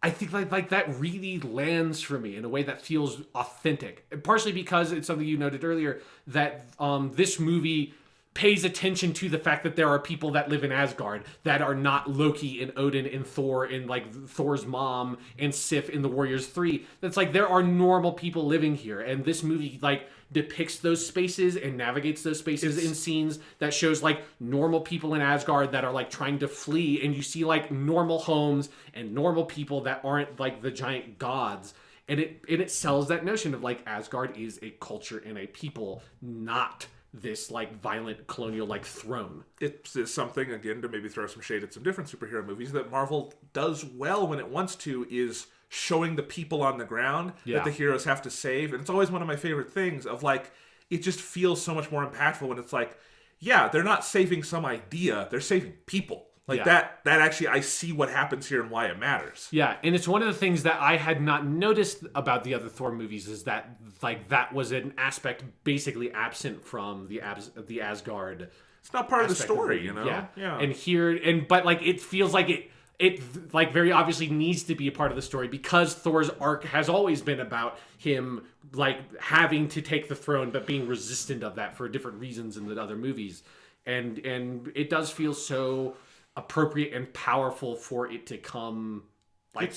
I think like that really lands for me in a way that feels authentic. And partially because it's something you noted earlier, that this movie pays attention to the fact that there are people that live in Asgard that are not Loki and Odin and Thor and like Thor's mom and Sif in the Warriors 3. That's like, there are normal people living here, and this movie like depicts those spaces and navigates those spaces in scenes that shows like normal people in Asgard that are like trying to flee, and you see like normal homes and normal people that aren't like the giant gods. And it sells that notion of like Asgard is a culture and a people, not this like violent colonial like throne. It's something, again, to maybe throw some shade at some different superhero movies that Marvel does well when it wants to, is showing the people on the ground that the heroes have to save. And it's always one of my favorite things of like, it just feels so much more impactful when it's like, yeah, they're not saving some idea, they're saving people. Like that actually, I see what happens here and why it matters. Yeah, and it's one of the things that I had not noticed about the other Thor movies is that like that was an aspect basically absent from the Asgard. It's not part of the story, you know? Yeah. And here, but like it feels like it like very obviously needs to be a part of the story because Thor's arc has always been about him like having to take the throne but being resistant of that for different reasons in the other movies. And it does feel so appropriate and powerful for it to come like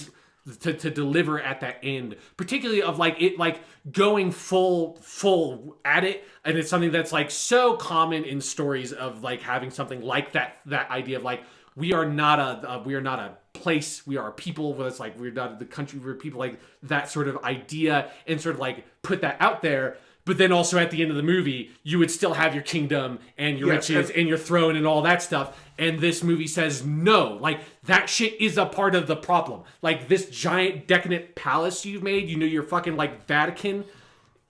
to deliver at that end, particularly of like it like going full at it. And it's something that's like so common in stories of like having something like that idea of like we are not a place, we are a people. Where it's like we're not the country, we're people, like that sort of idea, and sort of like put that out there. But then also at the end of the movie, you would still have your kingdom and your riches and your throne and all that stuff. And this movie says, no, like that shit is a part of the problem. Like this giant decadent palace you've made, you know, your fucking like Vatican,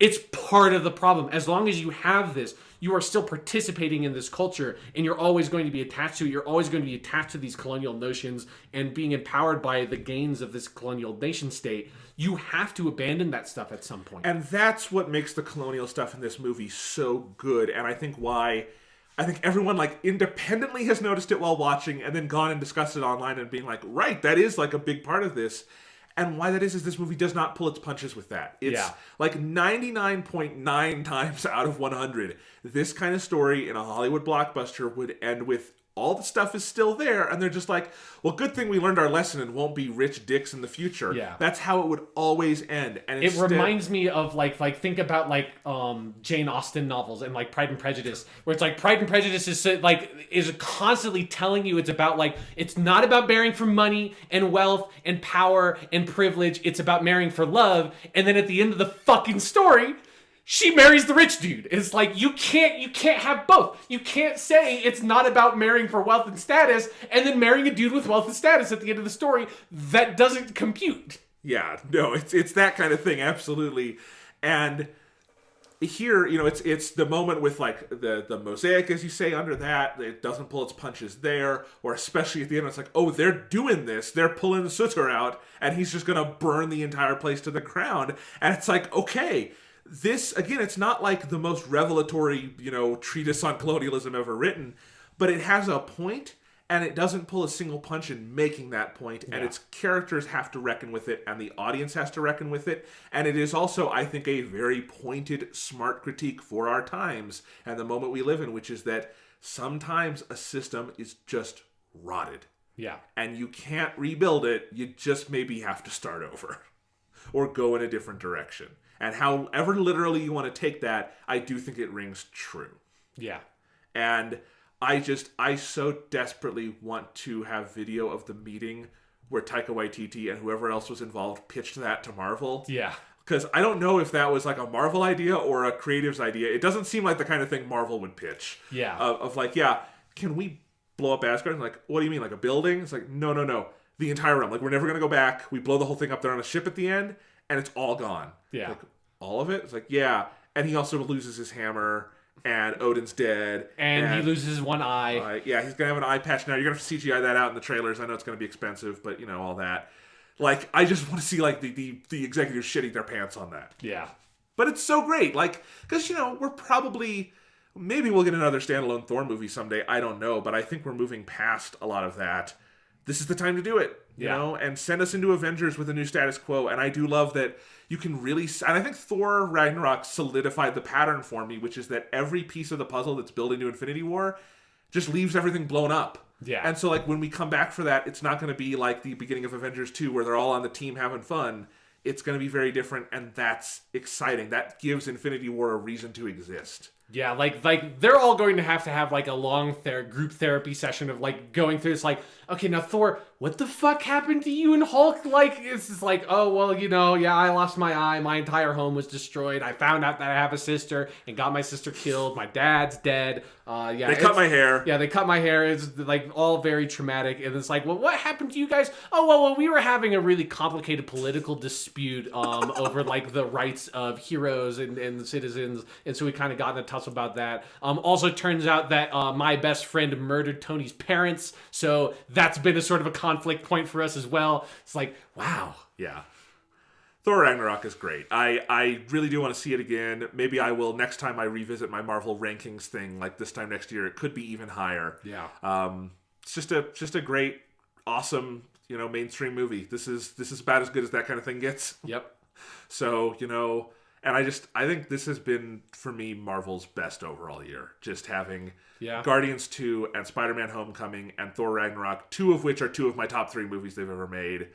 it's part of the problem. As long as you have this, you are still participating in this culture and you're always going to be attached to it. You're always going to be attached to these colonial notions and being empowered by the gains of this colonial nation state. You have to abandon that stuff at some point. And that's what makes the colonial stuff in this movie so good. And I think everyone like independently has noticed it while watching and then gone and discussed it online and being like, right, that is like a big part of this. And why that is this movie does not pull its punches with that. It's like 99.9 times out of 100, this kind of story in a Hollywood blockbuster would end with all the stuff is still there, and they're just like, well, good thing we learned our lesson and won't be rich dicks in the future. Yeah. That's how it would always end. And it reminds me of like think about like Jane Austen novels and like Pride and Prejudice, where it's like Pride and Prejudice is constantly telling you it's about like, it's not about marrying for money and wealth and power and privilege, it's about marrying for love. And then at the end of the fucking story, she marries the rich dude. It's like, you can't have both. You can't say it's not about marrying for wealth and status and then marrying a dude with wealth and status at the end of the story. That doesn't compute. Yeah, no, it's that kind of thing, absolutely. And here, you know, it's the moment with like the mosaic, as you say, under that, it doesn't pull its punches there, or especially at the end, it's like, oh, they're doing this, they're pulling the Sutter out, and he's just gonna burn the entire place to the ground. And it's like, okay, this, again, it's not like the most revelatory, you know, treatise on colonialism ever written, but it has a point, and it doesn't pull a single punch in making that point, and its characters have to reckon with it, and the audience has to reckon with it, and it is also, I think, a very pointed, smart critique for our times and the moment we live in, which is that sometimes a system is just rotted. Yeah. And you can't rebuild it, you just maybe have to start over. Or go in a different direction. And however literally you want to take that, I do think it rings true. Yeah. And I so desperately want to have video of the meeting where Taika Waititi and whoever else was involved pitched that to Marvel. Yeah. Because I don't know if that was like a Marvel idea or a creative's idea. It doesn't seem like the kind of thing Marvel would pitch. Yeah. Of like, yeah, can we blow up Asgard? And like, what do you mean, like a building? It's like, no. The entire realm. Like, we're never going to go back. We blow the whole thing up there on a ship at the end, and it's all gone. Yeah. Like, all of it? It's like, yeah. And he also loses his hammer, and Odin's dead. And he loses one eye. Yeah, he's going to have an eye patch now. You're going to have to CGI that out in the trailers. I know it's going to be expensive, but, you know, all that. Like, I just want to see, like, the executives shitting their pants on that. Yeah. But it's so great. Like, because, you know, we're probably... Maybe we'll get another standalone Thor movie someday. I don't know. But I think we're moving past a lot of that. This is the time to do it, you know, and send us into Avengers with a new status quo. And I do love that you can really, and I think Thor Ragnarok solidified the pattern for me, which is that every piece of the puzzle that's built into Infinity War just leaves everything blown up. Yeah. And so, like, when we come back for that, it's not going to be like the beginning of Avengers 2 where they're all on the team having fun. It's going to be very different, and that's exciting. That gives Infinity War a reason to exist. Yeah, like they're all going to have like a long group therapy session of like going through this. Like, okay, now Thor, what the fuck happened to you and Hulk? Like, it's just like, oh well, yeah, I lost my eye, my entire home was destroyed. I found out that I have a sister and got my sister killed. My dad's dead. Yeah, they cut my hair. Yeah, they cut my hair. It's like all very traumatic. And it's like, well, what happened to you guys? Oh well, we were having a really complicated political dispute over like the rights of heroes and citizens, and so we kind of got in a tussle about that. Also, turns out that my best friend murdered Tony's parents, so that's been a sort of a conflict point for us as well. It's like, wow. Yeah. Thor Ragnarok is great. I really do want to see it again. Maybe I will next time I revisit my Marvel rankings thing, like this time next year. It could be even higher. Yeah. It's just a great, awesome, mainstream movie. This is about as good as that kind of thing gets. Yep. So, and I think this has been, for me, Marvel's best overall year. Just having Guardians 2 and Spider-Man Homecoming and Thor Ragnarok, two of which are two of my top 3 movies they've ever made.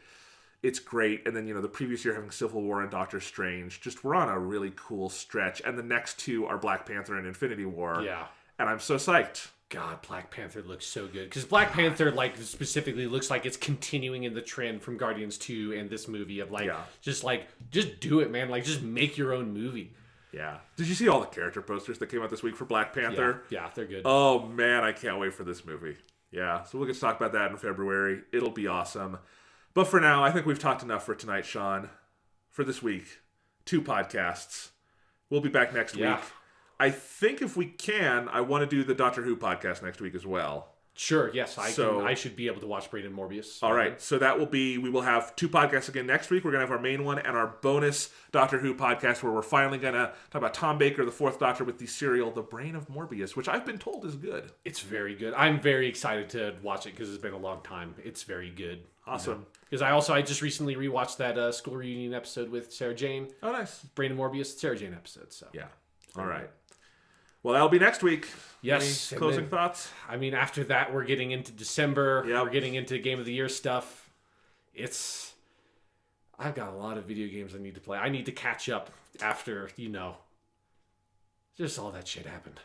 It's great. And then, the previous year having Civil War and Doctor Strange. Just we're on a really cool stretch. And the next 2 are Black Panther and Infinity War. Yeah. And I'm so psyched. God, Black Panther looks so good. Because Black Panther, like, specifically looks like it's continuing in the trend from Guardians 2 and this movie of, just do it, man. Like, just make your own movie. Yeah. Did you see all the character posters that came out this week for Black Panther? Yeah, they're good. Oh, man, I can't wait for this movie. Yeah, so we'll get to talk about that in February. It'll be awesome. But for now, I think we've talked enough for tonight, Sean. For this week, 2 podcasts. We'll be back next week. I think if we can, I want to do the Doctor Who podcast next week as well. Sure, yes. I should be able to watch Braden Morbius. All right, so we will have 2 podcasts again next week. We're going to have our main one and our bonus Doctor Who podcast where we're finally going to talk about Tom Baker, the 4th Doctor, with the serial The Brain of Morbius, which I've been told is good. It's very good. I'm very excited to watch it because it's been a long time. It's very good. Awesome. Because I just recently rewatched that school reunion episode with Sarah Jane. Oh, nice. Brain of Morbius, Sarah Jane episode. So yeah. All right. Well, that'll be next week. Yes. Any closing thoughts? I mean, after that, we're getting into December. Yep. We're getting into Game of the Year stuff. I've got a lot of video games I need to play. I need to catch up after, just all that shit happened.